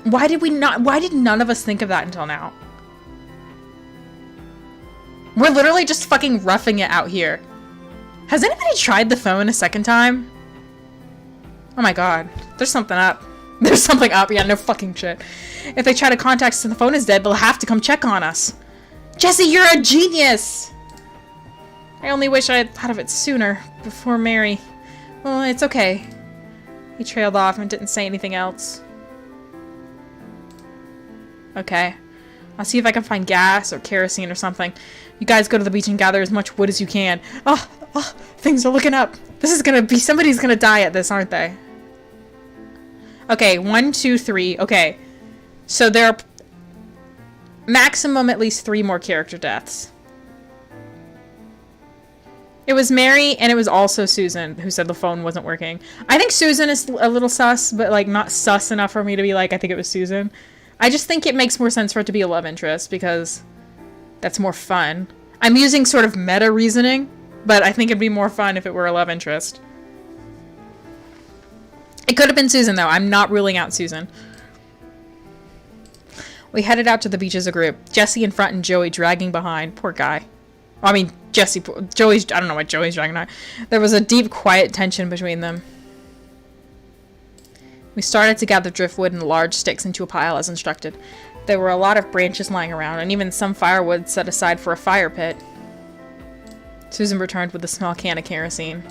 Why did none of us think of that until now? We're literally just fucking roughing it out here. Has anybody tried the phone a second time? Oh my god. There's something up. There's something up. Yeah, no fucking shit. If they try to contact us and the phone is dead, they'll have to come check on us. Jesse, you're a genius! I only wish I had thought of it sooner, before Mary. Well, it's okay. He trailed off and didn't say anything else. Okay. I'll see if I can find gas or kerosene or something. You guys go to the beach and gather as much wood as you can. Oh, things are looking up. This is gonna be, somebody's gonna die at this, aren't they? Okay, 1, 2, 3. Okay. So there are maximum at least 3 more character deaths. It was Mary, and it was also Susan who said the phone wasn't working. I think Susan is a little sus, but like not sus enough for me to be like, I think it was Susan. I just think it makes more sense for it to be a love interest because that's more fun. I'm using sort of meta reasoning, but I think it'd be more fun if it were a love interest. It could have been Susan, though. I'm not ruling out Susan. We headed out to the beach as a group. Jesse in front and Joey dragging behind. Poor guy. Well, I mean, Joey's, I don't know why Joey's dragging behind. There was a deep, quiet tension between them. We started to gather driftwood and large sticks into a pile as instructed. There were a lot of branches lying around, and even some firewood set aside for a fire pit. Susan returned with a small can of kerosene.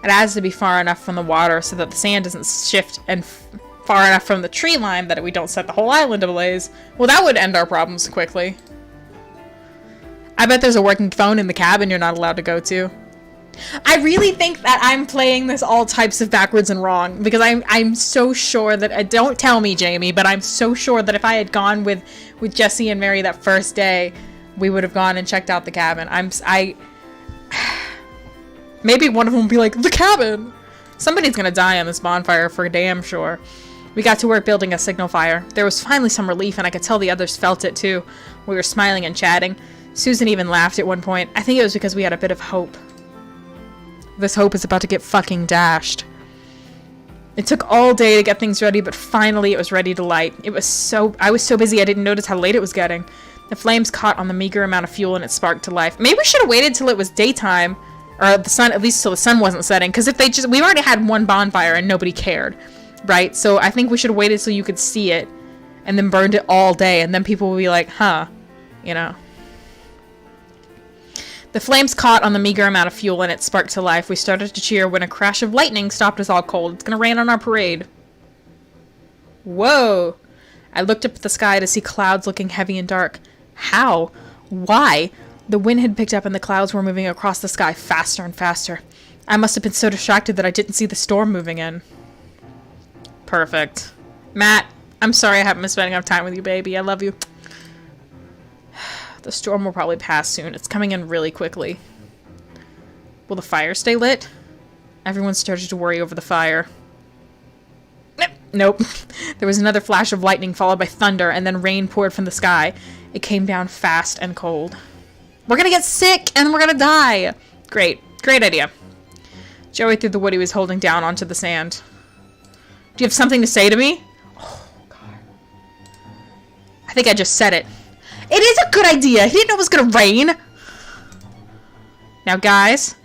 It has to be far enough from the water so that the sand doesn't shift, and far enough from the tree line that we don't set the whole island ablaze. Well, that would end our problems quickly. I bet there's a working phone in the cabin you're not allowed to go to. I really think that I'm playing this all types of backwards and wrong, because I'm so sure that, don't tell me, Jamie, but I'm so sure that if I had gone with Jesse and Mary that first day, we would have gone and checked out the cabin. Maybe one of them will be like, the cabin! Somebody's gonna die on this bonfire for damn sure. We got to work building a signal fire. There was finally some relief, and I could tell the others felt it too. We were smiling and chatting. Susan even laughed at one point. I think it was because we had a bit of hope. This hope is about to get fucking dashed. It took all day to get things ready, but finally it was ready to light. I was so busy I didn't notice how late it was getting. The flames caught on the meager amount of fuel and it sparked to life. Maybe we should have waited till it was daytime, or the sun, at least till the sun wasn't setting, because if we already had one bonfire and nobody cared, right? So I think we should have waited so you could see it, and then burned it all day, and then people will be like, huh, you know. The flames caught on the meager amount of fuel and it sparked to life. We started to cheer when a crash of lightning stopped us all cold. It's gonna rain on our parade. Whoa! I looked up at the sky to see clouds looking heavy and dark. How? Why? The wind had picked up and the clouds were moving across the sky faster and faster. I must have been so distracted that I didn't see the storm moving in. Perfect. Matt, I'm sorry I haven't been spending enough time with you, baby. I love you. The storm will probably pass soon. It's coming in really quickly. Will the fire stay lit? Everyone started to worry over the fire. Nope. There was another flash of lightning followed by thunder, and then rain poured from the sky. It came down fast and cold. We're gonna get sick, and we're gonna die! Great. Great idea. Joey threw the wood he was holding down onto the sand. Do you have something to say to me? Oh, God. I think I just said it. It is a good idea! He didn't know it was gonna rain! Now, guys.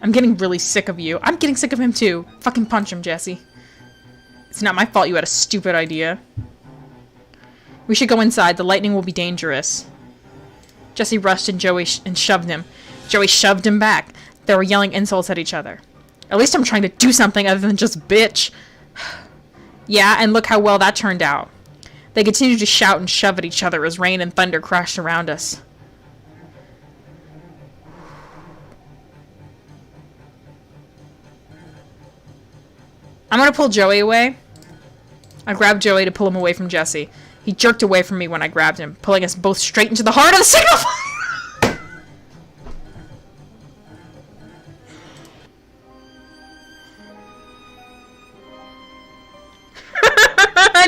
I'm getting really sick of you. I'm getting sick of him, too. Fucking punch him, Jesse. It's not my fault you had a stupid idea. We should go inside. The lightning will be dangerous. Jesse rushed and Joey shoved him. Joey shoved him back. They were yelling insults at each other. At least I'm trying to do something other than just bitch. Yeah, and look how well that turned out. They continued to shout and shove at each other as rain and thunder crashed around us. I'm gonna pull Joey away. I grabbed Joey to pull him away from Jesse. He jerked away from me when I grabbed him, pulling us both straight into the heart of the signal fire!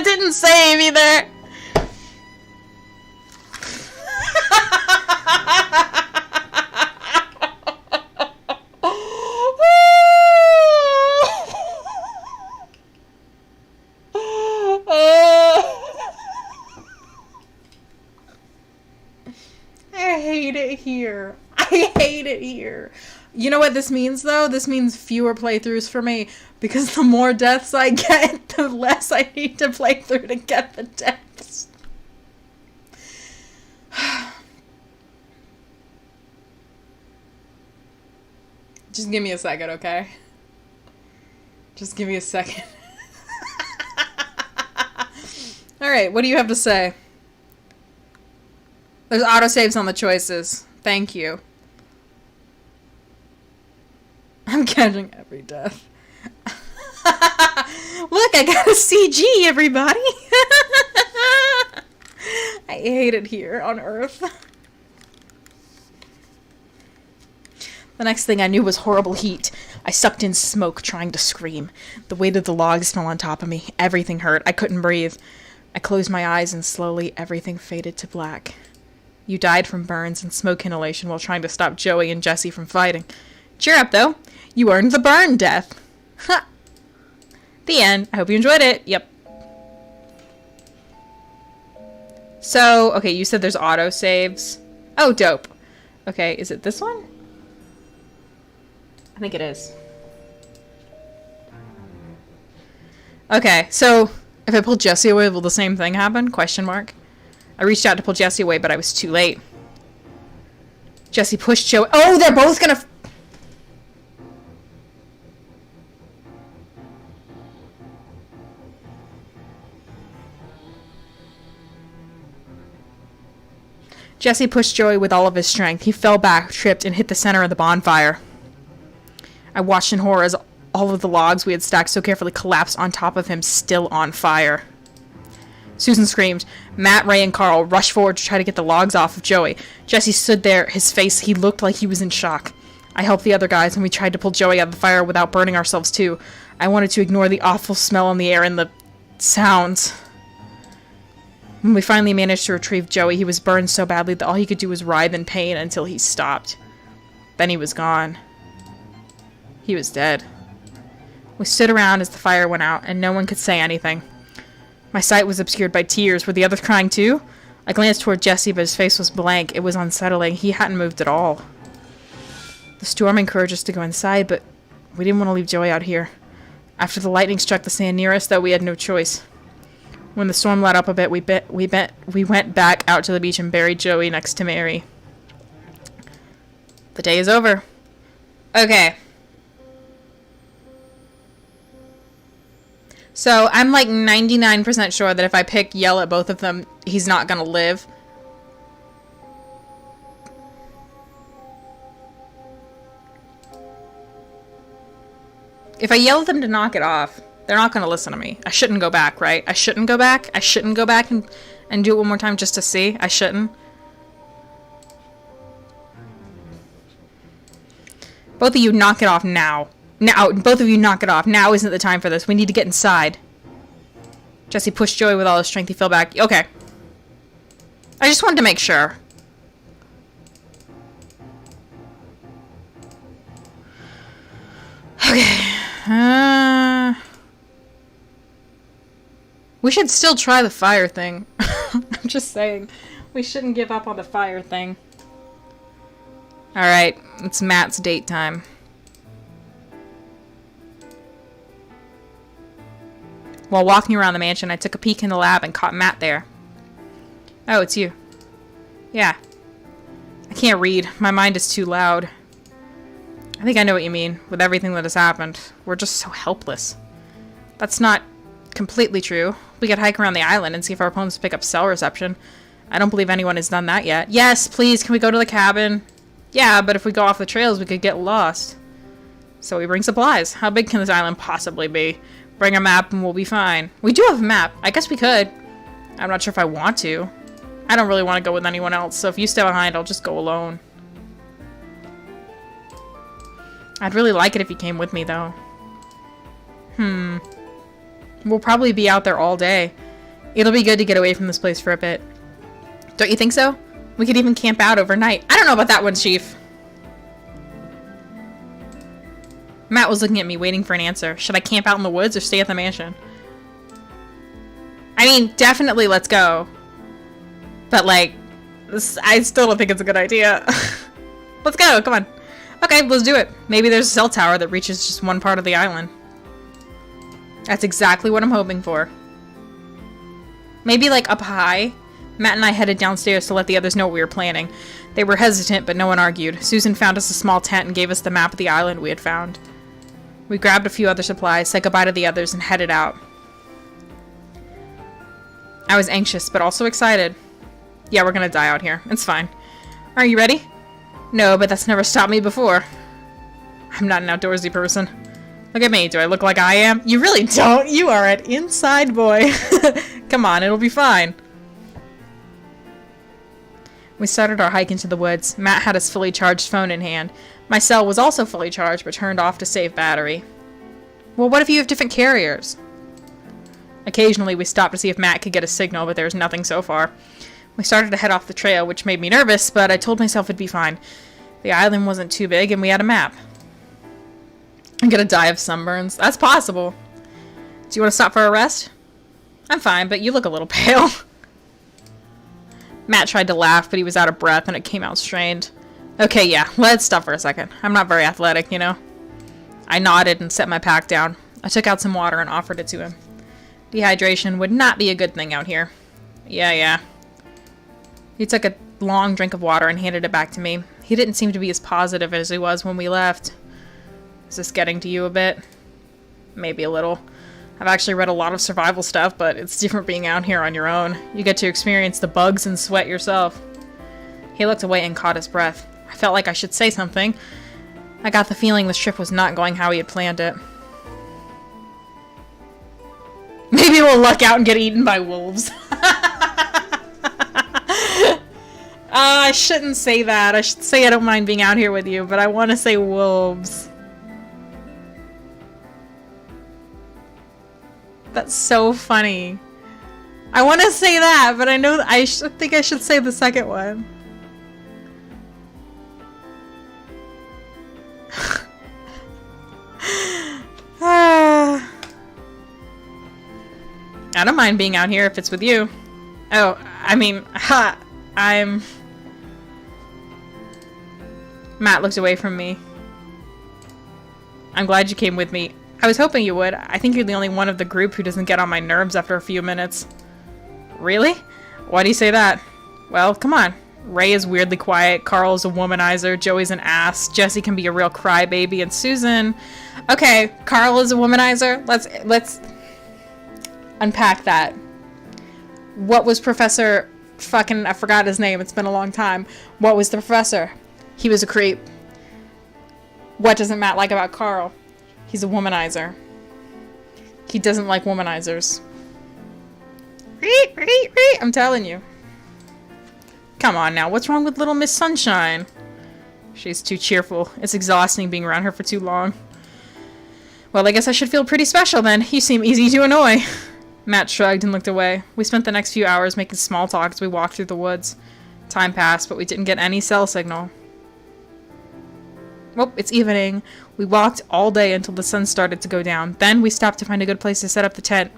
didn't save either. I hate it here. I hate it here. You know what this means, though? This means fewer playthroughs for me, because the more deaths I get, the less I need to play through to get the deaths. Just give me a second, okay? Just give me a second. Alright, what do you have to say? There's autosaves on the choices. Thank you. I'm catching every death. Look, I got a CG, everybody! I hate it here on Earth. The next thing I knew was horrible heat. I sucked in smoke, trying to scream. The weight of the logs fell on top of me. Everything hurt. I couldn't breathe. I closed my eyes and slowly everything faded to black. You died from burns and smoke inhalation while trying to stop Joey and Jesse from fighting. Cheer up, though. You earned the burn death. Ha! The end. I hope you enjoyed it. Yep. So, okay, you said there's autosaves. Oh, dope. Okay, is it this one? I think it is. Okay, so if I pull Jesse away, will the same thing happen? Question mark. I reached out to pull Jesse away, but I was too late. Jesse pushed Joey. Oh, they're both gonna... Jesse pushed Joey with all of his strength. He fell back, tripped, and hit the center of the bonfire. I watched in horror as all of the logs we had stacked so carefully collapsed on top of him, still on fire. Susan screamed. Matt, Ray, and Carl rushed forward to try to get the logs off of Joey. Jesse stood there, his face, he looked like he was in shock. I helped the other guys, and we tried to pull Joey out of the fire without burning ourselves too. I wanted to ignore the awful smell in the air and the sounds. When we finally managed to retrieve Joey, he was burned so badly that all he could do was writhe in pain until he stopped. Then he was gone. He was dead. We stood around as the fire went out, and no one could say anything. My sight was obscured by tears. Were the others crying too? I glanced toward Jesse, but his face was blank. It was unsettling. He hadn't moved at all. The storm encouraged us to go inside, but we didn't want to leave Joey out here. After the lightning struck the sand near us, though, we had no choice. When the storm let up a bit, we went back out to the beach and buried Joey next to Mary. The day is over. Okay. So, I'm like 99% sure that if I pick yell at both of them, he's not gonna live. If I yell at them to knock it off, they're not gonna listen to me. I shouldn't go back, right? I shouldn't go back? I shouldn't go back and do it one more time just to see? I shouldn't. Both of you knock it off now. Now, both of you knock it off. Now isn't the time for this. We need to get inside. Jesse pushed Joey with all his strength. He fell back. Okay. I just wanted to make sure. Okay. We should still try the fire thing. I'm just saying. We shouldn't give up on the fire thing. Alright. It's Matt's date time. While walking around the mansion, I took a peek in the lab and caught Matt there. Oh, it's you. Yeah. I can't read. My mind is too loud. I think I know what you mean, with everything that has happened. We're just so helpless. That's not completely true. We could hike around the island and see if our opponents pick up cell reception. I don't believe anyone has done that yet. Yes, please, can we go to the cabin? Yeah, but if we go off the trails, we could get lost. So we bring supplies. How big can this island possibly be? Bring a map and we'll be fine. We do have a map. I guess we could. I'm not sure if I want to. I don't really want to go with anyone else, so if you stay behind, I'll just go alone. I'd really like it if you came with me, though. We'll probably be out there all day. It'll be good to get away from this place for a bit. Don't you think so? We could even camp out overnight. I don't know about that one, Chief. Matt was looking at me, waiting for an answer. Should I camp out in the woods or stay at the mansion? I mean, definitely let's go. But, like, I still don't think it's a good idea. Let's go, come on. Okay, let's do it. Maybe there's a cell tower that reaches just one part of the island. That's exactly what I'm hoping for. Maybe, like, up high. Matt and I headed downstairs to let the others know what we were planning. They were hesitant, but no one argued. Susan found us a small tent and gave us the map of the island we had found. We grabbed a few other supplies, said goodbye to the others, and headed out. I was anxious, but also excited. Yeah, we're gonna die out here. It's fine. Are you ready? No, but that's never stopped me before. I'm not an outdoorsy person. Look at me. Do I look like I am? You really don't. You are an inside boy. Come on, it'll be fine. We started our hike into the woods. Matt had his fully charged phone in hand. My cell was also fully charged, but turned off to save battery. Well, what if you have different carriers? Occasionally, we stopped to see if Matt could get a signal, but there was nothing so far. We started to head off the trail, which made me nervous, but I told myself it'd be fine. The island wasn't too big, and we had a map. I'm gonna die of sunburns. That's possible. Do you want to stop for a rest? I'm fine, but you look a little pale. Matt tried to laugh, but he was out of breath, and it came out strained. Okay, yeah, let's stop for a second. I'm not very athletic, you know? I nodded and set my pack down. I took out some water and offered it to him. Dehydration would not be a good thing out here. Yeah. He took a long drink of water and handed it back to me. He didn't seem to be as positive as he was when we left. Is this getting to you a bit? Maybe a little. I've actually read a lot of survival stuff, but it's different being out here on your own. You get to experience the bugs and sweat yourself. He looked away and caught his breath. I felt like I should say something. I got the feeling this trip was not going how he had planned it. Maybe we'll luck out and get eaten by wolves. I shouldn't say that. I should say I don't mind being out here with you, but I want to say wolves. That's so funny. I want to say that, but I know I think I should say the second one. I don't mind being out here if it's with you. Oh, I mean, I'm... Matt looked away from me. I'm glad you came with me. I was hoping you would. I think you're the only one of the group who doesn't get on my nerves after a few minutes. Really? Why do you say that? Well, come on. Ray is weirdly quiet, Carl's a womanizer, Joey's an ass, Jesse can be a real crybaby, and Susan... Okay, Carl is a womanizer. Let's unpack that. What was Professor... Fucking... I forgot his name. It's been a long time. What was the professor? He was a creep. What doesn't Matt like about Carl? He's a womanizer. He doesn't like womanizers. I'm telling you. Come on now, what's wrong with little Miss Sunshine? She's too cheerful. It's exhausting being around her for too long. Well, I guess I should feel pretty special then. You seem easy to annoy. Matt shrugged and looked away. We spent the next few hours making small talk as we walked through the woods. Time passed, but we didn't get any cell signal. Well, it's evening. We walked all day until the sun started to go down. Then we stopped to find a good place to set up the tent.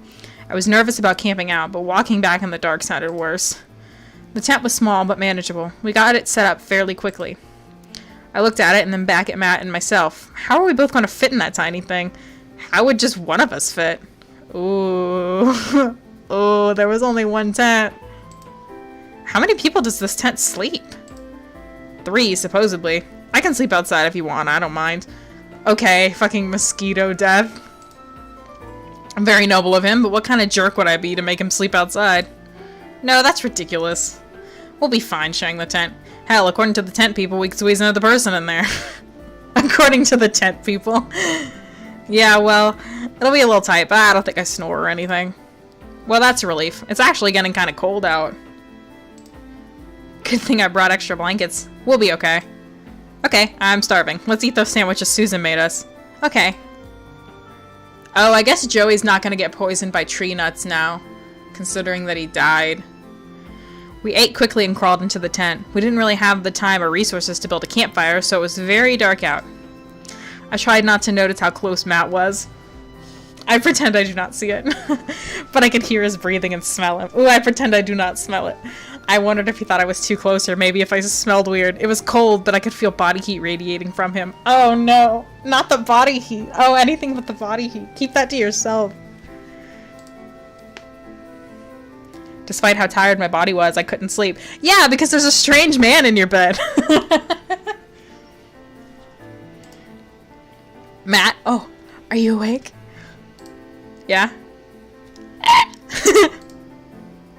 I was nervous about camping out, but walking back in the dark sounded worse. The tent was small, but manageable. We got it set up fairly quickly. I looked at it and then back at Matt and myself. How are we both going to fit in that tiny thing? How would just one of us fit? Ooh. Oh, there was only one tent. How many people does this tent sleep? 3, supposedly. I can sleep outside if you want, I don't mind. Okay, fucking mosquito death. Very noble of him, but what kind of jerk would I be to make him sleep outside? No, that's ridiculous. We'll be fine sharing the tent. Hell, according to the tent people, we could squeeze another person in there. According to the tent people. Yeah, well, it'll be a little tight, but I don't think I snore or anything. Well, that's a relief. It's actually getting kind of cold out. Good thing I brought extra blankets. We'll be okay. Okay, I'm starving. Let's eat those sandwiches Susan made us. Okay. Oh, I guess Joey's not gonna get poisoned by tree nuts now. considering that he died. We ate quickly and crawled into the tent. We didn't really have the time or resources to build a campfire, so it was very dark out. I tried not to notice how close Matt was. I pretend I do not see it, but I could hear his breathing and smell him. Ooh, I pretend I do not smell it. I wondered if he thought I was too close or maybe if I smelled weird. It was cold, but I could feel body heat radiating from him. Oh no, not the body heat. Oh, anything but the body heat. Keep that to yourself. Despite how tired my body was, I couldn't sleep. Yeah, because there's a strange man in your bed. Matt, oh, are you awake? Yeah?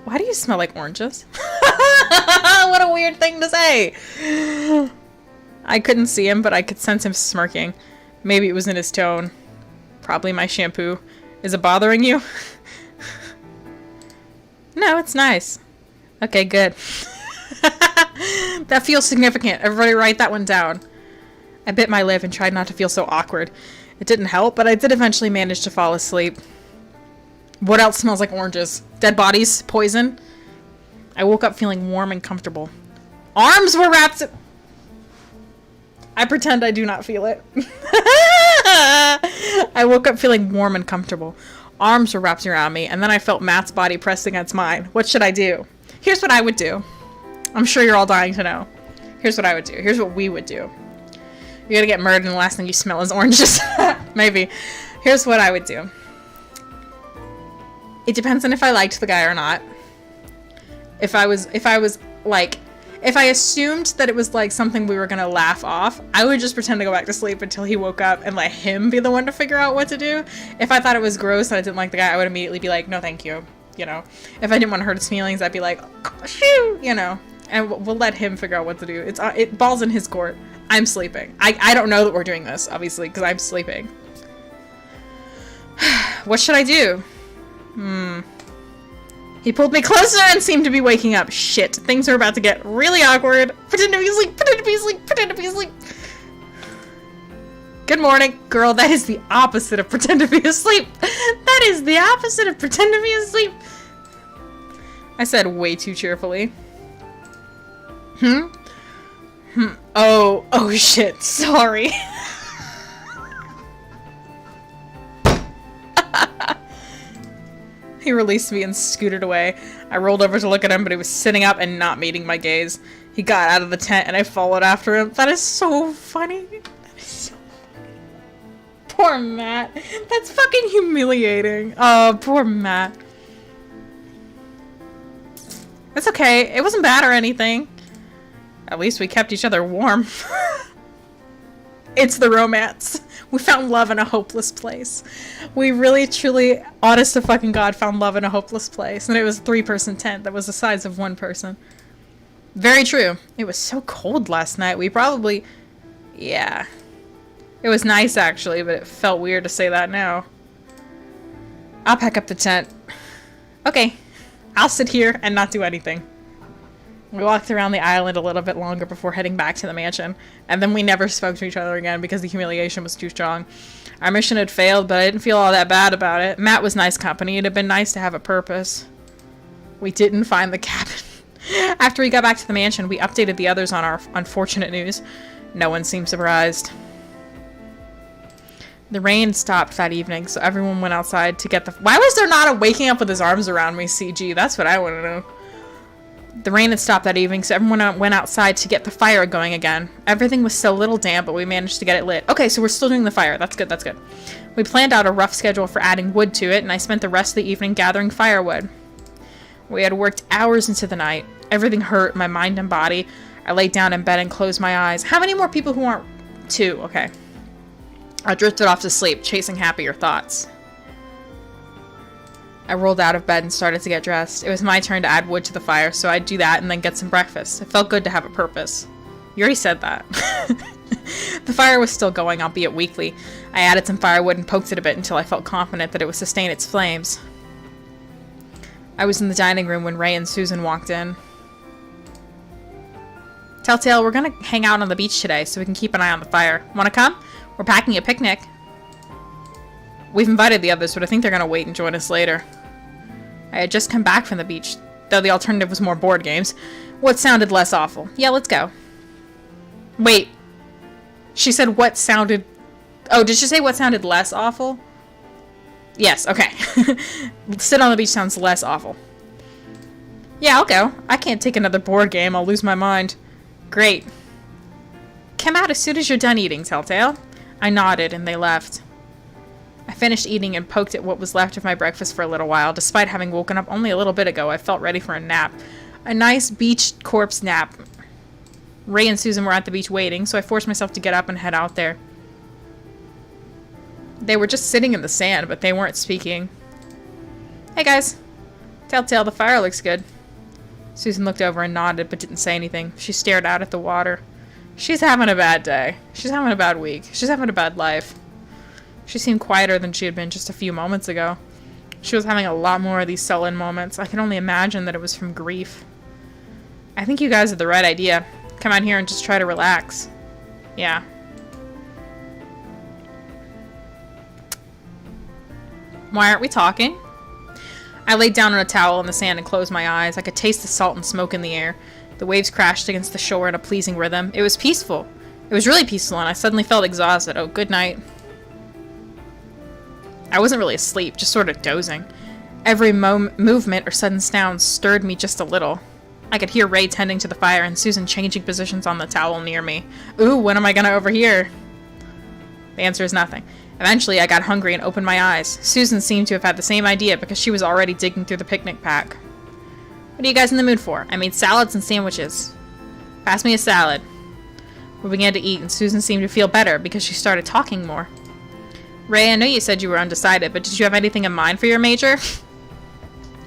Why do you smell like oranges? What a weird thing to say. I couldn't see him, but I could sense him smirking. Maybe it was in his tone. Probably my shampoo. Is it bothering you? No, it's nice. Okay, good. That feels significant. Everybody write that one down. I bit my lip and tried not to feel so awkward. It didn't help, but I did eventually manage to fall asleep. What else smells like oranges? Dead bodies? Poison? I woke up feeling warm and comfortable. Arms were wrapped... I pretend I do not feel it. I woke up feeling warm and comfortable. Arms were wrapped around me, and then I felt Matt's body pressed against mine. What should I do? Here's what I would do. I'm sure you're all dying to know. Here's what I would do. Here's what we would do. You're gonna get murdered and the last thing you smell is oranges. Maybe. Here's what I would do. It depends on if I liked the guy or not. If I assumed that it was like something we were gonna laugh off, I would just pretend to go back to sleep until he woke up and let him be the one to figure out what to do. If I thought it was gross and I didn't like the guy, I would immediately be like, no thank you, you know. If I didn't want to hurt his feelings, I'd be like, oh, shoo, you know. And we'll let him figure out what to do. It balls in his court. I'm sleeping. I don't know that we're doing this, obviously, because I'm sleeping. What should I do? He pulled me closer and seemed to be waking up. Shit, things are about to get really awkward. Pretend to be asleep, pretend to be asleep, pretend to be asleep. Good morning. Girl, that is the opposite of pretend to be asleep. That is the opposite of pretend to be asleep. I said way too cheerfully. Oh shit, sorry. He released me and scooted away. I rolled over to look at him, but he was sitting up and not meeting my gaze. He got out of the tent and I followed after him. That is so funny. That is so funny. Poor Matt. That's fucking humiliating. Oh, poor Matt. It's okay. It wasn't bad or anything. At least we kept each other warm. It's the romance. We found love in a hopeless place. We really, truly, honest to fucking God, found love in a hopeless place. And it was a 3-person tent that was the size of 1 person. Very true. It was so cold last night. We probably... Yeah. It was nice, actually, but it felt weird to say that now. I'll pack up the tent. Okay. I'll sit here and not do anything. We walked around the island a little bit longer before heading back to the mansion, and then we never spoke to each other again because the humiliation was too strong. Our mission had failed, but I didn't feel all that bad about it. Matt was nice company. It had been nice to have a purpose. We didn't find the cabin. After we got back to the mansion, we updated the others on our unfortunate news. No one seemed surprised. The rain stopped that evening, so everyone went outside to get the... Why was there not a waking up with his arms around me CG? That's what I want to know. The rain had stopped that evening, so everyone went outside to get the fire going again. Everything was still a little damp, but we managed to get it lit. Okay, so we're still doing the fire. That's good, that's good. We planned out a rough schedule for adding wood to it, and I spent the rest of the evening gathering firewood. We had worked hours into the night. Everything hurt, my mind and body. I laid down in bed and closed my eyes. How many more people who aren't... 2, okay. I drifted off to sleep, chasing happier thoughts. I rolled out of bed and started to get dressed. It was my turn to add wood to the fire, so I'd do that and then get some breakfast. It felt good to have a purpose. You already said that. The fire was still going, albeit weakly. I added some firewood and poked it a bit until I felt confident that it would sustain its flames. I was in the dining room when Ray and Susan walked in. Telltale, we're gonna hang out on the beach today so we can keep an eye on the fire. Wanna come? We're packing a picnic. We've invited the others, but I think they're gonna wait and join us later. I had just come back from the beach, though the alternative was more board games. What sounded less awful? Yeah, let's go. Wait. She said what sounded... Oh, did she say what sounded less awful? Yes, okay. Sit on the beach sounds less awful. Yeah, I'll go. I can't take another board game. I'll lose my mind. Great. Come out as soon as you're done eating, Telltale. I nodded, and they left. I finished eating and poked at what was left of my breakfast for a little while. Despite having woken up only a little bit ago, I felt ready for a nap. A nice beach corpse nap. Ray and Susan were at the beach waiting, so I forced myself to get up and head out there. They were just sitting in the sand, but they weren't speaking. Hey guys. Telltale, the fire looks good. Susan looked over and nodded, but didn't say anything. She stared out at the water. She's having a bad day. She's having a bad week. She's having a bad life. She seemed quieter than she had been just a few moments ago. She was having a lot more of these sullen moments. I can only imagine that it was from grief. I think you guys have the right idea. Come out here and just try to relax. Yeah. Why aren't we talking? I laid down on a towel in the sand and closed my eyes. I could taste the salt and smoke in the air. The waves crashed against the shore in a pleasing rhythm. It was peaceful. It was really peaceful, and I suddenly felt exhausted. Oh, good night. I wasn't really asleep, just sort of dozing. Every movement or sudden sound stirred me just a little. I could hear Ray tending to the fire and Susan changing positions on the towel near me. Ooh, when am I gonna overhear? The answer is nothing. Eventually, I got hungry and opened my eyes. Susan seemed to have had the same idea because she was already digging through the picnic pack. What are you guys in the mood for? I made salads and sandwiches. Pass me a salad. We began to eat, and Susan seemed to feel better because she started talking more. Ray, I know you said you were undecided, but did you have anything in mind for your major?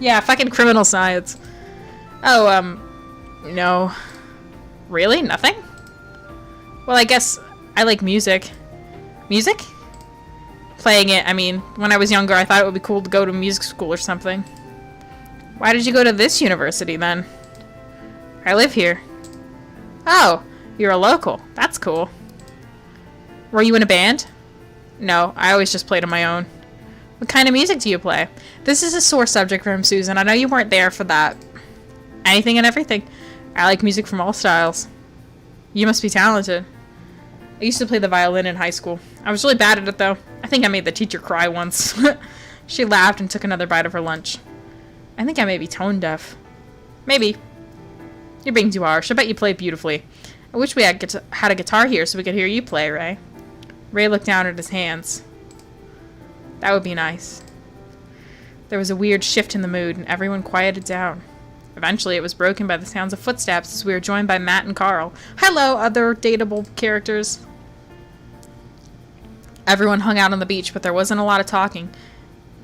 Yeah, fucking criminal science. Oh, no. Really? Nothing? Well, I guess I like music. Music? Playing it, I mean, when I was younger, I thought it would be cool to go to music school or something. Why did you go to this university, then? I live here. Oh, you're a local. That's cool. Were you in a band? No, I always just played on my own. What kind of music do you play? This is a sore subject for him, Susan. I know you weren't there for that. Anything and everything. I like music from all styles. You must be talented. I used to play the violin in high school. I was really bad at it, though. I think I made the teacher cry once. She laughed and took another bite of her lunch. I think I may be tone deaf. Maybe. You're being too harsh. I bet you play beautifully. I wish we had a guitar here so we could hear you play, Ray. Ray looked down at his hands. That would be nice. There was a weird shift in the mood, and everyone quieted down. Eventually, it was broken by the sounds of footsteps as we were joined by Matt and Carl. Hello, other dateable characters. Everyone hung out on the beach, but there wasn't a lot of talking.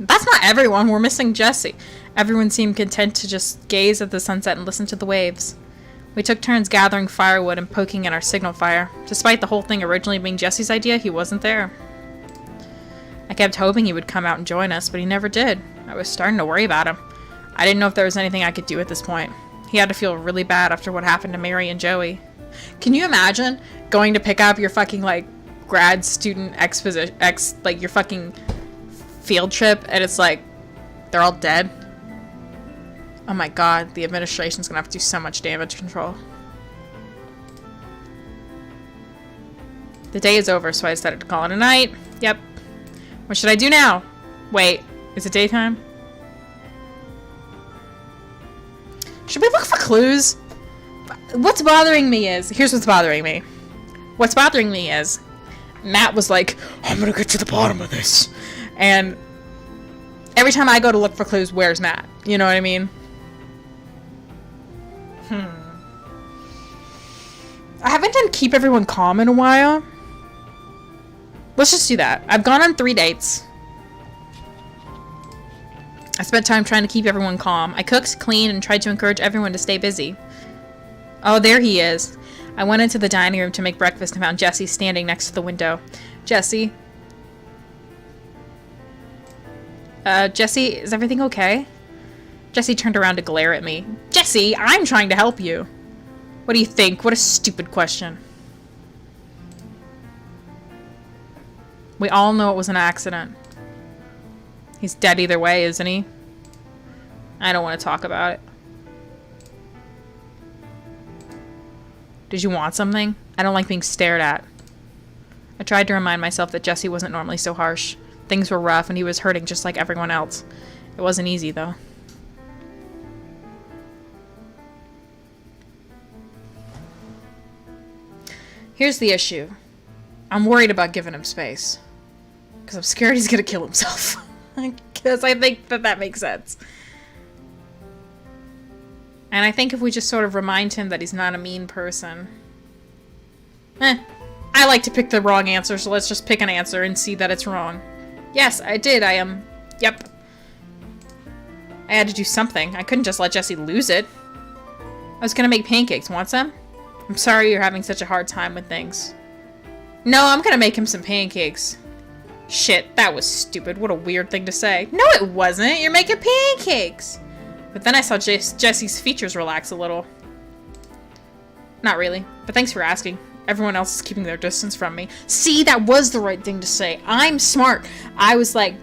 That's not everyone. We're missing Jesse. Everyone seemed content to just gaze at the sunset and listen to the waves. We took turns gathering firewood and poking at our signal fire. Despite the whole thing originally being Jesse's idea, he wasn't there. I kept hoping he would come out and join us, but he never did. I was starting to worry about him. I didn't know if there was anything I could do at this point. He had to feel really bad after what happened to Mary and Joey. Can you imagine going to pick up your fucking, like, grad student like, your fucking field trip, and it's like, they're all dead? Oh my god, the administration's gonna have to do so much damage control. The day is over, so I decided to call it a night. Yep. What should I do now? Wait, is it daytime? Should we look for clues? What's bothering me is... Here's what's bothering me. What's bothering me is... Matt was like, I'm gonna get to the bottom of this. And every time I go to look for clues, where's Matt? You know what I mean? I haven't done Keep Everyone Calm in a while. Let's just do that. I've gone on 3 dates. I spent time trying to keep everyone calm. I cooked, cleaned, and tried to encourage everyone to stay busy. Oh, there he is. I went into the dining room to make breakfast and found Jesse standing next to the window. Jesse? Jesse, is everything okay? Jesse turned around to glare at me. Jesse, I'm trying to help you. What do you think? What a stupid question. We all know it was an accident. He's dead either way, isn't he? I don't want to talk about it. Did you want something? I don't like being stared at. I tried to remind myself that Jesse wasn't normally so harsh. Things were rough and he was hurting just like everyone else. It wasn't easy, though. Here's the issue. I'm worried about giving him space. Because I'm scared he's gonna kill himself. Because I think that makes sense. And I think if we just sort of remind him that he's not a mean person. I like to pick the wrong answer, so let's just pick an answer and see that it's wrong. Yes, I did. Yep. I had to do something. I couldn't just let Jesse lose it. I was gonna make pancakes. Want some? I'm sorry you're having such a hard time with things. No, I'm gonna make him some pancakes. Shit, that was stupid. What a weird thing to say. No, it wasn't. You're making pancakes. But then I saw Jesse's features relax a little. Not really, but thanks for asking. Everyone else is keeping their distance from me. See, that was the right thing to say. I'm smart. I was like,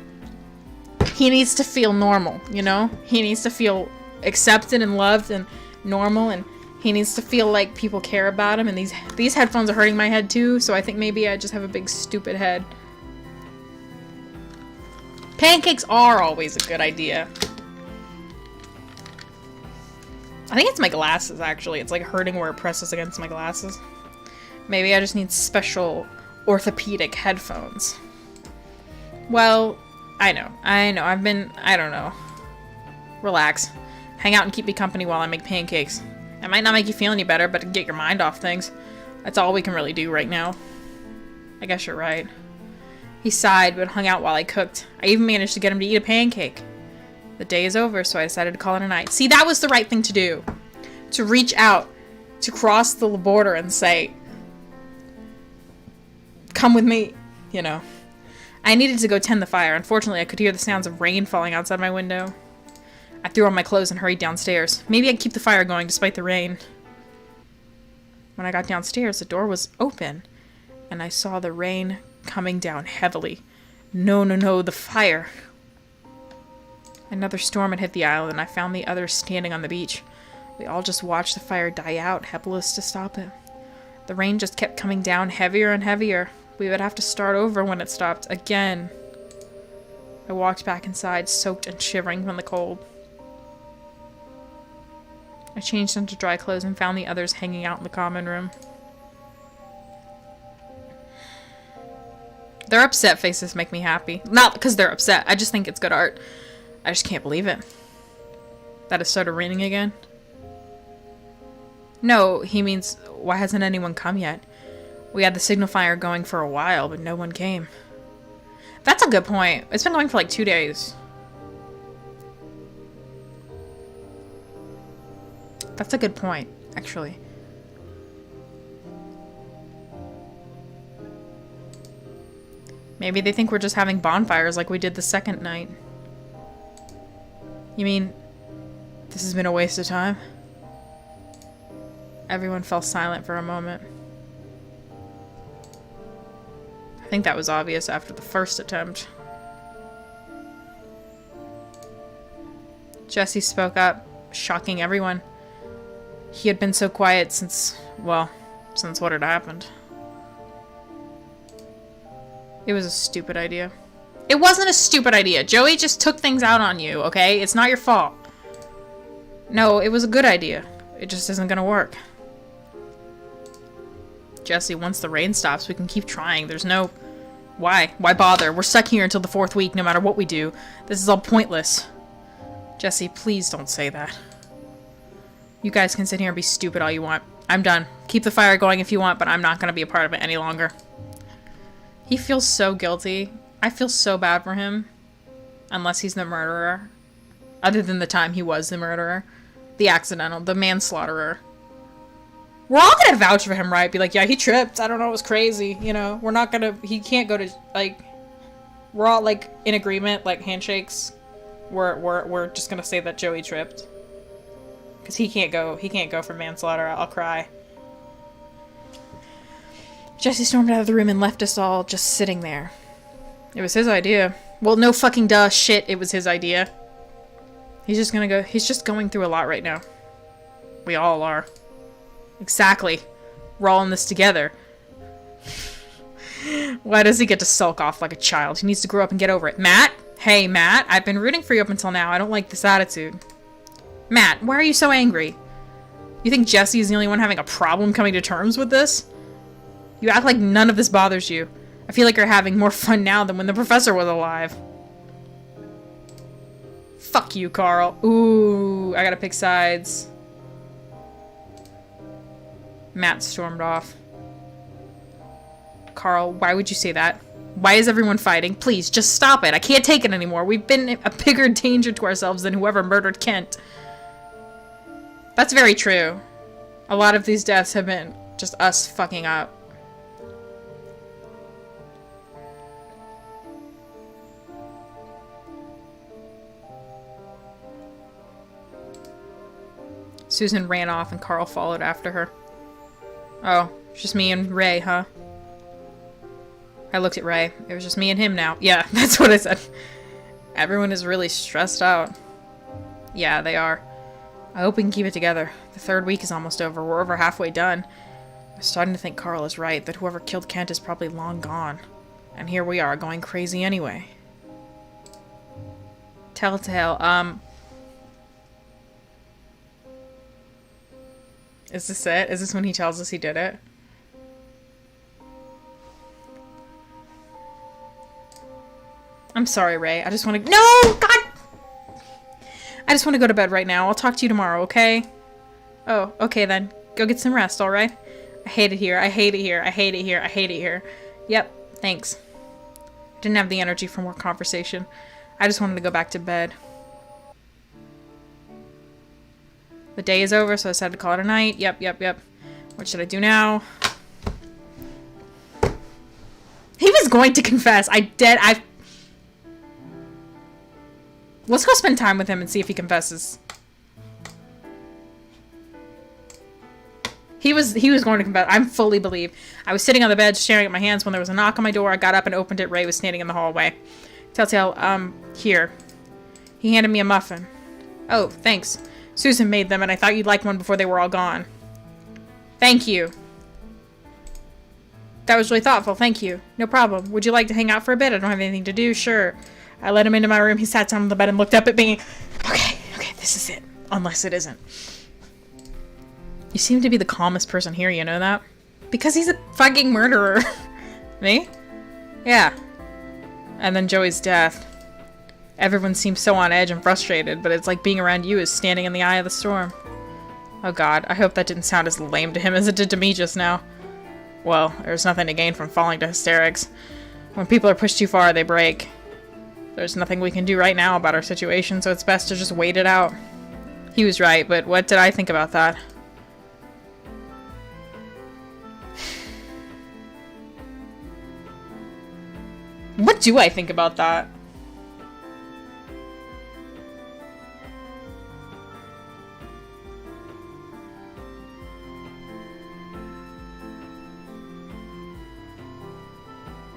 he needs to feel normal, you know? He needs to feel accepted and loved and normal, and he needs to feel like people care about him, and these headphones are hurting my head too, so I think maybe I just have a big stupid head. Pancakes are always a good idea. I think it's my glasses, actually. It's like hurting where it presses against my glasses. Maybe I just need special orthopedic headphones. Well, I know. I don't know. Relax. Hang out and keep me company while I make pancakes. It might not make you feel any better, but get your mind off things. That's all we can really do right now. I guess you're right. He sighed, but hung out while I cooked. I even managed to get him to eat a pancake. The day is over, so I decided to call it a night. See, that was the right thing to do. To reach out, to cross the border and say, come with me, you know. I needed to go tend the fire. Unfortunately, I could hear the sounds of rain falling outside my window. I threw on my clothes and hurried downstairs. Maybe I'd keep the fire going despite the rain. When I got downstairs, the door was open, and I saw the rain coming down heavily. No, the fire. Another storm had hit the island, and I found the others standing on the beach. We all just watched the fire die out, helpless to stop it. The rain just kept coming down heavier and heavier. We would have to start over when it stopped again. I walked back inside, soaked and shivering from the cold. I changed into dry clothes and found the others hanging out in the common room. Their upset faces make me happy. Not because they're upset, I just think it's good art. I just can't believe it. That it started raining again? No, he means, why hasn't anyone come yet? We had the signal fire going for a while, but no one came. That's a good point. It's been going for like 2 days. That's a good point, actually. Maybe they think we're just having bonfires like we did the second night. You mean, this has been a waste of time? Everyone fell silent for a moment. I think that was obvious after the first attempt. Jesse spoke up, shocking everyone. He had been so quiet since what had happened. It was a stupid idea. It wasn't a stupid idea. Joey just took things out on you, okay? It's not your fault. No, it was a good idea. It just isn't gonna work. Jesse, once the rain stops, we can keep trying. There's no... Why? Why bother? We're stuck here until the 4th week, no matter what we do. This is all pointless. Jesse, please don't say that. You guys can sit here and be stupid all you want. I'm done. Keep the fire going if you want, but I'm not gonna be a part of it any longer. He feels so guilty. I feel so bad for him. Unless he's the murderer. Other than the time he was the murderer. The accidental, the manslaughterer. We're all gonna vouch for him, right? Be like, yeah, he tripped. I don't know, it was crazy. You know, we're not gonna, he can't go to, like, we're all, like, in agreement, like, handshakes. We're just gonna say that Joey tripped. Because he can't go for manslaughter. I'll cry. Jesse stormed out of the room and left us all just sitting there. It was his idea. Well, no fucking duh, shit, it was his idea. He's just gonna go. He's just going through a lot right now. We all are. Exactly. We're all in this together. Why does he get to sulk off like a child? He needs to grow up and get over it. Matt? Hey, Matt. I've been rooting for you up until now. I don't like this attitude. Matt, why are you so angry? You think Jesse is the only one having a problem coming to terms with this? You act like none of this bothers you. I feel like you're having more fun now than when the professor was alive. Fuck you, Carl. Ooh, I gotta pick sides. Matt stormed off. Carl, why would you say that? Why is everyone fighting? Please, just stop it. I can't take it anymore. We've been a bigger danger to ourselves than whoever murdered Kent. That's very true. A lot of these deaths have been just us fucking up. Susan ran off and Carl followed after her. Oh, it's just me and Ray, huh? I looked at Ray. It was just me and him now. Yeah, that's what I said. Everyone is really stressed out. Yeah, they are. I hope we can keep it together. The 3rd week is almost over. We're over halfway done. I'm starting to think Carl is right, that whoever killed Kent is probably long gone. And here we are, going crazy anyway. Telltale, Is this it? Is this when he tells us he did it? I'm sorry, Ray. I just want to... No! God! I just want to go to bed right now. I'll talk to you tomorrow, okay? Oh, okay then. Go get some rest, alright? I hate it here. I hate it here. I hate it here. I hate it here. Yep, thanks. Didn't have the energy for more conversation. I just wanted to go back to bed. The day is over, so I decided to call it a night. Yep. What should I do now? He was going to confess. Let's go spend time with him and see if he confesses. He was going to confess. I fully believe. I was sitting on the bed staring at my hands when there was a knock on my door. I got up and opened it. Ray was standing in the hallway. Telltale, here. He handed me a muffin. Oh, thanks. Susan made them and I thought you'd like one before they were all gone. Thank you. That was really thoughtful. Thank you. No problem. Would you like to hang out for a bit? I don't have anything to do. Sure. I let him into my room. He sat down on the bed and looked up at me. Okay, this is it. Unless it isn't. You seem to be the calmest person here, you know that? Because he's a fucking murderer. Me? Yeah. And then Joey's death. Everyone seems so on edge and frustrated, but it's like being around you is standing in the eye of the storm. Oh god, I hope that didn't sound as lame to him as it did to me just now. Well, there's nothing to gain from falling to hysterics. When people are pushed too far, they break. There's nothing we can do right now about our situation, so it's best to just wait it out. He was right, but what did I think about that? What do I think about that?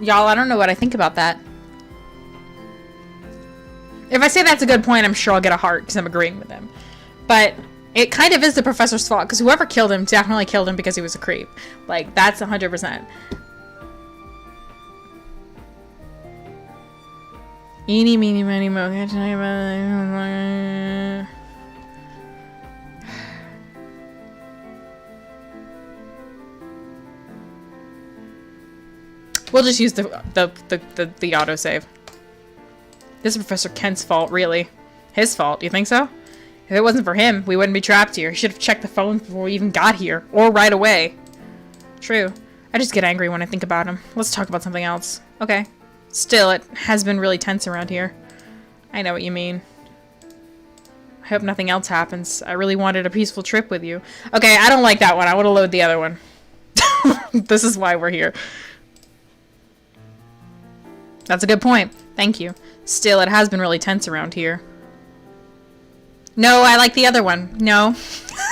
Y'all, I don't know what I think about that. If I say that's a good point, I'm sure I'll get a heart because I'm agreeing with him. But it kind of is the professor's fault because whoever killed him definitely killed him because he was a creep. Like, that's 100%. Eeny, meeny, miny, mo. Can't tell you about it. We'll just use the autosave. This is Professor Kent's fault, really. His fault, you think so? If it wasn't for him, we wouldn't be trapped here. He should have checked the phone before we even got here. Or right away. True. I just get angry when I think about him. Let's talk about something else. Okay. Still, it has been really tense around here. I know what you mean. I hope nothing else happens. I really wanted a peaceful trip with you. Okay, I don't like that one. I want to load the other one. This is why we're here. That's a good point. Thank you. Still, it has been really tense around here. No, I like the other one. No.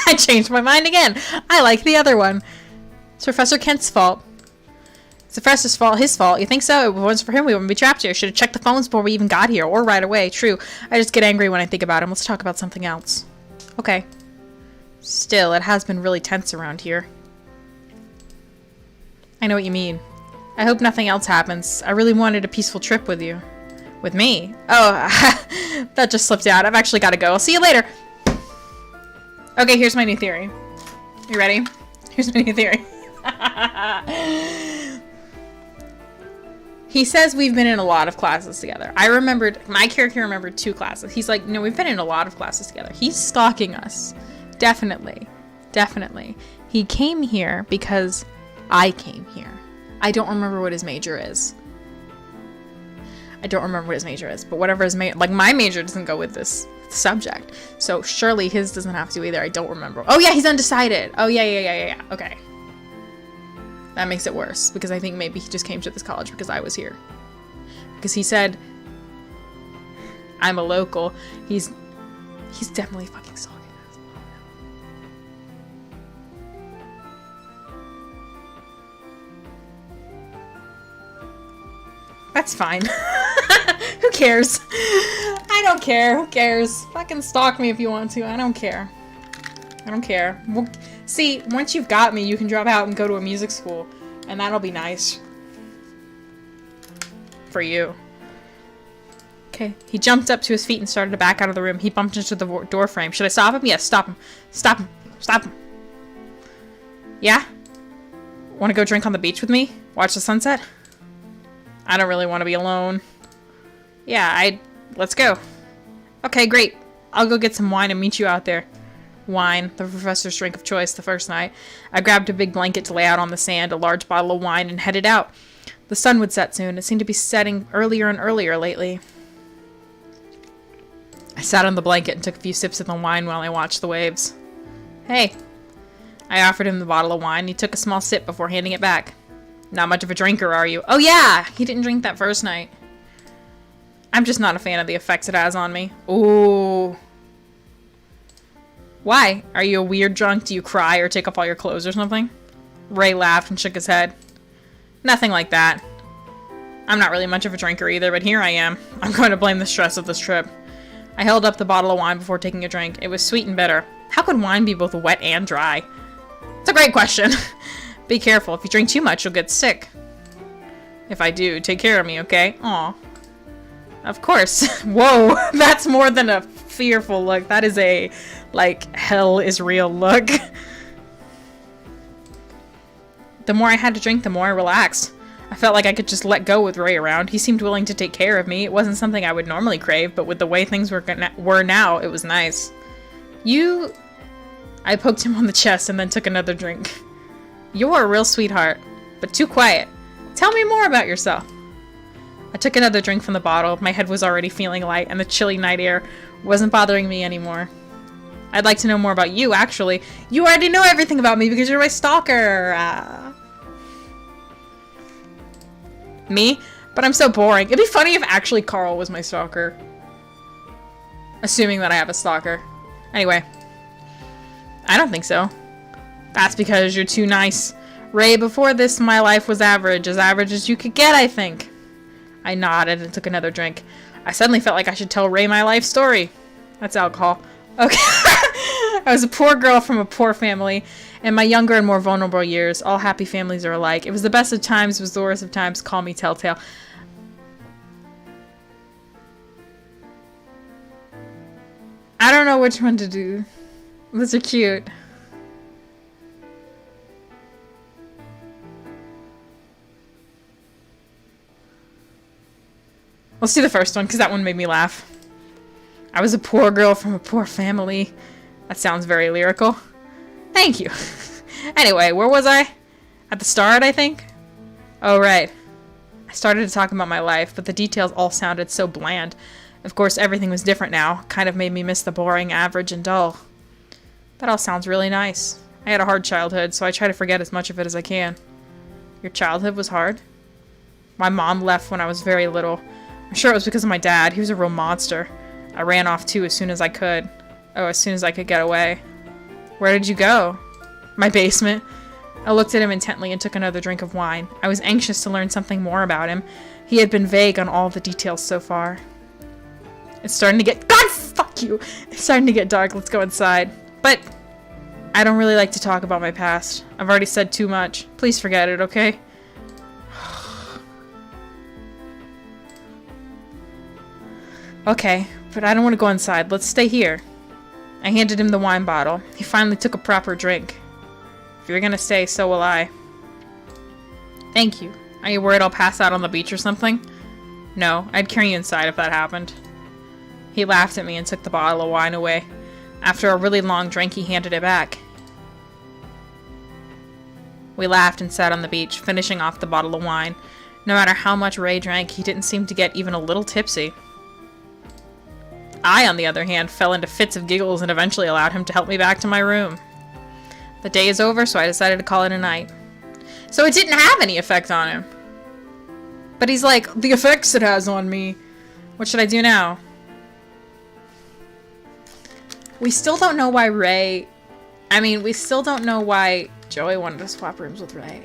I changed my mind again. I like the other one. It's Professor Kent's fault. It's the professor's fault. His fault. You think so? If it wasn't for him, we wouldn't be trapped here. Should have checked the phones before we even got here, or right away. True. I just get angry when I think about him. Let's talk about something else. Okay. Still, it has been really tense around here. I know what you mean. I hope nothing else happens. I really wanted a peaceful trip with you. With me? Oh, that just slipped out. I've actually got to go. I'll see you later. Okay, here's my new theory. You ready? Here's my new theory. He says we've been in a lot of classes together. My character remembered 2 classes. He's like, no, we've been in a lot of classes together. He's stalking us. Definitely. Definitely. He came here because I came here. I don't remember what his major is. But whatever his major, like my major doesn't go with this subject. So surely his doesn't have to either. I don't remember. Oh yeah, he's undecided. Oh yeah. Okay. That makes it worse because I think maybe he just came to this college because I was here. Because he said I'm a local. He's definitely fucking stalking us. That's fine. Who cares? I don't care. Who cares? Fucking stalk me if you want to. I don't care. Well, see, once you've got me, you can drop out and go to a music school. And that'll be nice. For you. Okay. He jumped up to his feet and started to back out of the room. He bumped into the door frame. Should I stop him? Yes, stop him. Stop him. Stop him. Yeah? Want to go drink on the beach with me? Watch the sunset? I don't really want to be alone. Yeah, let's go. Okay, great. I'll go get some wine and meet you out there. Wine, the professor's drink of choice the first night. I grabbed a big blanket to lay out on the sand, a large bottle of wine, and headed out. The sun would set soon. It seemed to be setting earlier and earlier lately. I sat on the blanket and took a few sips of the wine while I watched the waves. Hey. I offered him the bottle of wine. He took a small sip before handing it back. Not much of a drinker, are you? Oh yeah! He didn't drink that first night. I'm just not a fan of the effects it has on me. Ooh. Why? Are you a weird drunk? Do you cry or take off all your clothes or something? Ray laughed and shook his head. Nothing like that. I'm not really much of a drinker either, but here I am. I'm going to blame the stress of this trip. I held up the bottle of wine before taking a drink. It was sweet and bitter. How could wine be both wet and dry? It's a great question. Be careful. If you drink too much, you'll get sick. If I do, take care of me, okay? Aw. Of course. Whoa, that's more than a fearful look. That is a, like, hell is real look. The more I had to drink, the more I relaxed. I felt like I could just let go with Ray around. He seemed willing to take care of me. It wasn't something I would normally crave, but with the way things were now, it was nice. I poked him on the chest and then took another drink. You're a real sweetheart, but too quiet. Tell me more about yourself. I took another drink from the bottle. My head was already feeling light, and the chilly night air wasn't bothering me anymore. I'd like to know more about you, actually. You already know everything about me because you're my stalker. Me? But I'm so boring. It'd be funny if actually Carl was my stalker. Assuming that I have a stalker. Anyway. I don't think so. That's because you're too nice. Ray, before this, my life was average as you could get, I think. I nodded and took another drink. I suddenly felt like I should tell Ray my life story. That's alcohol. Okay. I was a poor girl from a poor family. In my younger and more vulnerable years, all happy families are alike. It was the best of times, it was the worst of times. Call me Telltale. I don't know which one to do. Those are cute. Let's do the first one, because that one made me laugh. I was a poor girl from a poor family. That sounds very lyrical. Thank you. Anyway, where was I? At the start, I think? Oh, right. I started to talk about my life, but the details all sounded so bland. Of course, everything was different now. Kind of made me miss the boring, average, and dull. That all sounds really nice. I had a hard childhood, so I try to forget as much of it as I can. Your childhood was hard? My mom left when I was very little. I'm sure it was because of my dad. He was a real monster. I ran off too as soon as I could. Oh, as soon as I could get away. Where did you go? My basement. I looked at him intently and took another drink of wine. I was anxious to learn something more about him. He had been vague on all the details so far. It's starting to get... God, fuck you! It's starting to get dark. Let's go inside. But I don't really like to talk about my past. I've already said too much. Please forget it, okay? Okay, but I don't want to go inside. Let's stay here. I handed him the wine bottle. He finally took a proper drink. If you're gonna stay, so will I. Thank you. Are you worried I'll pass out on the beach or something? No, I'd carry you inside if that happened. He laughed at me and took the bottle of wine away. After a really long drink, he handed it back. We laughed and sat on the beach, finishing off the bottle of wine. No matter how much Ray drank, he didn't seem to get even a little tipsy. I, on the other hand, fell into fits of giggles and eventually allowed him to help me back to my room. The day is over, so I decided to call it a night. So it didn't have any effect on him. But he's like, the effects it has on me. What should I do now? We still don't know why Ray... we still don't know why Joey wanted to swap rooms with Ray.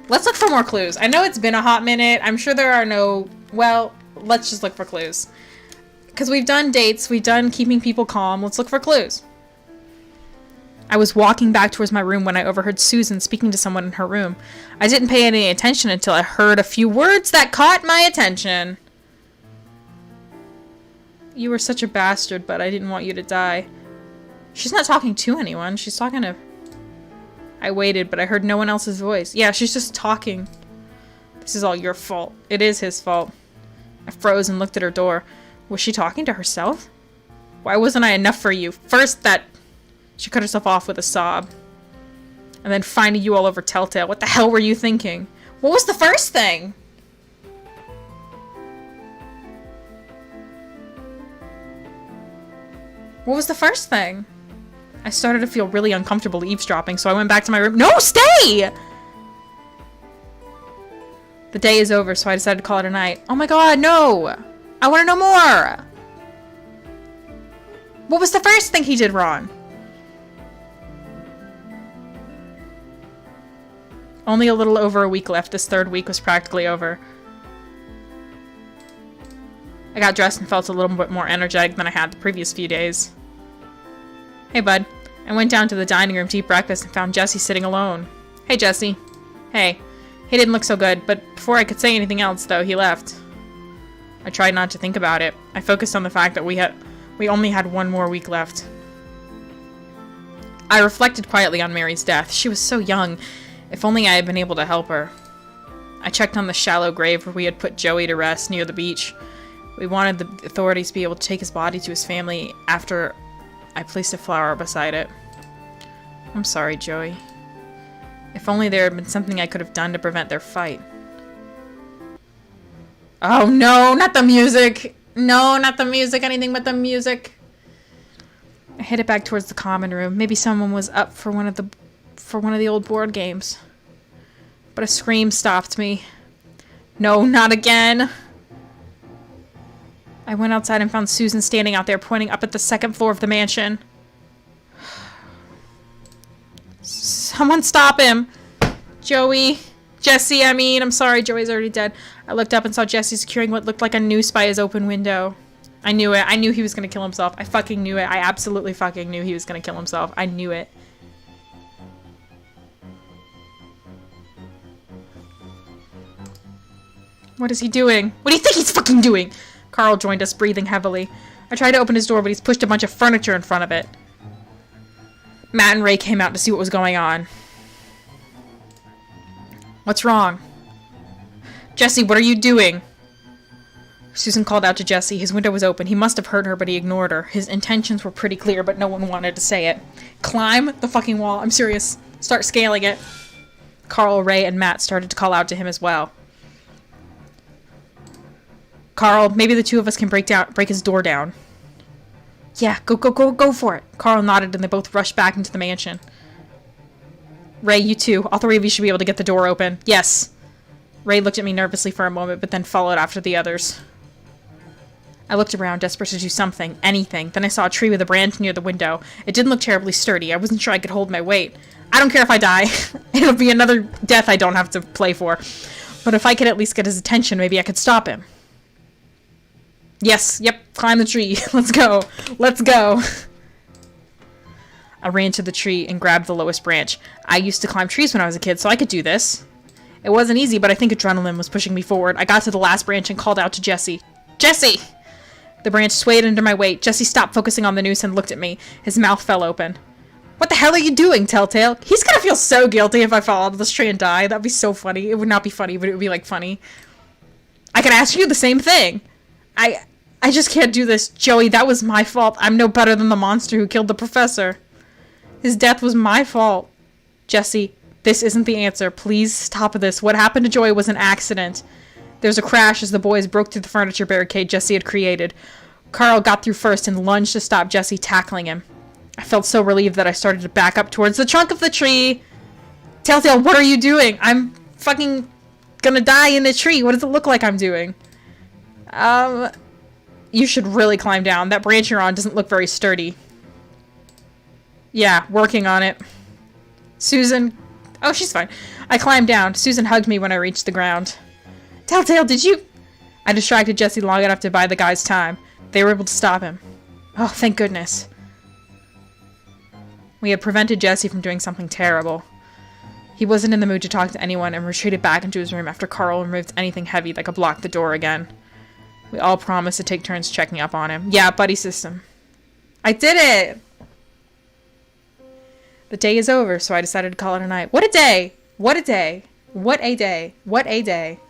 Let's look for more clues. I know it's been a hot minute. I'm sure there are no... Well, let's just look for clues. Because we've done dates, we've done keeping people calm. Let's look for clues. I was walking back towards my room when I overheard Susan speaking to someone in her room. I didn't pay any attention until I heard a few words that caught my attention. You were such a bastard, but I didn't want you to die. She's not talking to anyone. She's talking to... I waited, but I heard no one else's voice. Yeah, she's just talking. This is all your fault. It is his fault. I froze and looked at her door. Was she talking to herself? Why wasn't I enough for you? First that... She cut herself off with a sob. And then finding you all over Telltale. What the hell were you thinking? What was the first thing? What was the first thing? I started to feel really uncomfortable eavesdropping, so I went back to my room. No, stay! The day is over, so I decided to call it a night. Oh my god, no! I want to know more! What was the first thing he did wrong? Only a little over a week left. This third week was practically over. I got dressed and felt a little bit more energetic than I had the previous few days. Hey, bud. I went down to the dining room to eat breakfast and found Jesse sitting alone. Hey, Jesse. Hey. He didn't look so good, but before I could say anything else, though, he left. I tried not to think about it. I focused on the fact that we only had one more week left. I reflected quietly on Mary's death. She was so young. If only I had been able to help her. I checked on the shallow grave where we had put Joey to rest near the beach. We wanted the authorities to be able to take his body to his family after I placed a flower beside it. I'm sorry, Joey. If only there had been something I could have done to prevent their fight. Oh no, not the music! No, not the music, anything but the music. I headed back towards the common room. Maybe someone was up for one of the old board games. But a scream stopped me. No, not again. I went outside and found Susan standing out there pointing up at the second floor of the mansion. Someone stop him! Joey. Jesse, I'm sorry, Joey's already dead. I looked up and saw Jesse securing what looked like a noose by his open window. I knew it. I knew he was gonna kill himself. I fucking knew it. I absolutely fucking knew he was gonna kill himself. I knew it. What is he doing? What do you think he's fucking doing? Carl joined us, breathing heavily. I tried to open his door, but he's pushed a bunch of furniture in front of it. Matt and Ray came out to see what was going on. What's wrong? Jesse, what are you doing? Susan called out to Jesse. His window was open. He must have heard her, but he ignored her. His intentions were pretty clear, but no one wanted to say it. Climb the fucking wall. I'm serious. Start scaling it. Carl, Ray, and Matt started to call out to him as well. Carl, maybe the two of us can break his door down. Yeah, go for it. Carl nodded and they both rushed back into the mansion. Ray, you too. All three of you should be able to get the door open. Yes. Ray looked at me nervously for a moment, but then followed after the others. I looked around, desperate to do something, anything. Then I saw a tree with a branch near the window. It didn't look terribly sturdy. I wasn't sure I could hold my weight. I don't care if I die. It'll be another death I don't have to play for. But if I could at least get his attention, maybe I could stop him. Yes, yep, climb the tree. Let's go. Let's go. I ran to the tree and grabbed the lowest branch. I used to climb trees when I was a kid, so I could do this. It wasn't easy, but I think adrenaline was pushing me forward. I got to the last branch and called out to Jesse. Jesse! The branch swayed under my weight. Jesse stopped focusing on the noose and looked at me. His mouth fell open. What the hell are you doing, Telltale? He's gonna feel so guilty if I fall out of this tree and die. That'd be so funny. It would not be funny, but it would be, like, funny. I can ask you the same thing. I just can't do this. Joey, that was my fault. I'm no better than the monster who killed the professor. His death was my fault. Jesse, this isn't the answer. Please stop this. What happened to Joey was an accident. There was a crash as the boys broke through the furniture barricade Jesse had created. Carl got through first and lunged to stop Jesse, tackling him. I felt so relieved that I started to back up towards the trunk of the tree. Telltale, what are you doing? I'm fucking gonna die in the tree. What does it look like I'm doing? You should really climb down. That branch you're on doesn't look very sturdy. Yeah, working on it. Susan... Oh, she's fine. I climbed down. Susan hugged me when I reached the ground. Telltale, did you... I distracted Jesse long enough to buy the guys time. They were able to stop him. Oh, thank goodness. We had prevented Jesse from doing something terrible. He wasn't in the mood to talk to anyone and retreated back into his room after Carl removed anything heavy that could block the door again. We all promised to take turns checking up on him. Yeah, buddy system. I did it! The day is over, so I decided to call it a night. What a day! What a day! What a day! What a day!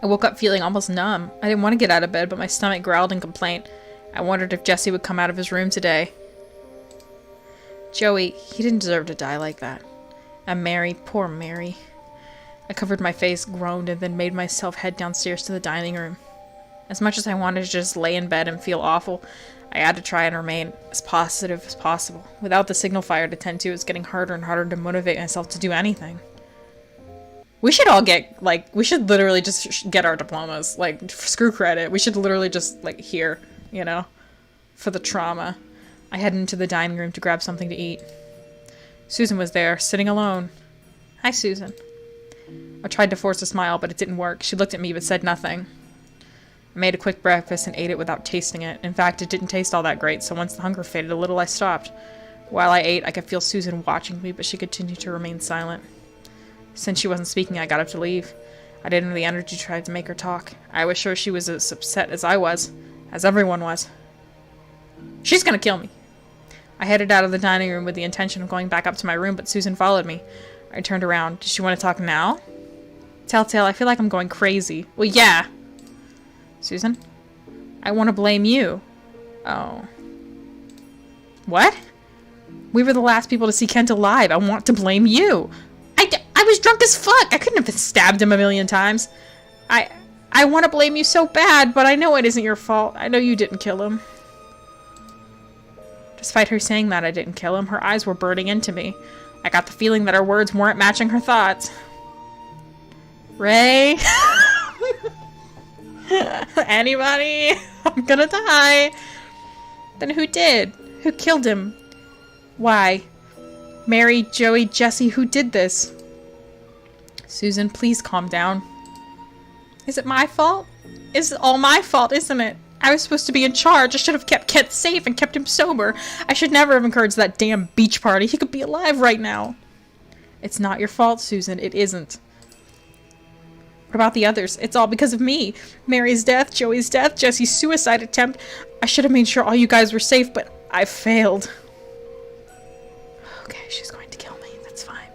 I woke up feeling almost numb. I didn't want to get out of bed, but my stomach growled in complaint. I wondered if Jesse would come out of his room today. Joey, he didn't deserve to die like that. And Mary, poor Mary. I covered my face, groaned, and then made myself head downstairs to the dining room. As much as I wanted to just lay in bed and feel awful, I had to try and remain as positive as possible. Without the signal fire to tend to, it's getting harder and harder to motivate myself to do anything. We should all get, like, we should literally just get our diplomas. Like, screw credit. We should literally just, like, here, you know, for the trauma. I headed into the dining room to grab something to eat. Susan was there, sitting alone. Hi, Susan. I tried to force a smile, but it didn't work. She looked at me but said nothing. I made a quick breakfast and ate it without tasting it. In fact, it didn't taste all that great, so once the hunger faded a little, I stopped. While I ate, I could feel Susan watching me, but she continued to remain silent. Since she wasn't speaking, I got up to leave. I didn't have the energy to try to make her talk. I was sure she was as upset as I was, as everyone was. She's gonna kill me. I headed out of the dining room with the intention of going back up to my room, but Susan followed me. I turned around. Does she want to talk now? Telltale, I feel like I'm going crazy. Well, yeah. Susan? I want to blame you. Oh. What? We were the last people to see Kent alive. I want to blame you. I was drunk as fuck. I couldn't have stabbed him a million times. I want to blame you so bad, but I know it isn't your fault. I know you didn't kill him. Despite her saying that I didn't kill him, her eyes were burning into me. I got the feeling that her words weren't matching her thoughts. Ray? Anybody? I'm gonna die. Then who did? Who killed him? Why? Mary, Joey, Jesse, who did this? Susan, please calm down. Is it my fault? It's all my fault, isn't it? I was supposed to be in charge. I should have kept Kent safe and kept him sober. I should never have encouraged that damn beach party. He could be alive right now. It's not your fault, Susan. It isn't. What about the others? It's all because of me. Mary's death, Joey's death, Jesse's suicide attempt. I should have made sure all you guys were safe, but I failed. Okay, she's going to kill me. That's fine.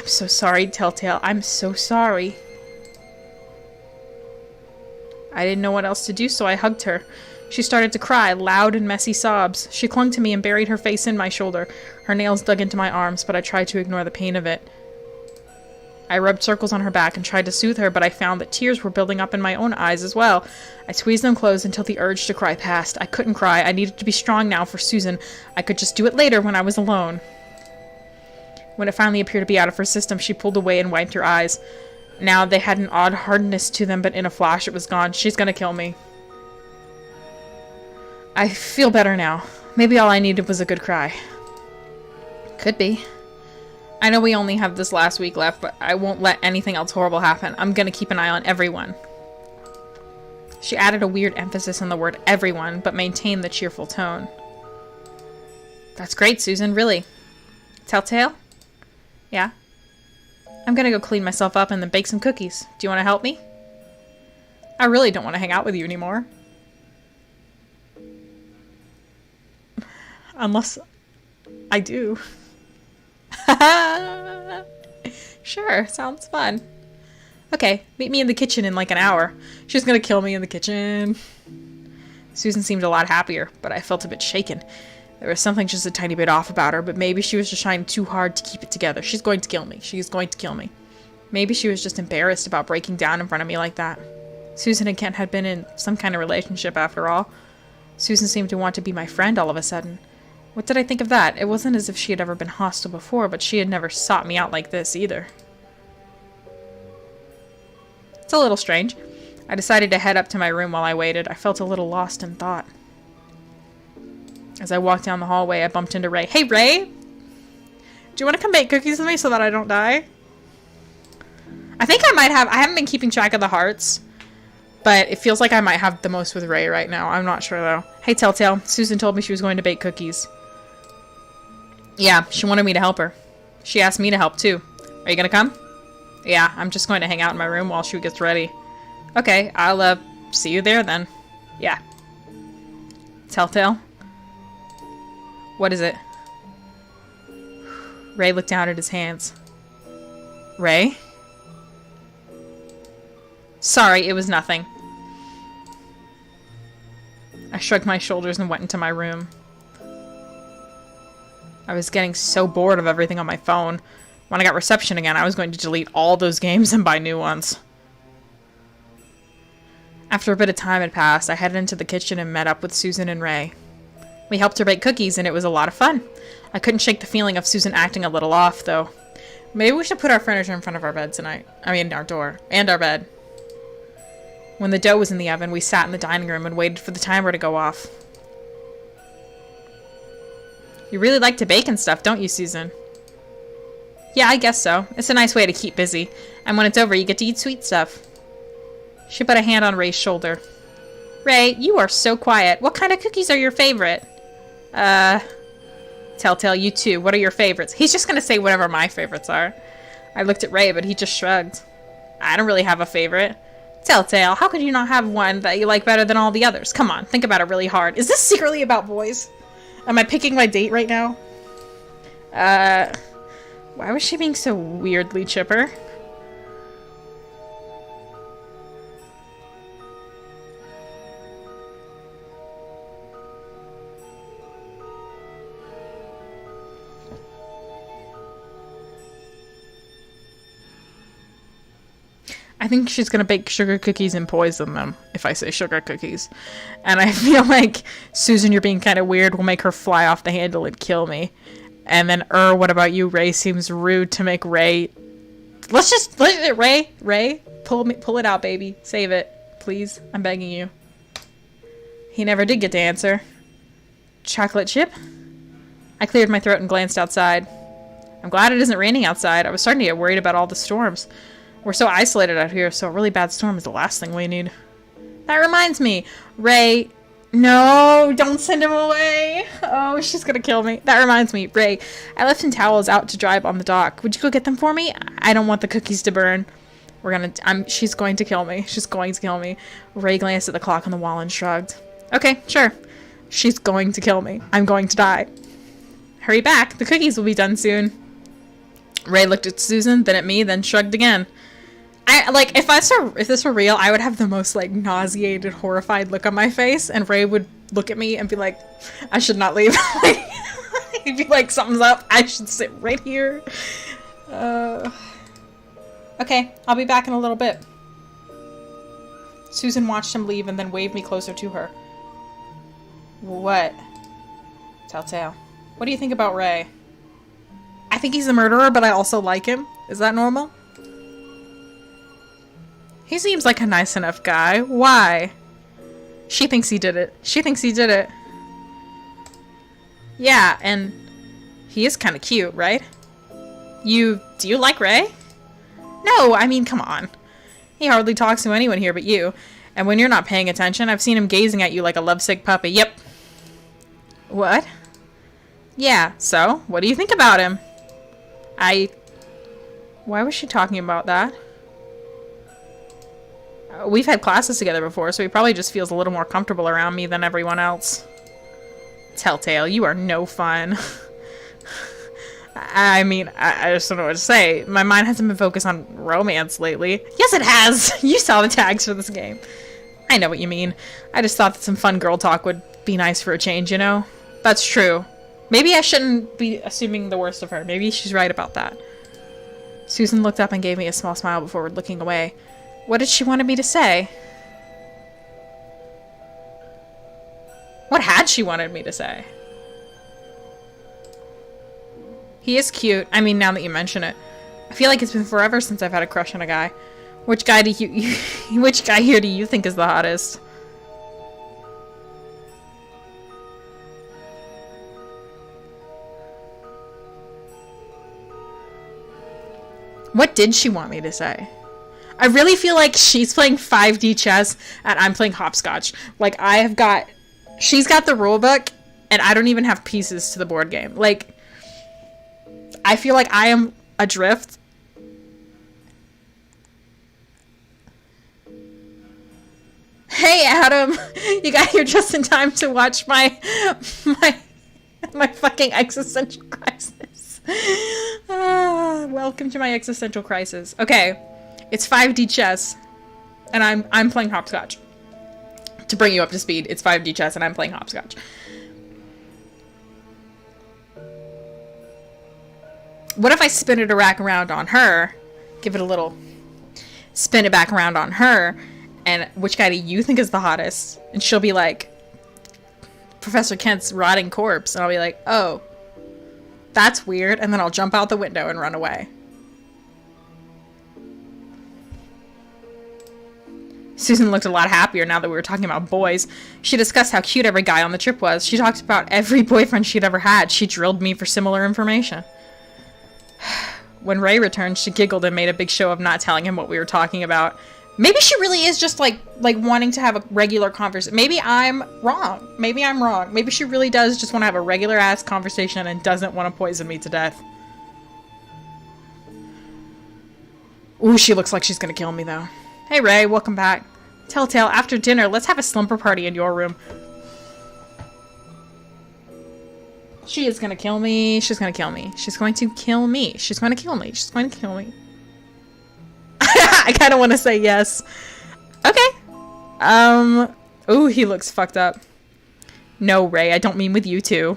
I'm so sorry, Telltale. I'm so sorry. I didn't know what else to do, so I hugged her. She started to cry, loud and messy sobs. She clung to me and buried her face in my shoulder. Her nails dug into my arms, but I tried to ignore the pain of it. I rubbed circles on her back and tried to soothe her, but I found that tears were building up in my own eyes as well. I squeezed them closed until the urge to cry passed. I couldn't cry. I needed to be strong now for Susan. I could just do it later when I was alone. When it finally appeared to be out of her system, she pulled away and wiped her eyes. Now they had an odd hardness to them, but in a flash it was gone. She's gonna kill me. I feel better now. Maybe all I needed was a good cry. Could be. I know we only have this last week left, but I won't let anything else horrible happen. I'm gonna keep an eye on everyone. She added a weird emphasis on the word everyone, but maintained the cheerful tone. That's great, Susan, really. Telltale? Yeah? I'm gonna go clean myself up and then bake some cookies. Do you want to help me? I really don't want to hang out with you anymore. Unless I do. Sure, sounds fun. Okay, meet me in the kitchen in like an hour. She's gonna kill me in the kitchen. Susan seemed a lot happier, but I felt a bit shaken. There was something just a tiny bit off about her, but maybe she was just trying too hard to keep it together. She's going to kill me. She's going to kill me. Maybe she was just embarrassed about breaking down in front of me like that. Susan and Kent had been in some kind of relationship after all. Susan seemed to want to be my friend all of a sudden. What did I think of that? It wasn't as if she had ever been hostile before, but she had never sought me out like this either. It's a little strange. I decided to head up to my room while I waited. I felt a little lost in thought. As I walked down the hallway, I bumped into Ray. Hey, Ray! Do you want to come bake cookies with me so that I don't die? I think I might have... I haven't been keeping track of the hearts, but it feels like I might have the most with Ray right now. I'm not sure, though. Hey, Telltale. Susan told me she was going to bake cookies. Yeah, she wanted me to help her. She asked me to help, too. Are you gonna come? Yeah, I'm just going to hang out in my room while she gets ready. Okay, I'll, see you there, then. Yeah. Telltale? What is it? Ray looked down at his hands. Ray? Sorry, it was nothing. I shrugged my shoulders and went into my room. I was getting so bored of everything on my phone. When I got reception again, I was going to delete all those games and buy new ones. After a bit of time had passed, I headed into the kitchen and met up with Susan and Ray. We helped her bake cookies, and it was a lot of fun. I couldn't shake the feeling of Susan acting a little off, though. Maybe we should put our furniture in front of our bed tonight. I mean, our door. And our bed. When the dough was in the oven, we sat in the dining room and waited for the timer to go off. You really like to bake and stuff, don't you, Susan? Yeah, I guess so. It's a nice way to keep busy. And when it's over, you get to eat sweet stuff. She put a hand on Ray's shoulder. Ray, you are so quiet. What kind of cookies are your favorite? Telltale, you too. What are your favorites? He's just gonna say whatever my favorites are. I looked at Ray, but he just shrugged. I don't really have a favorite. Telltale, how could you not have one that you like better than all the others? Come on, think about it really hard. Is this secretly about boys? Am I picking my date right now? Why was she being so weirdly chipper? I think she's gonna bake sugar cookies and poison them, if I say sugar cookies. And I feel like, Susan, you're being kind of weird, will make her fly off the handle and kill me. And then, what about you? Ray seems rude to make Ray... Ray, pull it out, baby. Save it, please. I'm begging you. He never did get to answer. Chocolate chip? I cleared my throat and glanced outside. I'm glad it isn't raining outside. I was starting to get worried about all the storms. We're so isolated out here, so a really bad storm is the last thing we need. That reminds me, Ray... No, don't send him away. Oh, she's gonna kill me. That reminds me, Ray, I left some towels out to dry up on the dock. Would you go get them for me? I don't want the cookies to burn. She's going to kill me. She's going to kill me. Ray glanced at the clock on the wall and shrugged. Okay, sure. She's going to kill me. I'm going to die. Hurry back. The cookies will be done soon. Ray looked at Susan, then at me, then shrugged again. If this were real, I would have the most, nauseated, horrified look on my face, and Ray would look at me and be like, I should not leave. He'd be like, something's up. I should sit right here. Okay, I'll be back in a little bit. Susan watched him leave and then waved me closer to her. What? Telltale. What do you think about Ray? I think he's a murderer, but I also like him. Is that normal? He seems like a nice enough guy. Why? She thinks he did it. She thinks he did it. Yeah, and he is kind of cute, right? Do you like Ray? No, I mean, come on. He hardly talks to anyone here but you. And when you're not paying attention, I've seen him gazing at you like a lovesick puppy. Yep. What? Yeah, so, what do you think about him? Why was she talking about that? We've had classes together before, so he probably just feels a little more comfortable around me than everyone else. Telltale, you are no fun. I mean, I just don't know what to say. My mind hasn't been focused on romance lately. Yes, it has! You saw the tags for this game. I know what you mean. I just thought that some fun girl talk would be nice for a change, you know? That's true. Maybe I shouldn't be assuming the worst of her. Maybe she's right about that. Susan looked up and gave me a small smile before looking away. What did she want me to say? What had she wanted me to say? He is cute. I mean, now that you mention it. I feel like it's been forever since I've had a crush on a guy. Which guy here do you think is the hottest? What did she want me to say? I really feel like she's playing 5D chess and I'm playing hopscotch. Like, she's got the rule book and I don't even have pieces to the board game. Like, I feel like I am adrift. Hey, Adam! You got here just in time to watch my fucking existential crisis. Welcome to my existential crisis. Okay, it's 5D chess, and I'm playing hopscotch. To bring you up to speed, it's 5D chess, and I'm playing hopscotch. What if I spin it back around on her, give it a little spin it back around on her, and which guy do you think is the hottest? And she'll be like, Professor Kent's rotting corpse, and I'll be like, oh, that's weird, and then I'll jump out the window and run away. Susan looked a lot happier now that we were talking about boys. She discussed how cute every guy on the trip was. She talked about every boyfriend she'd ever had. She drilled me for similar information. When Ray returned, she giggled and made a big show of not telling him what we were talking about. Maybe she really is just like wanting to have a regular conversation. Maybe I'm wrong. Maybe she really does just want to have a regular ass conversation and doesn't want to poison me to death. Ooh, she looks like she's gonna kill me though. Hey Ray, welcome back. Telltale, after dinner, let's have a slumber party in your room. She is gonna kill me. She's gonna kill me. She's going to kill me. She's going to kill me. She's going to kill me. I kind of want to say yes. Okay. Ooh, he looks fucked up. No, Ray, I don't mean with you two.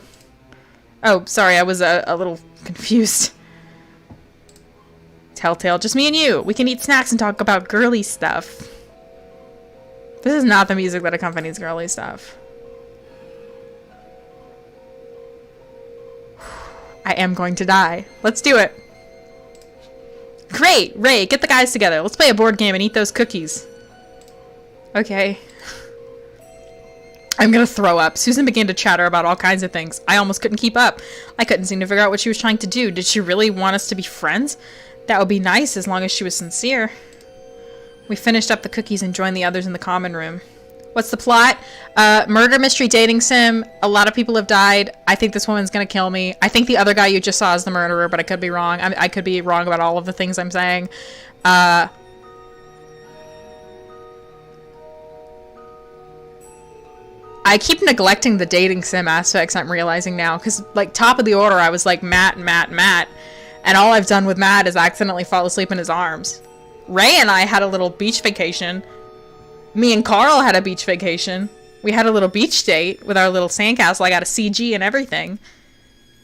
Oh, sorry, I was a little confused. Telltale, just me and you. We can eat snacks and talk about girly stuff. This is not the music that accompanies girly stuff. I am going to die. Let's do it. Great! Ray, get the guys together. Let's play a board game and eat those cookies. Okay. I'm gonna throw up. Susan began to chatter about all kinds of things. I almost couldn't keep up. I couldn't seem to figure out what she was trying to do. Did she really want us to be friends? That would be nice as long as she was sincere. We finished up the cookies and joined the others in the common room. What's the plot? Murder mystery dating sim. A lot of people have died. I think this woman's gonna kill me. I think the other guy you just saw is the murderer, but I could be wrong. I could be wrong about all of the things I'm saying. I keep neglecting the dating sim aspects, I'm realizing now. Because, like, top of the order, I was like, Matt. And all I've done with Matt is accidentally fall asleep in his arms. Ray and I had a little beach vacation. Me and Carl had a beach vacation. We had a little beach date with our little sandcastle. I got a CG and everything.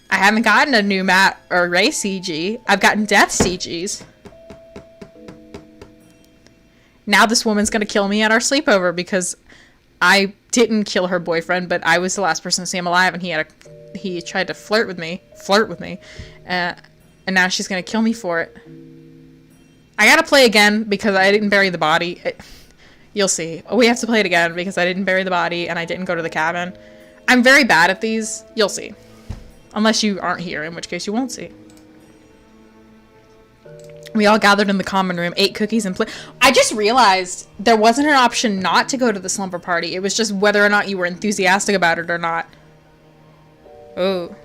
I haven't gotten a new Matt or Ray CG. I've gotten death CGs. Now this woman's gonna kill me at our sleepover because I didn't kill her boyfriend, but I was the last person to see him alive, and he tried to flirt with me, and now she's gonna kill me for it. I gotta play again because I didn't bury the body. You'll see. We have to play it again because I didn't bury the body and I didn't go to the cabin. I'm very bad at these. You'll see. Unless you aren't here, in which case you won't see. We all gathered in the common room, ate cookies and played. I just realized there wasn't an option not to go to the slumber party. It was just whether or not you were enthusiastic about it or not. Oh.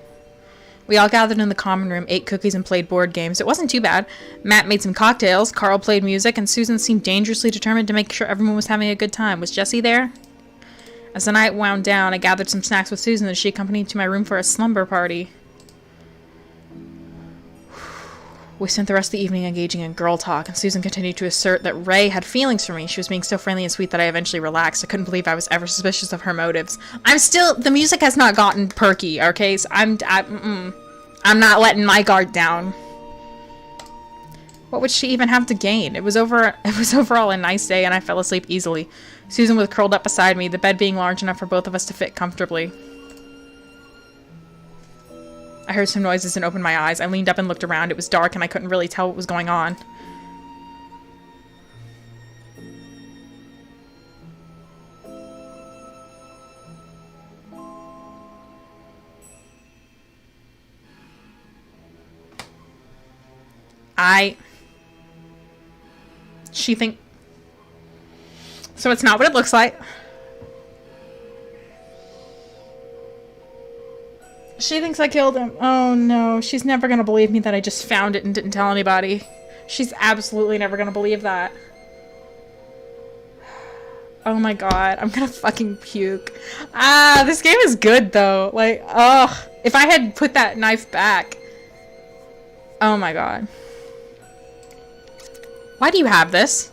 We all gathered in the common room, ate cookies and played board games. It wasn't too bad. Matt made some cocktails, Carl played music, and Susan seemed dangerously determined to make sure everyone was having a good time. Was Jessie there? As the night wound down, I gathered some snacks with Susan and she accompanied me to my room for a slumber party. We spent the rest of the evening engaging in girl talk, and Susan continued to assert that Ray had feelings for me. She was being so friendly and sweet that I eventually relaxed. I couldn't believe I was ever suspicious of her motives. The music has not gotten perky, okay? So I'm not letting my guard down. What would she even have to gain? It was overall a nice day, and I fell asleep easily. Susan was curled up beside me, the bed being large enough for both of us to fit comfortably. I heard some noises and opened my eyes. I leaned up and looked around. It was dark and I couldn't really tell what was going on. So it's not what it looks like. She thinks I killed him. Oh no, she's never gonna believe me that I just found it and didn't tell anybody. She's absolutely never gonna believe that. Oh my god, I'm gonna fucking puke. This game is good though. Like, ugh. If I had put that knife back. Oh my god. Why do you have this?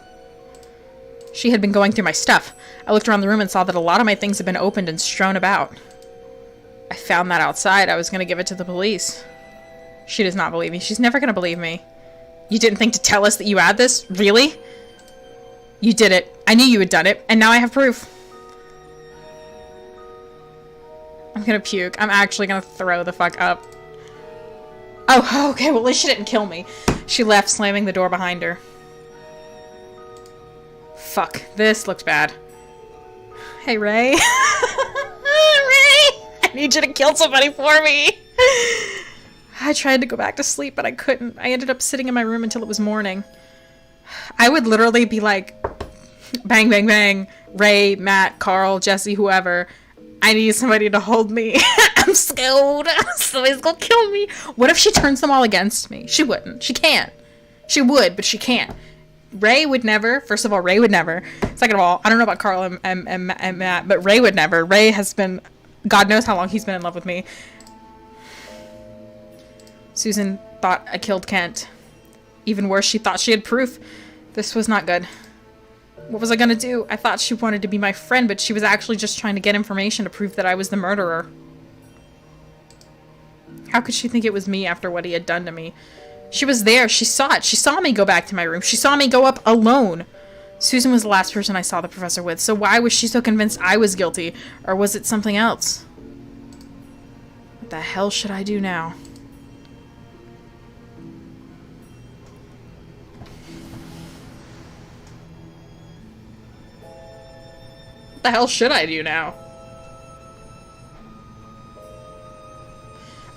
She had been going through my stuff. I looked around the room and saw that a lot of my things had been opened and strewn about. I found that outside. I was going to give it to the police. She does not believe me. She's never going to believe me. You didn't think to tell us that you had this? Really? You did it. I knew you had done it, and now I have proof. I'm going to puke. I'm actually going to throw the fuck up. Oh, okay. Well, at least she didn't kill me. She left, slamming the door behind her. Fuck. This looks bad. Hey, Ray. Ray! I need you to kill somebody for me. I tried to go back to sleep, but I couldn't. I ended up sitting in my room until it was morning. I would literally be like, bang, bang, bang. Ray, Matt, Carl, Jesse, whoever. I need somebody to hold me. I'm scared. Somebody's gonna kill me. What if she turns them all against me? She wouldn't. She can't. She would, but she can't. Ray would never. First of all, Ray would never. Second of all, I don't know about Carl and Matt, but Ray would never. Ray has been... God knows how long he's been in love with me. Susan thought I killed Kent. Even worse, she thought she had proof. This was not good. What was I gonna do? I thought she wanted to be my friend, but she was actually just trying to get information to prove that I was the murderer. How could she think it was me after what he had done to me? She was there. She saw it. She saw me go back to my room. She saw me go up alone. Susan was the last person I saw the professor with, so why was she so convinced I was guilty? Or was it something else? What the hell should I do now? What the hell should I do now?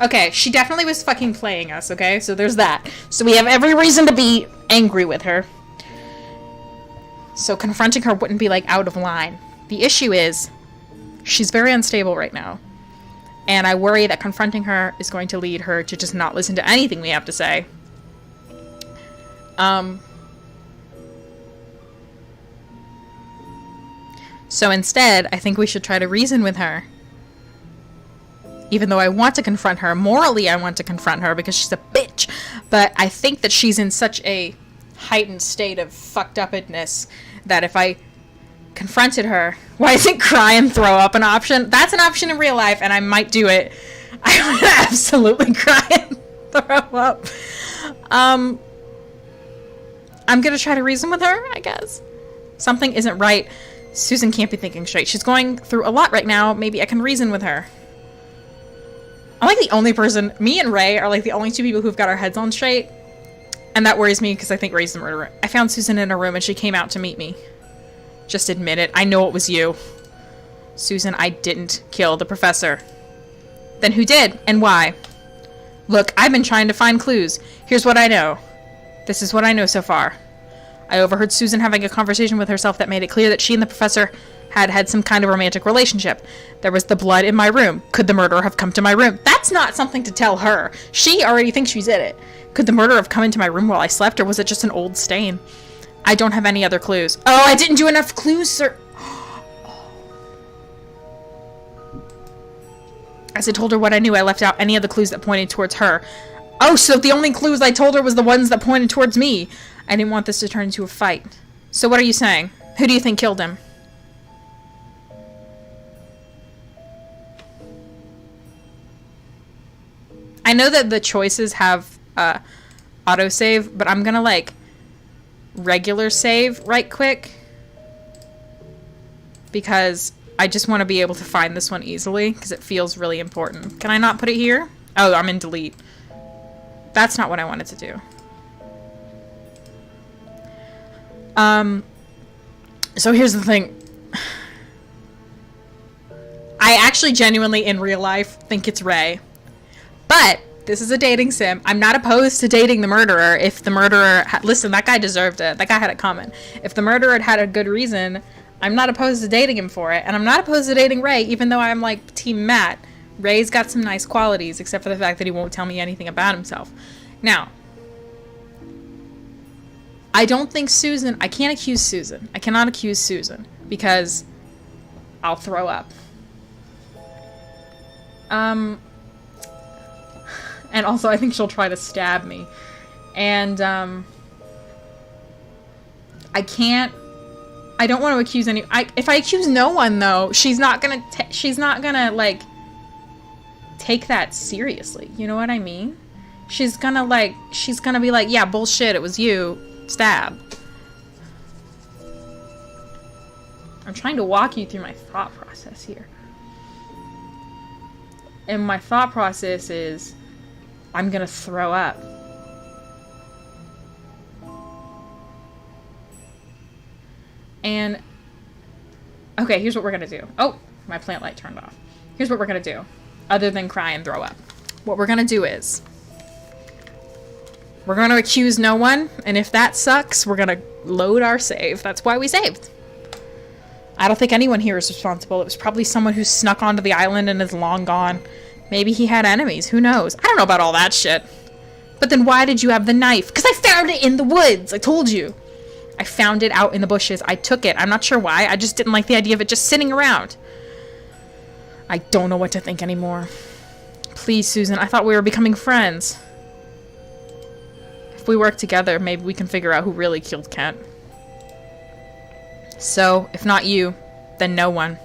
Okay, she definitely was fucking playing us, okay? So there's that. So we have every reason to be angry with her. So confronting her wouldn't be, like, out of line. The issue is, she's very unstable right now. And I worry that confronting her is going to lead her to just not listen to anything we have to say. So instead, I think we should try to reason with her. Even though I want to confront her, morally I want to confront her because she's a bitch. But I think that she's in such a heightened state of fucked upness that if I confronted her... Why isn't cry and throw up an option? That's an option in real life, and I might do it. I would absolutely cry and throw up. I'm gonna try to reason with her, I guess. Something isn't right. Susan can't be thinking straight. She's going through a lot right now. Maybe I can reason with her. I'm like the only person... Me and Ray are like the only two people who've got our heads on straight. And that worries me because I think Ray's the murderer. I found Susan in her room and she came out to meet me. Just admit it. I know it was you. Susan, I didn't kill the professor. Then who did, and why? Look, I've been trying to find clues. Here's what I know. This is what I know so far. I overheard Susan having a conversation with herself that made it clear that she and the professor had some kind of romantic relationship. There was the blood in my room. Could the murderer have come to my room? That's not something to tell her. She already thinks she's in it. Could the murderer have come into my room while I slept, or was it just an old stain? I don't have any other clues. Oh, I didn't do enough clues, sir. As I told her what I knew, I left out any of the clues that pointed towards her. Oh, so the only clues I told her was the ones that pointed towards me. I didn't want this to turn into a fight. So what are you saying? Who do you think killed him? I know that the choices have autosave, but I'm gonna like regular save right quick because I just want to be able to find this one easily because it feels really important. Can I not put it here? Oh, I'm in delete. That's not what I wanted to do. So here's the thing. I actually genuinely in real life think it's Ray. But this is a dating sim. I'm not opposed to dating the murderer if the murderer... Listen, that guy deserved it. That guy had it coming. If the murderer had a good reason, I'm not opposed to dating him for it. And I'm not opposed to dating Ray, even though I'm like Team Matt. Ray's got some nice qualities, except for the fact that he won't tell me anything about himself. Now, I don't think Susan... I can't accuse Susan. I cannot accuse Susan because I'll throw up. And also, I think she'll try to stab me. And, I don't want to accuse any... if I accuse no one, though, she's not gonna, like, take that seriously. You know what I mean? She's gonna be like, yeah, bullshit, it was you. Stab. I'm trying to walk you through my thought process here. And my thought process is... I'm gonna throw up. And, okay, here's what we're gonna do. Oh, my plant light turned off. Here's what we're gonna do, other than cry and throw up. What we're gonna do is, we're gonna accuse no one, and if that sucks, we're gonna load our save. That's why we saved. I don't think anyone here is responsible. It was probably someone who snuck onto the island and is long gone. Maybe he had enemies. Who knows? I don't know about all that shit. But then why did you have the knife? Because I found it in the woods. I told you. I found it out in the bushes. I took it. I'm not sure why. I just didn't like the idea of it just sitting around. I don't know what to think anymore. Please, Susan. I thought we were becoming friends. If we work together, maybe we can figure out who really killed Kent. So, if not you, then no one.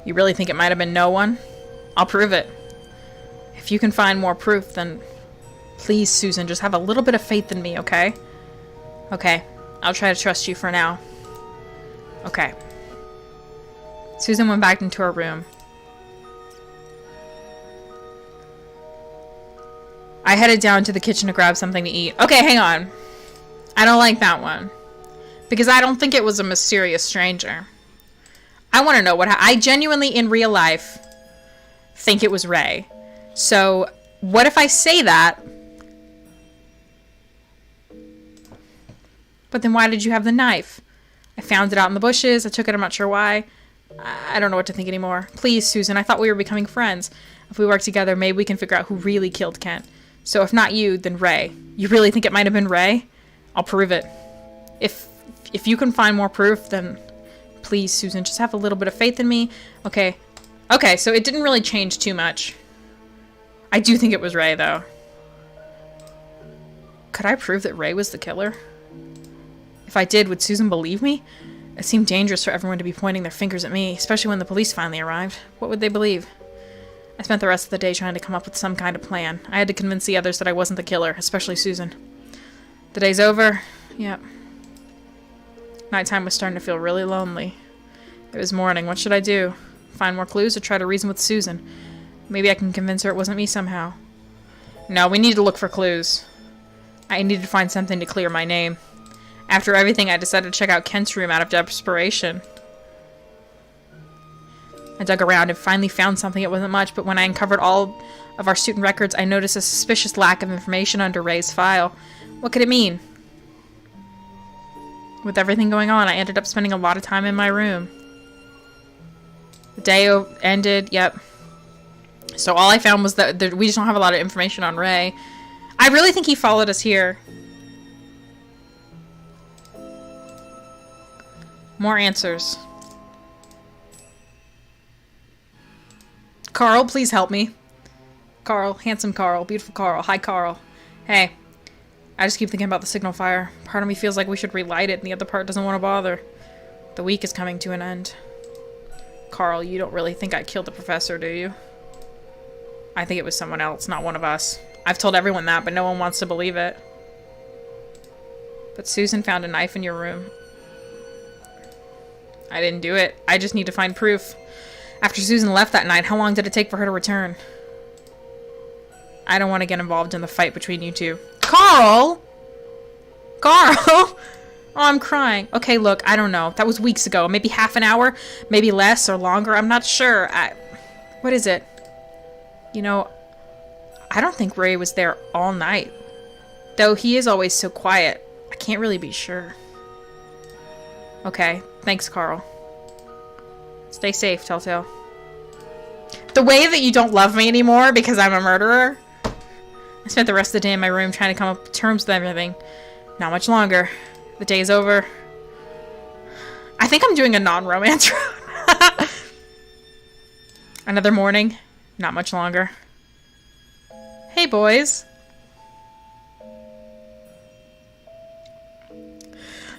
You really think it might have been no one? I'll prove it. If you can find more proof, then please, Susan, just have a little bit of faith in me, okay? Okay, I'll try to trust you for now. Okay. Susan went back into her room. I headed down to the kitchen to grab something to eat. Okay, hang on. I don't like that one. Because I don't think it was a mysterious stranger. I want to know what I genuinely, in real life, think it was Ray. So, what if I say that? But then why did you have the knife? I found it out in the bushes. I took it. I'm not sure why. I don't know what to think anymore. Please, Susan, I thought we were becoming friends. If we work together, maybe we can figure out who really killed Kent. So if not you, then Ray. You really think it might have been Ray? I'll prove it. If you can find more proof, then please, Susan, just have a little bit of faith in me. Okay. Okay, so it didn't really change too much. I do think it was Ray, though. Could I prove that Ray was the killer? If I did, would Susan believe me? It seemed dangerous for everyone to be pointing their fingers at me, especially when the police finally arrived. What would they believe? I spent the rest of the day trying to come up with some kind of plan. I had to convince the others that I wasn't the killer, especially Susan. The day's over. Yep. Nighttime was starting to feel really lonely. It was morning. What should I do? Find more clues or try to reason with Susan? Maybe I can convince her it wasn't me somehow. No, we need to look for clues. I needed to find something to clear my name. After everything, I decided to check out Kent's room out of desperation. I dug around and finally found something. It wasn't much, but when I uncovered all of our student records, I noticed a suspicious lack of information under Ray's file. What could it mean? With everything going on, I ended up spending a lot of time in my room. The day ended, yep. So all I found was that we just don't have a lot of information on Ray. I really think he followed us here. More answers. Carl, please help me. Carl, handsome Carl, beautiful Carl. Hi, Carl. Hey, I just keep thinking about the signal fire. Part of me feels like we should relight it, and the other part doesn't want to bother. The week is coming to an end. Carl, you don't really think I killed the professor, do you? I think it was someone else, not one of us. I've told everyone that, but no one wants to believe it. But Susan found a knife in your room. I didn't do it. I just need to find proof. After Susan left that night, how long did it take for her to return? I don't want to get involved in the fight between you two. Carl! Carl! Oh, I'm crying. Okay, look, I don't know. That was weeks ago. Maybe half an hour? Maybe less or longer? I'm not sure. What is it? You know, I don't think Ray was there all night. Though he is always so quiet. I can't really be sure. Okay, thanks, Carl. Stay safe, Telltale. The way that you don't love me anymore because I'm a murderer. I spent the rest of the day in my room trying to come up to terms with everything. Not much longer. The day's over. I think I'm doing a non-romance route. Another morning. Not much longer. Hey, boys.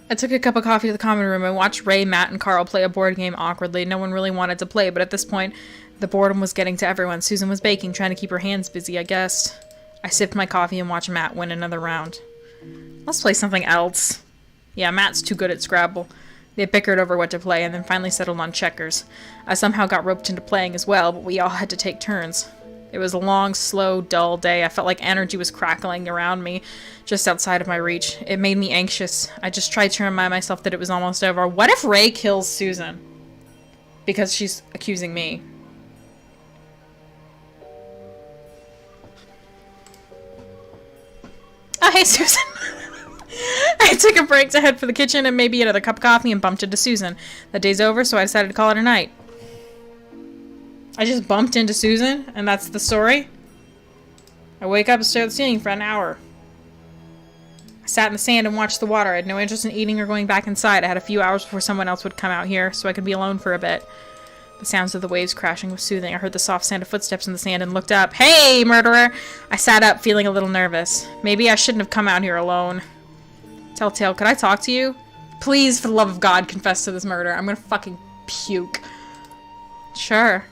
I took a cup of coffee to the common room and watched Ray, Matt, and Carl play a board game awkwardly. No one really wanted to play, but at this point, the boredom was getting to everyone. Susan was baking, trying to keep her hands busy, I guess. I sipped my coffee and watched Matt win another round. Let's play something else. Yeah, Matt's too good at Scrabble. They bickered over what to play and then finally settled on checkers. I somehow got roped into playing as well, but we all had to take turns. It was a long, slow, dull day. I felt like energy was crackling around me, just outside of my reach. It made me anxious. I just tried to remind myself that it was almost over. What if Ray kills Susan? Because she's accusing me. Oh, hey, Susan. I took a break to head for the kitchen and maybe another cup of coffee and bumped into Susan. The day's over, so I decided to call it a night. I just bumped into Susan, and that's the story. I wake up and stare at the ceiling for an hour. I sat in the sand and watched the water. I had no interest in eating or going back inside. I had a few hours before someone else would come out here, so I could be alone for a bit. The sounds of the waves crashing was soothing. I heard the soft sound of footsteps in the sand and looked up. Hey, murderer! I sat up, feeling a little nervous. Maybe I shouldn't have come out here alone. Telltale, could I talk to you? Please, for the love of God, confess to this murder. I'm gonna fucking puke. Sure.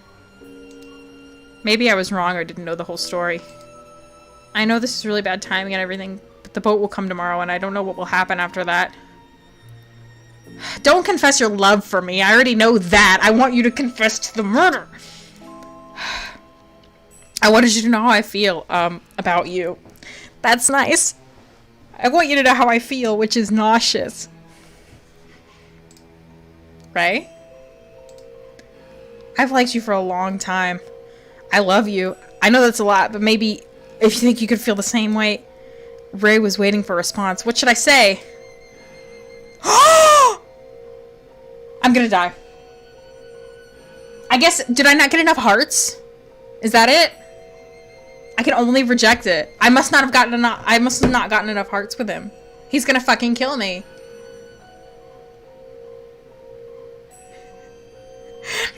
Maybe I was wrong or didn't know the whole story. I know this is really bad timing and everything, but the boat will come tomorrow and I don't know what will happen after that. Don't confess your love for me. I already know that. I want you to confess to the murder. I wanted you to know how I feel, about you. That's nice. I want you to know how I feel, which is nauseous. Right? I've liked you for a long time. I love you. I know that's a lot, but maybe if you think you could feel the same way. Ray was waiting for a response. What should I say? I'm gonna die. I guess, did I not get enough hearts? Is that it? I can only reject it. I must not have gotten enough. I must have not gotten enough hearts with him. He's gonna fucking kill me.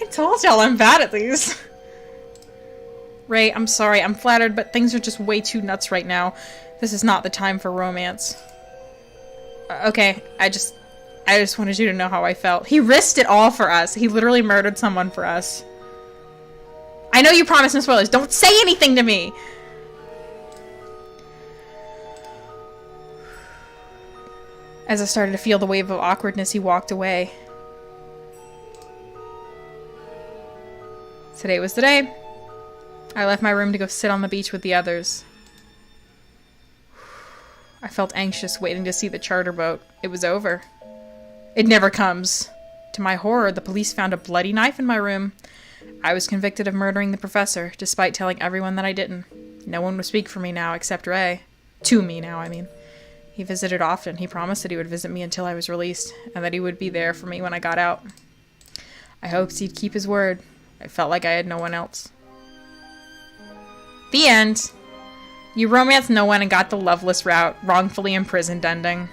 I told y'all I'm bad at these. Ray, I'm sorry. I'm flattered, but things are just way too nuts right now. This is not the time for romance. Okay, I just wanted you to know how I felt. He risked it all for us. He literally murdered someone for us. I know you promised no spoilers. Don't say anything to me! As I started to feel the wave of awkwardness, he walked away. Today was the day. I left my room to go sit on the beach with the others. I felt anxious, waiting to see the charter boat. It was over. It never comes. To my horror, the police found a bloody knife in my room. I was convicted of murdering the professor, despite telling everyone that I didn't. No one would speak for me now except Ray. To me now, I mean. He visited often. He promised that he would visit me until I was released, and that he would be there for me when I got out. I hoped he'd keep his word. I felt like I had no one else. The end. You romanced no one and got the loveless route, wrongfully imprisoned ending.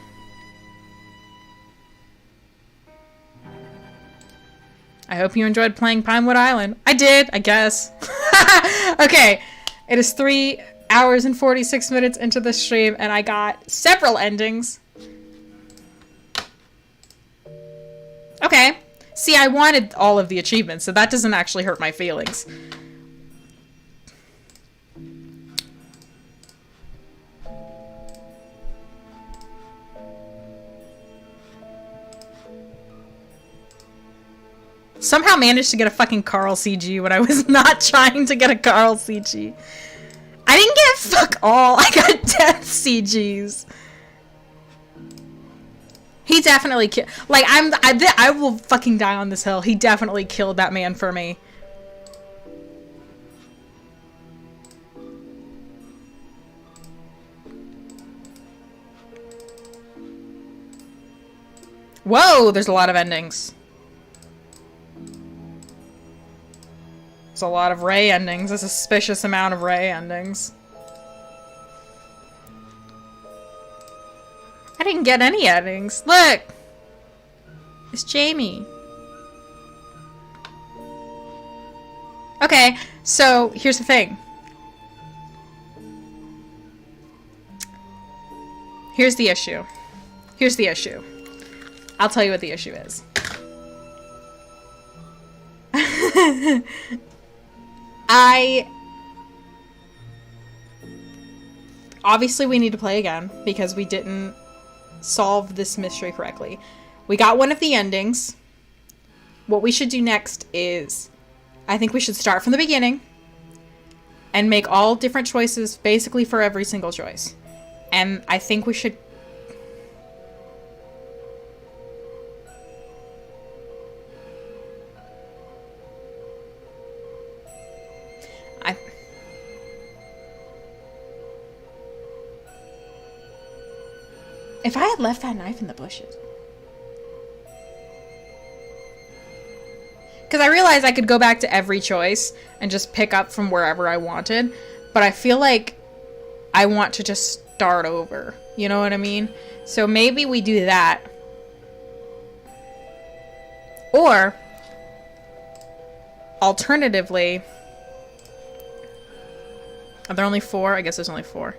I hope you enjoyed playing Pinewood Island. I did, I guess. Okay, it is 3 hours and 46 minutes into the stream, and I got several endings. Okay. See, I wanted all of the achievements, so that doesn't actually hurt my feelings. Somehow managed to get a fucking Carl CG when I was not trying to get a Carl CG. I didn't get fuck all. I got death CGs. He definitely killed. Like, I will fucking die on this hill. He definitely killed that man for me. Whoa, there's a lot of endings. There's a lot of Ray endings. A suspicious amount of Ray endings. I didn't get any endings. Look! It's Jamie. Okay, so here's the thing. Here's the issue. Here's the issue. I'll tell you what the issue is. Obviously we need to play again because we didn't solve this mystery correctly. We got one of the endings. What we should do next is, I think we should start from the beginning and make all different choices basically for every single choice. And I think we should... If I had left that knife in the bushes. Because I realized I could go back to every choice and just pick up from wherever I wanted. But I feel like I want to just start over. You know what I mean? So maybe we do that. Or, alternatively... Are there only 4? I guess there's only 4.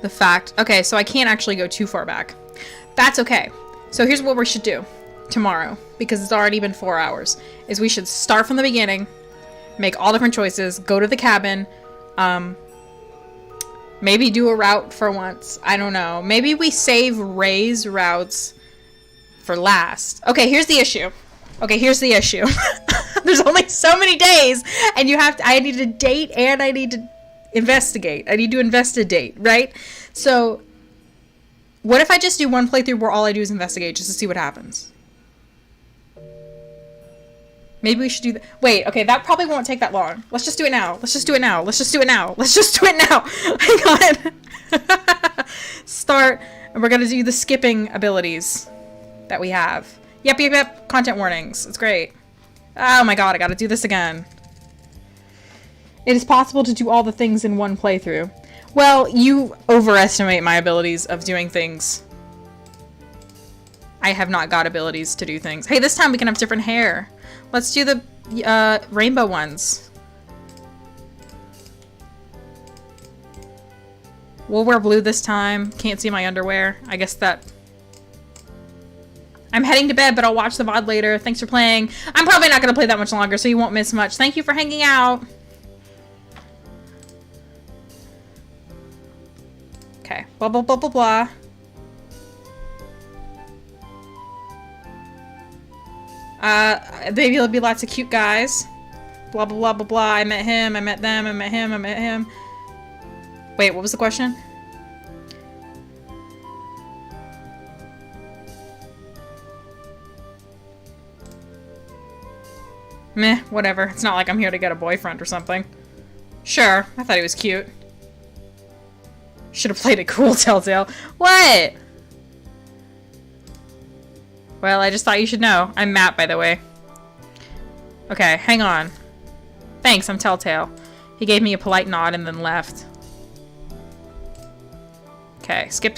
The fact... Okay, so I can't actually go too far back. That's okay. So here's what we should do tomorrow, because it's already been 4 hours, is we should start from the beginning, make all different choices, go to the cabin, maybe do a route for once. I don't know. Maybe we save Ray's routes for last. Okay, here's the issue. Okay, here's the issue. There's only so many days, and you have to... I need to date, and I need to... investigate. I need to investigate, right? So, what if I just do one playthrough where all I do is investigate just to see what happens? Maybe we should do that. Wait, okay, that probably won't take that long. Let's just do it now. Let's just do it now. Let's just do it now. Let's just do it now. Hang on. Start, and we're gonna do the skipping abilities that we have. Yep. Content warnings. It's great. Oh my god, I gotta do this again. It is possible to do all the things in one playthrough. Well, you overestimate my abilities of doing things. I have not got abilities to do things. Hey, this time we can have different hair. Let's do the rainbow ones. We'll wear blue this time. Can't see my underwear. I guess that... I'm heading to bed, but I'll watch the VOD later. Thanks for playing. I'm probably not going to play that much longer, so you won't miss much. Thank you for hanging out. Okay. Blah, blah, blah, blah, blah. Maybe there'll be lots of cute guys. Blah, blah, blah, blah, blah. I met him. I met them. I met him. I met him. Wait, what was the question? Meh, whatever. It's not like I'm here to get a boyfriend or something. Sure, I thought he was cute. Should have played it cool, Telltale. What? Well, I just thought you should know. I'm Matt, by the way. Okay, hang on. Thanks, I'm Telltale. He gave me a polite nod and then left. Okay, skip.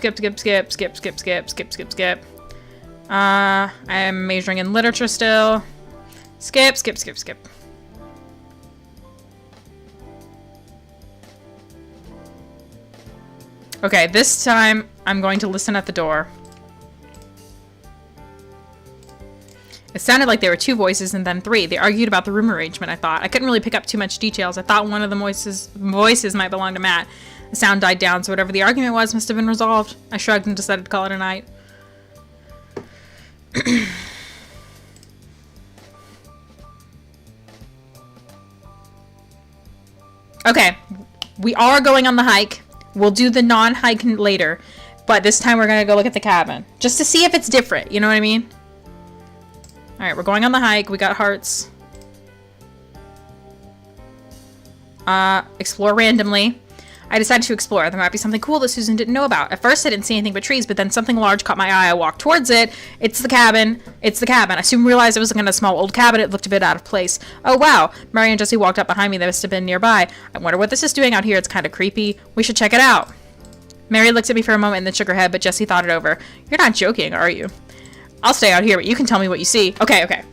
I'm majoring in literature still. Skip. Okay, this time I'm going to listen at the door. It sounded like there were 2 voices and then 3. They argued about the room arrangement, I thought. I couldn't really pick up too much details. I thought one of the voices might belong to Matt. The sound died down, so whatever the argument was must have been resolved. I shrugged and decided to call it a night. Okay, we are going on the hike. We'll do the non-hike later, but this time we're gonna go look at the cabin. Just to see if it's different, you know what I mean? Alright, we're going on the hike. We got hearts. Explore randomly. I decided to explore. There might be something cool that Susan didn't know about. At first I didn't see anything but trees, but then something large caught my eye. I walked towards it. It's the cabin. I soon realized it was like a small old cabin. It looked a bit out of place. Oh wow. Mary and Jesse walked up behind me. They must have been nearby. I wonder what this is doing out here. It's kind of creepy. We should check it out. Mary looked at me for a moment and then shook her head, but Jesse thought it over. You're not joking, are you? I'll stay out here, but you can tell me what you see. Okay.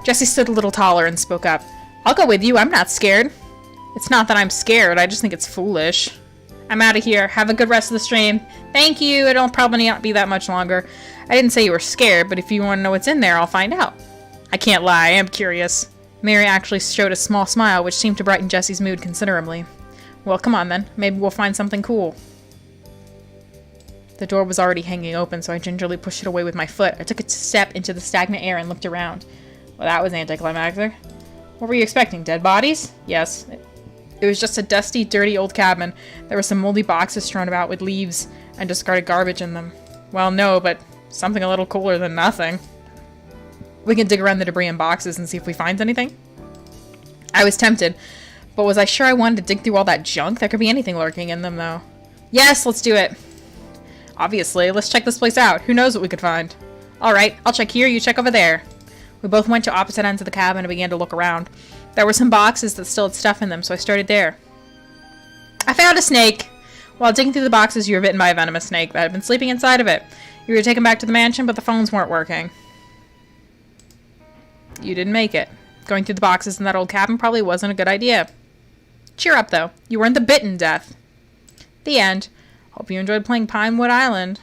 Jesse stood a little taller and spoke up. I'll go with you. I'm not scared. It's not that I'm scared. I just think it's foolish. I'm out of here. Have a good rest of the stream. Thank you. It'll probably not be that much longer. I didn't say you were scared, but if you want to know what's in there, I'll find out. I can't lie. I am curious. Mary actually showed a small smile, which seemed to brighten Jesse's mood considerably. Well, come on then. Maybe we'll find something cool. The door was already hanging open, so I gingerly pushed it away with my foot. I took a step into the stagnant air and looked around. Well, that was anticlimactic. What were you expecting? Dead bodies? Yes. It was just a dusty, dirty old cabin. There were some moldy boxes strewn about with leaves and discarded garbage in them. Well, no, but something a little cooler than nothing. We can dig around the debris and boxes and see if we find anything. I was tempted, but was I sure I wanted to dig through all that junk? There could be anything lurking in them, though. Yes, let's do it. Obviously, let's check this place out. Who knows what we could find? Alright, I'll check here, you check over there. We both went to opposite ends of the cabin and began to look around. There were some boxes that still had stuff in them, so I started there. I found a snake! While digging through the boxes, you were bitten by a venomous snake that had been sleeping inside of it. You were taken back to the mansion, but the phones weren't working. You didn't make it. Going through the boxes in that old cabin probably wasn't a good idea. Cheer up, though. You weren't the bitten death. The end. Hope you enjoyed playing Pinewood Island.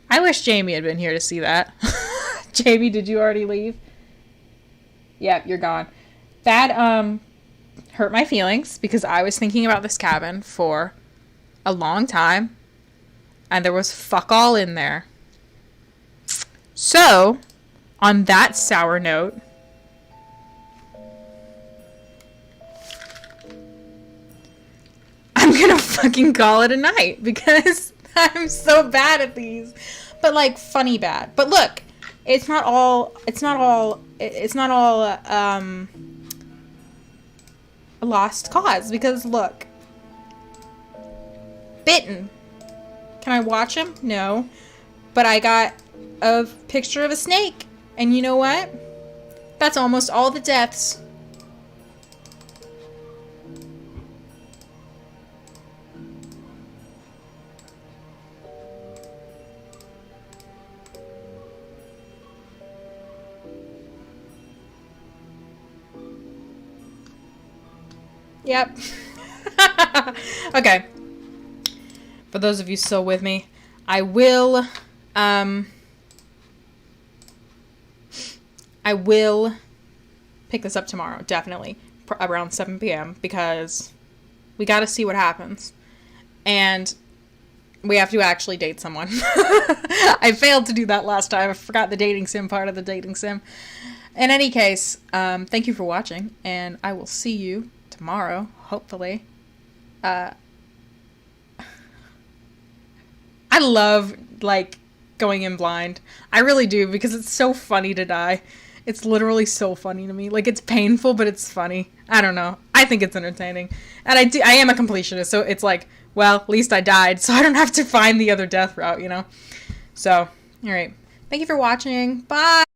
I wish Jamie had been here to see that. Jamie, did you already leave? Yep, you're gone. That, hurt my feelings because I was thinking about this cabin for a long time and there was fuck all in there. So, on that sour note, I'm gonna fucking call it a night because I'm so bad at these. But like funny bad. But look, it's not all a lost cause because look. Bitten. Can I watch him? No. But I got a picture of a snake. And you know what? That's almost all the deaths. Yep. Okay. For those of you still with me, I will pick this up tomorrow, definitely, around 7 p.m. because we got to see what happens. And we have to actually date someone. I failed to do that last time. I forgot the dating sim part of the dating sim. In any case, thank you for watching, and I will see you tomorrow, hopefully. I love, like, going in blind. I really do, because it's so funny to die. It's literally so funny to me. Like, it's painful, but it's funny. I don't know. I think it's entertaining. And I am a completionist, so it's like, well, at least I died, so I don't have to find the other death route, you know? So, alright. Thank you for watching. Bye!